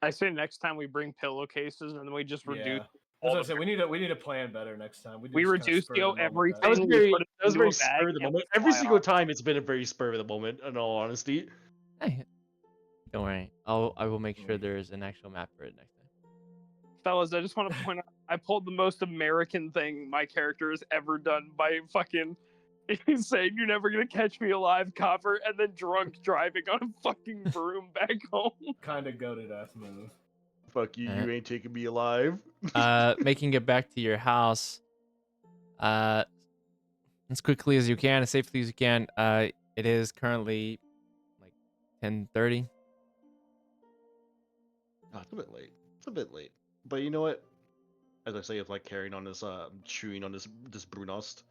I say next time we bring pillowcases and then we just reduce. Yeah. That's what I said. We need to plan better next time. We just kinda reduce spur of the moment everything. that. That was we very, put it that was into very a bag spur of the and moment. we Every fly single off. time, it's been a very spur of the moment. In all honesty, Hey, don't worry. I will make sure there is an actual map for it next time. Fellas, I just want to point out I pulled the most American thing my character has ever done by fucking saying "You're never gonna catch me alive," copper, and then drunk driving on a fucking broom back home. Kinda goated ass move. fuck you. You ain't taking me alive. Making it back to your house, as quickly as you can, as safely as you can. It is currently like 10:30. Oh, it's a bit late. It's a bit late. But you know what? As I say, it's like carrying on this, chewing on this Brunost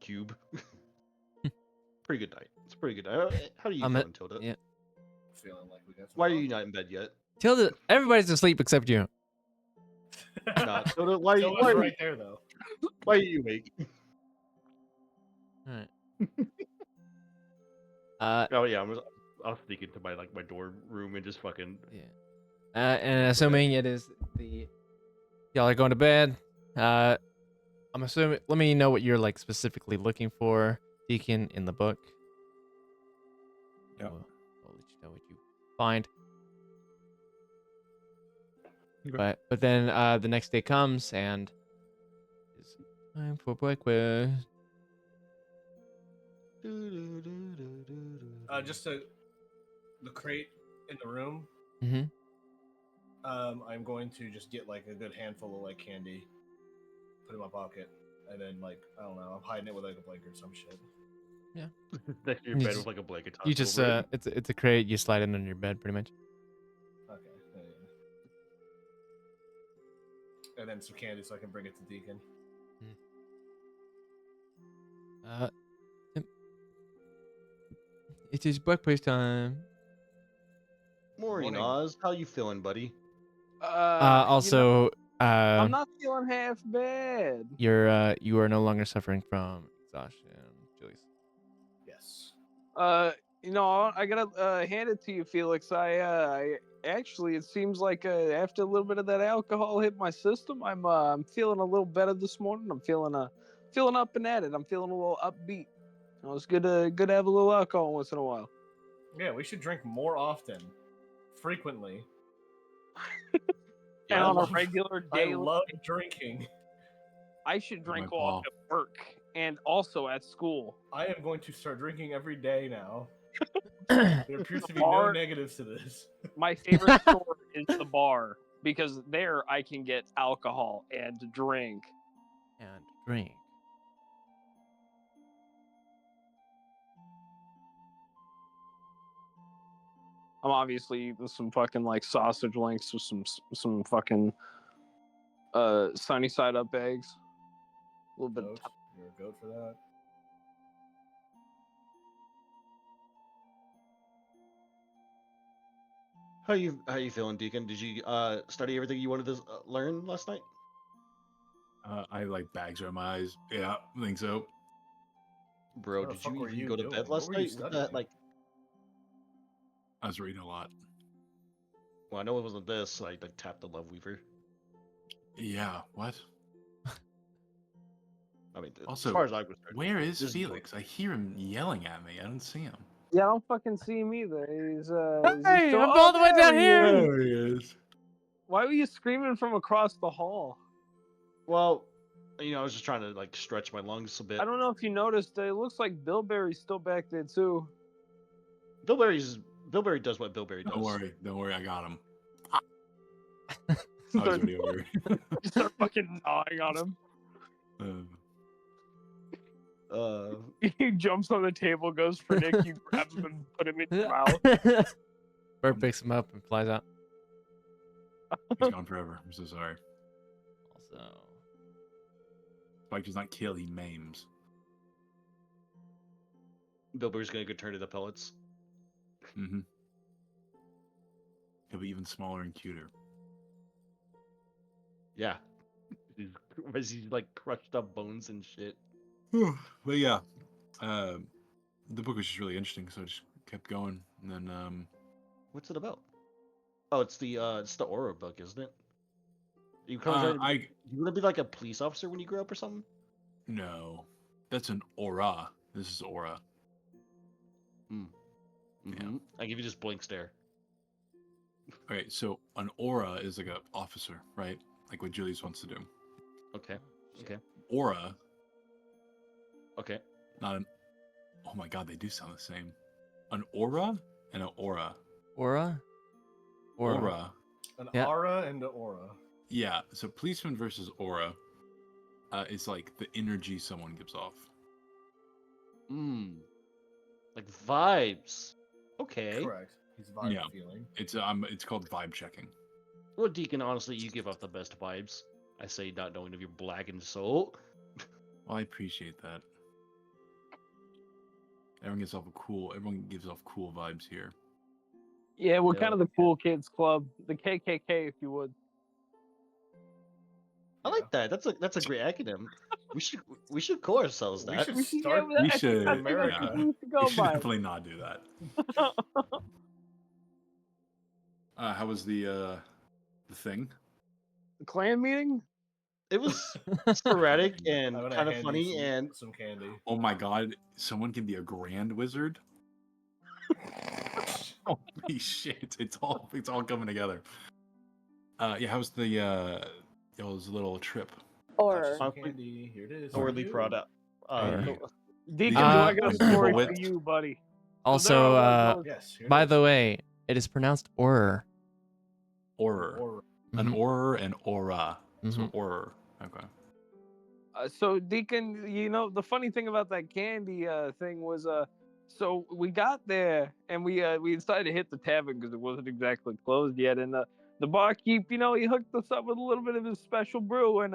cube. Pretty good night. It's a pretty good night. How do you I'm feeling, Tilda? Yeah. Feeling like we got some Why are fun. you not in bed yet? Tilda, everybody's asleep except you. Nah, Tilda, why Tilda's right there though. why are you awake? All right. Oh yeah, I'll sneak into my dorm room and just fucking. Yeah. And assuming it is y'all are going to bed. I'm assuming. Let me know what you're like specifically looking for, Deacon, in the book. Yep. I'll let you know what you find. Okay. But then the next day comes and it's time for breakfast. Just the crate in the room. Mm-hmm. I'm going to just get like a good handful of like candy, put it in my pocket, and then like I don't know, I'm hiding it with like a blanket or some shit. Next to your You bed just- with like a blanket. You tossed just over it. it's a crate. You slide it under your bed, pretty much. Okay. Yeah. And then some candy so I can bring it to Deacon. It is breakfast time. Morning, Morning. Oz. How you feeling, buddy? Also, I'm not feeling half bad. you are no longer suffering from exhaustion, Julius. Yes. I gotta hand it to you, Felix. I actually, it seems like after a little bit of that alcohol hit my system, I'm feeling a little better this morning. I'm feeling up and at it. I'm feeling a little upbeat. It's good to have a little alcohol once in a while. Yeah, we should drink more often, frequently. And I on love- a regular I daily, love drinking. I should drink my while I'm Paul. at work and also at school. I am going to start drinking every day now. There appears to be no Bar- negatives to this. My favorite store is the bar because there I can get alcohol and drink. And drink. I'm obviously eating some fucking like sausage links with some fucking sunny side up eggs. A little bit. Goat. You're a goat for that. How you feeling, Deacon? Did you study everything you wanted to learn last night? I like bags around my eyes. Yeah, I think so. Bro, What the did fuck you were even you go to doing? bed What last were you night? What the, studying? like, I was reading a lot. well, I know it wasn't this. I like tapped the Love Weaver. Yeah, what? I mean, Also, as far as I was concerned, Where is this is Felix? I hear him yelling at me. I don't see him. Yeah, I don't fucking see him either. He's Hey, I'm all the way down here. There he is. Why were you screaming from across the hall? well, I was just trying to like stretch my lungs a bit. I don't know if you noticed. It looks like Billberry's still back there too. Billberry does what Billberry does. Don't worry, I got him. Hog's already over here. Start fucking gnawing on him. He jumps on the table, goes for Nick. You grab him and put him in your mouth. Bird picks him up and flies out. He's gone forever. I'm so sorry. Also, Spike does not kill, he maims. Bilber's gonna go turn to the pellets. Mm-hmm. He'll be even smaller and cuter. Yeah. He's like crushed up bones and shit. But yeah, the book was just really interesting, so I just kept going. And then, What's it about? Oh, it's the Aura book, isn't it? You gonna be like a police officer when you grow up or something? no, that's an aura. This is aura. Mm-hmm. I give you this blank stare. Okay, so an aura is like an officer, right? Like what Julius wants to do. Okay. Okay. Aura, Okay. not an. Oh my god, they do sound the same. An aura and an aura. Aura? Aura. An Yeah. aura and an aura. Yeah, so policeman versus aura is like the energy someone gives off. Like vibes. Okay. Correct. He's vibe Yeah. feeling. It's called vibe checking. Well, Deacon, honestly, you give off the best vibes. I say not knowing of your blackened soul. Well, I appreciate that. Everyone gives off cool vibes here. Yeah, we're Yeah. kind of the cool kids club, the KKK, if you would. I like that. That's a great acronym. We should call ourselves We that. should We should- start. yeah, We I think should, that's America. what we should go We should by. definitely not do that. How was the thing? Clan meeting? It was sporadic and I'm gonna kind of hand funny, you and some candy. Oh my god, someone can be a grand wizard? Holy shit, it's all coming together. Yeah, how was y'all's little trip? Or Some candy. Here it is. sorely for proud you. of. Alright. Deacon, Uh, do I got a people story for with- you, buddy? Also, Yes. Here it by is. the way, it is pronounced Aura. Horror. Aura. An Mhm. horror and aura. So Mhm. horror. Okay. So Deacon, you know the funny thing about that candy thing was so we got there and we decided to hit the tavern because it wasn't exactly closed yet, and the barkeep, you know, he hooked us up with a little bit of his special brew, and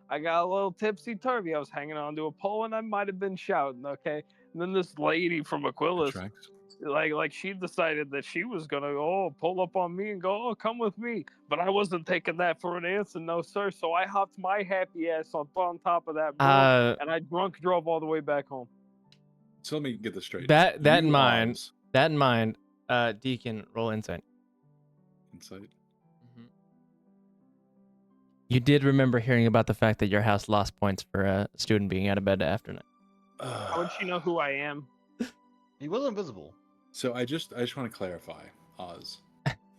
I got a little tipsy turvy. I was hanging onto a pole and I might have been shouting, okay. And then this lady from Aquilas, Tracks. like she decided that she was gonna pull up on me and go, come with me, but I wasn't taking that for an answer, no sir. So I hopped my happy ass on top of that broom, and I drunk drove all the way back home. So let me get this straight. That in You, mind, Oz, Deacon, roll insight. insight. You did remember hearing about the fact that your house lost points for a student being out of bed after night. How would she know who I am? He was invisible. So I just want to clarify, Oz.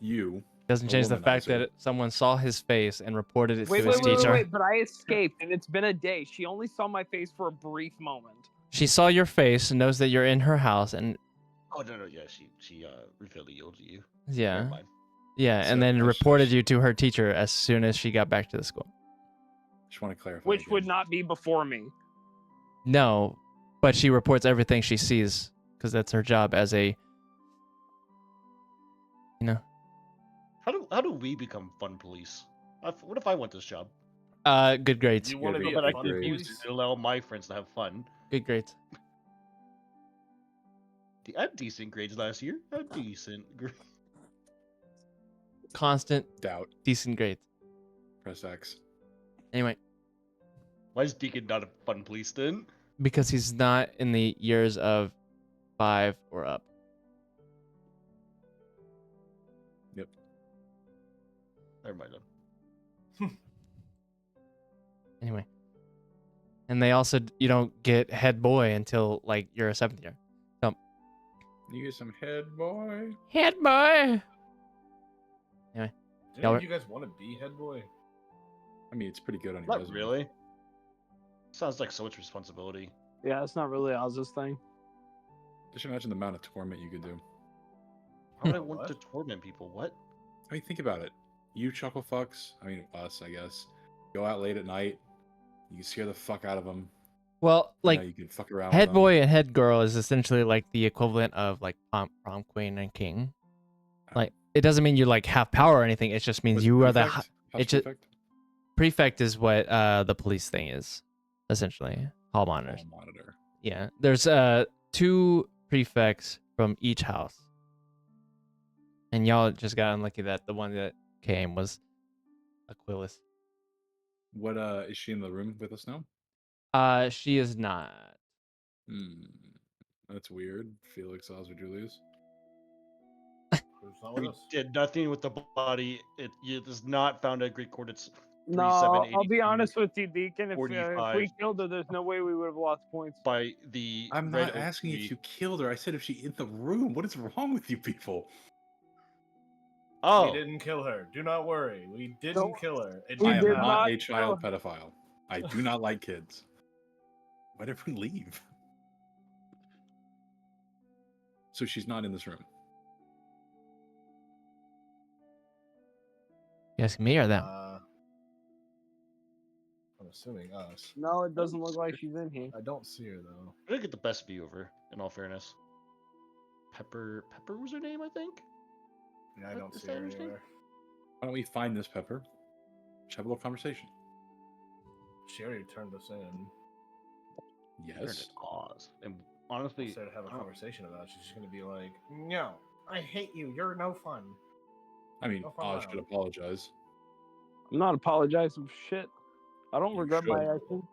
You Doesn't A change the fact womanizer. that someone saw his face and reported it Wait, to his teacher. but I escaped, and it's been a day. She only saw my face for a brief moment. She saw your face and knows that you're in her house, and Oh no, yeah, she revealed to you. yeah, Never mind. yeah, So and then I just- reported you to her teacher as soon as she got back to the school. just want to clarify. Which again. would not be before me. No, but she reports everything she sees because that's her job as a, you know, How do we become fun police? What if I want this job? good grades. You want to Yeah, be But a I fun can use police? to allow my friends to have fun. Good grades. I had decent grades last year. I had decent grades. Constant, doubt. decent grades. Press X. Anyway, Why is Deacon not a fun police then? because he's not in the years of 5 or up. Never mind then. Anyway, and they also you don't get head boy until like you're a 7th year. You get some head, boy. Head boy. Did Y'all- any of you guys want to be head boy? I mean, it's pretty good on your Not resume. really. Sounds like so much responsibility. Yeah, it's not really Oz's thing. Just imagine the amount of torment you could do. Why would I want What? to torment people? What? I mean, think about it. you chuckle fucks, I mean us, I guess, go out late at night. You can scare the fuck out of them. Well, like you can fuck around head with them. boy and head girl is essentially like the equivalent of like prom queen and king. Like it doesn't mean you like have power or anything. It just means What's you are the prefect? How's it just prefect? prefect is what the police thing is, essentially. Hall monitors. Hall monitor. Yeah. There's 2 prefects from each house. And y'all just got unlucky that the one that came was Aquilus. What is she in the room with us now? She is not. That's weird. Felix, Oscar, Julius. Who's not with We us? did nothing with the body. It is not found at Greek coordinates. No, 3782 I'll be honest with you, Deacon. If 45 we killed her, there's no way we would have lost points. by the I'm red not oak asking tree. if you killed her. I said if she in the room. What is wrong with you people? Oh, We didn't kill her. Do not worry. We didn't No, kill her. It we I did am did not not a kill child pedophile. I do not like kids. Why did everyone leave? So she's not in this room. You asking me or them? I'm assuming us. No, it doesn't look like she's in here. I don't see her though. I didn't get the best view of her, in all fairness. Pepper was her name, I think? Yeah, I don't Is see that her her name? anywhere. Why don't we find this Pepper? Let's have a little conversation. She already turned us in. Turned Yes. it Oz. And We honestly, said to have a I don't- conversation about it. She's just gonna be like, "No, I hate you. You're no fun." I mean, Go fuck Oz around. should apologize. I'm not apologizing for shit. I don't You regret my should. action.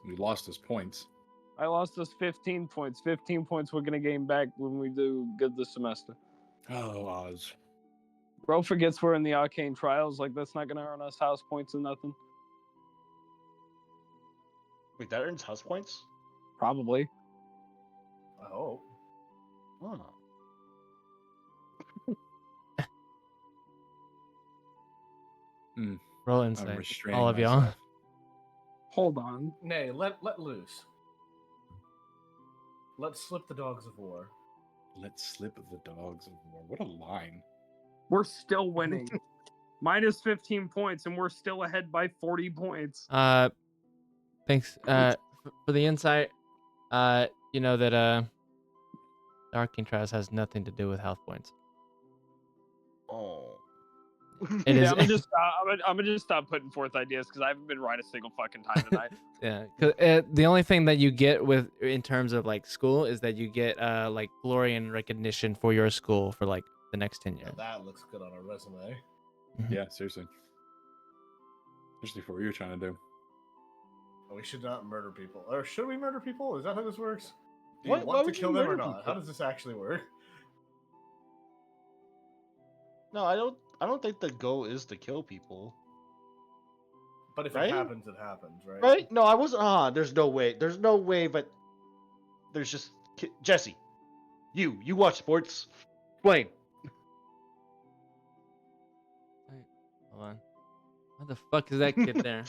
We lost his points. I lost us 15 points. 15 points we're gonna gain back when we do good this semester. Oh, Oz. Bro forgets we're in the arcane trials. Like that's not gonna earn us house points or nothing. wait, that earns house points? Probably. I hope. Oh. Roll I'm insight. restraining All of y'all. myself. Hold on. Nay, let loose. Let's slip the dogs of war. Let's slip the dogs of war. What a line. We're still winning. Minus 15 points, and we're still ahead by 40 points. Thanks for the insight. You know that the Arcane Trials has nothing to do with health points. Oh. It is. I'm gonna just stop putting forth ideas because I haven't been right a single fucking time tonight. Yeah, 'cause, the only thing that you get with in terms of like school is that you get like glory and recognition for your school for like the next 10 Now years. that looks good on a resume. Yeah, seriously. Especially for what you're trying to do. We should not murder people. Or should we murder people? Is that how this works? Do Why you want to would you kill them or murder not? How people? does this actually work? No, I don't think the goal is to kill people. But if Right? it happens, it happens, right? Right? No, I wasn't. There's no way. There's no way, but there's just Jesse. You watch sports. Explain. Wait, hold on. What the fuck is that kid there?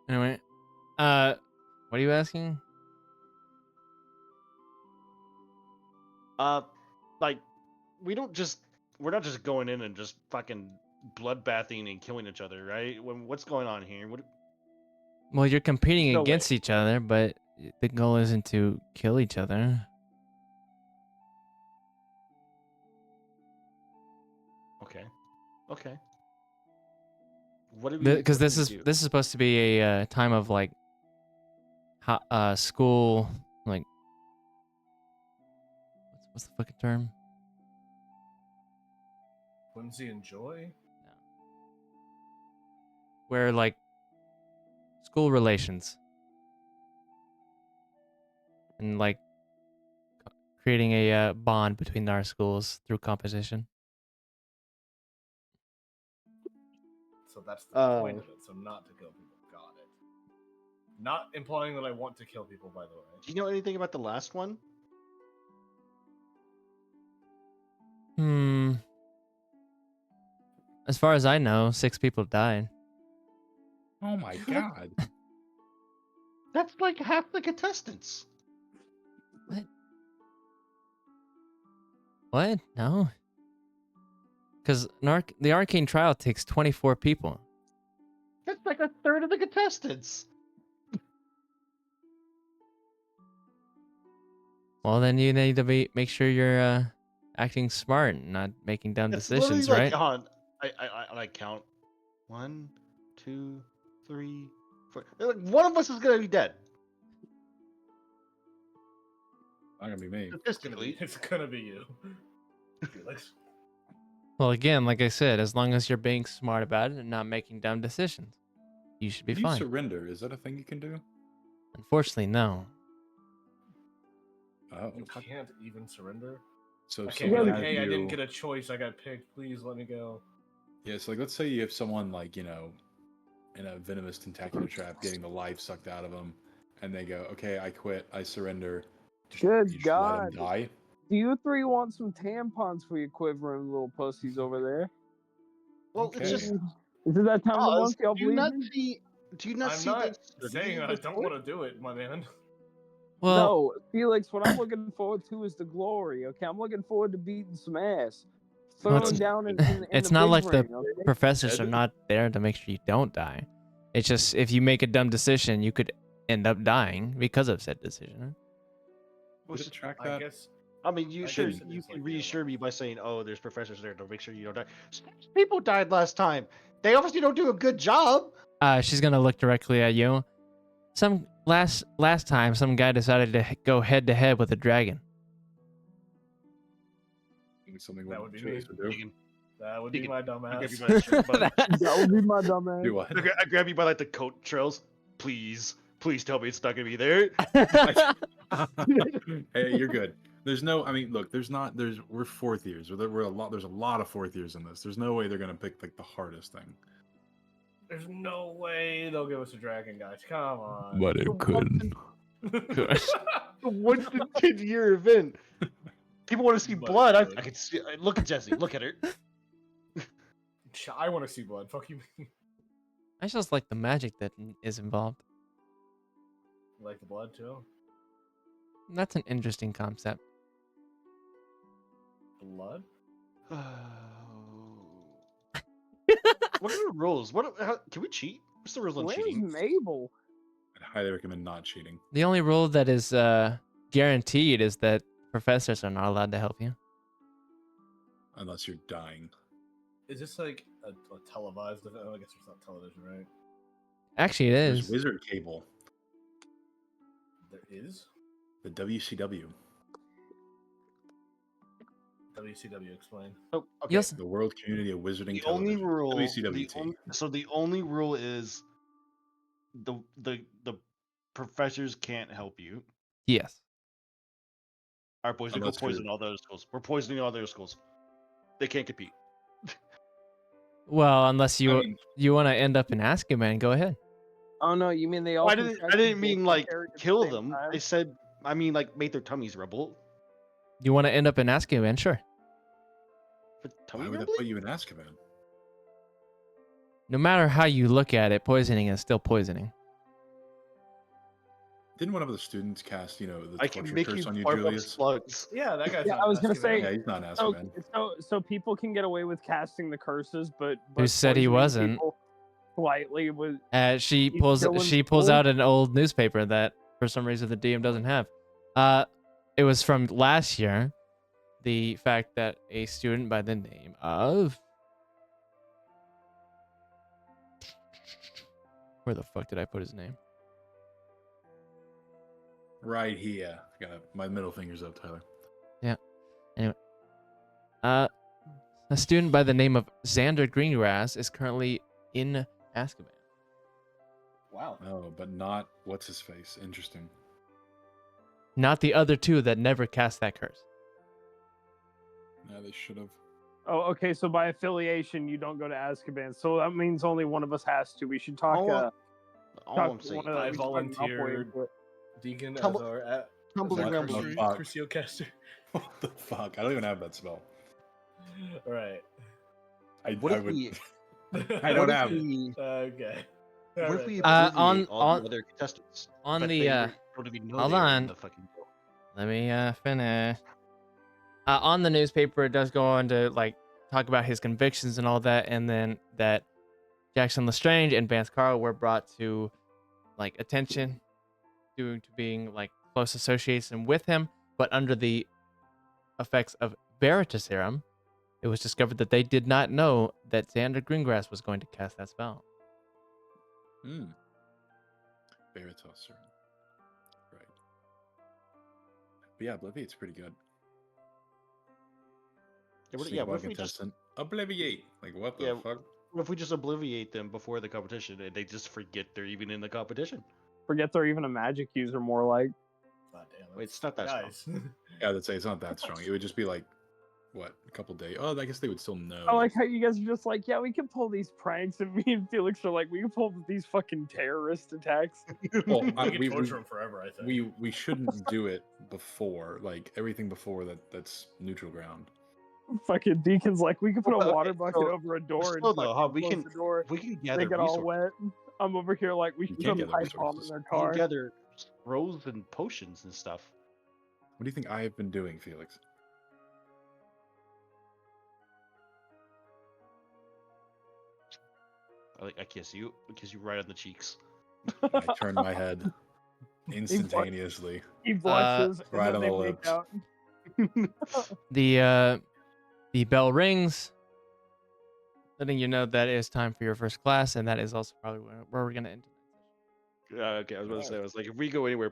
Anyway, what are you asking? Like we're not just going in and just fucking bloodbathing and killing each other, right? What's going on here? Well, you're competing No against way. each other, but the goal isn't to kill each other. Okay. What do we? Because what this do we is do? this is supposed to be a time of like school, like what's the fucking term? Whimsy and joy? Where like school relations and like creating a bond between our schools through competition. So that's the point of it. So not to kill people. Got it. Not implying that I want to kill people, by the way. Do you know anything about the last one? As far as I know, 6 people died. Oh my god. That's like half the contestants. What? No. Because the arcane trial takes 24 people. That's like a third of the contestants. Well, then you need to make sure you're acting smart and not making dumb It's literally decisions, like, right? hold on. I count 1, 2, 3, 4. Like, one of us is gonna be dead. Not gonna be me. Statistically. It's gonna be you, Felix. Well, again, like I said, as long as you're being smart about it and not making dumb decisions, you should be If you fine. surrender, is that a thing you can do? Unfortunately, no. Oh, You can't even surrender. so I if can't be someone like, has hey, I didn't you- get a choice. I got picked. Please let me go. Yeah, so like let's say you have someone like, in a venomous tentacular trap getting the life sucked out of them, and they go, okay, I quit, I surrender. Good You just let God. them die. Do you three want some tampons for your quivering little pussies over there? Well, Okay. it's just. Is it that time of the Oz, month? Y'all do you believe not me? see? Do you not I'm see not the saying I absurdity don't before? want to do it, my man. Well, No, Felix, what I'm looking forward to is the glory, okay? I'm looking forward to beating some ass. Well, Throwing it's- down in it's the not big like the ring, okay? professors are Ed? not there to make sure you don't die. It's just if you make a dumb decision, you could end up dying because of said decision. Well, Did it track I that? guess I mean, you I sure guess it you is can like reassure me by saying, "Oh, there's professors there to make sure you don't die." People died last time. They obviously don't do a good job. She's gonna look directly at you. Some last time, some guy decided to go head to head with a dragon. Something That what would be Julius me. would do. Deacon, that would be Deacon, my I grab you dumbass. by the- That would be my dumb ass. Do what? I grab you by like the coat trails. Please tell me it's not gonna be there. Hey, you're good. There's no. I mean, look. We're fourth years. We're a lot. There's a lot of fourth years in this. There's no way they're gonna pick like the hardest thing. There's no way they'll give us a dragon, guys. Come on. But it could. The once in 10-year event. People want to see But blood. I good. can see. Look at Jesse. Look at her. I want to see blood. Fuck you. I just like the magic that is involved. You like the blood too? That's an interesting concept. Blood? What are the rules? Can we cheat? What's the rules on Where's cheating? Mabel? I'd highly recommend not cheating. The only rule that is guaranteed is that professors are not allowed to help you. Unless you're dying. Is this like a televised event? Oh, I guess it's not television, right? Actually, it There's is. Wizard Cable. There is? The WCW. WCW, explain. Oh, okay. Yes. The World Community of Wizarding The only Television. rule. WCWT. So the only rule is the professors can't help you. Yes. All right, boys, we go Unless poison you're- all the other schools. We're poisoning all the other schools. They can't compete. Well, unless you I mean, want to end up in Azkaban, go ahead. Oh no, you mean they all? I didn't mean like kill them. I said, like make their tummies rebel. You want to end up in Azkaban, sure. But why tummy would that rebel? put you in Azkaban? No matter how you look at it, poisoning is still poisoning. Didn't one of the students cast, the I can torture make curse you on you, barf up Julius? slugs. Yeah, that guy's Yeah, not I was gonna Azkaban. say- Yeah, he's not in So, Azkaban. so people can get away with casting the curses, but Who said he poisoning wasn't? people Slightly with She He's pulls still in pulls school? out an old newspaper that for some reason the DM doesn't have. It was from last year. The fact that a student by the name of where the fuck did I put his name? Right here. My middle finger's up, Tyler. A student by the name of Xander Greengrass is currently in Azkaban. Wow. Oh, but not what's his face. Interesting. Not the other two that never cast that curse. Yeah, they should have. Oh, okay. So by affiliation, you don't go to Azkaban. So that means only one of us has to. We should talk. All talk I'm saying, one of- I we should talk Malfoy volunteered into it. Deacon Tumble- as our tumbling What around the with fuck? Crucio caster. What the fuck? I don't even have that spell. All right. What I if would. we? I don't what if have it. we? Okay. What All if we right. abbreviate all on- the other contestants? on but the, they don't even know hold they were on. in the fucking deal. Let me finish. On the newspaper, it does go on to like talk about his convictions and all that, and then that Jackson Lestrange and Vance Carl were brought to like attention due to being like close association with him, but under the effects of Veritaserum, it was discovered that they did not know that Xander Greengrass was going to cast that spell. Veritas, right? But yeah, Obliviate's pretty good. What if we just Obliviate? Like what the fuck? what if we just obliviate them before the competition and they just forget they're even in the competition? Forget they're even a magic user, more like. God damn, Wait, it's not that strong. Yeah, I'd say it's not that strong. It would just be like, what, a couple days? Oh, I guess they would still know. I like how you guys are just like, yeah, we can pull these pranks, and me and Felix are like, we can pull these fucking terrorist attacks. Well, we can torture them forever, I think. We shouldn't do it before, like everything before that's neutral ground. Fucking Deacon's like, we can put a Okay, water bucket so- over a door and Still though, huh, fucking close the door. we can They gather get all resources. wet. I'm over here like, we You can can put a gather pipe bomb in resources. their We can car. gather scrolls and potions and stuff. What do you think I have been doing, Felix? I kiss you right on the cheeks. I turned my head instantaneously. He blushes, right and on then the they lips. make out. The bell rings, letting you know that it is time for your first class, and that is also probably where we're going to end. Okay, I was about to say, if we go anywhere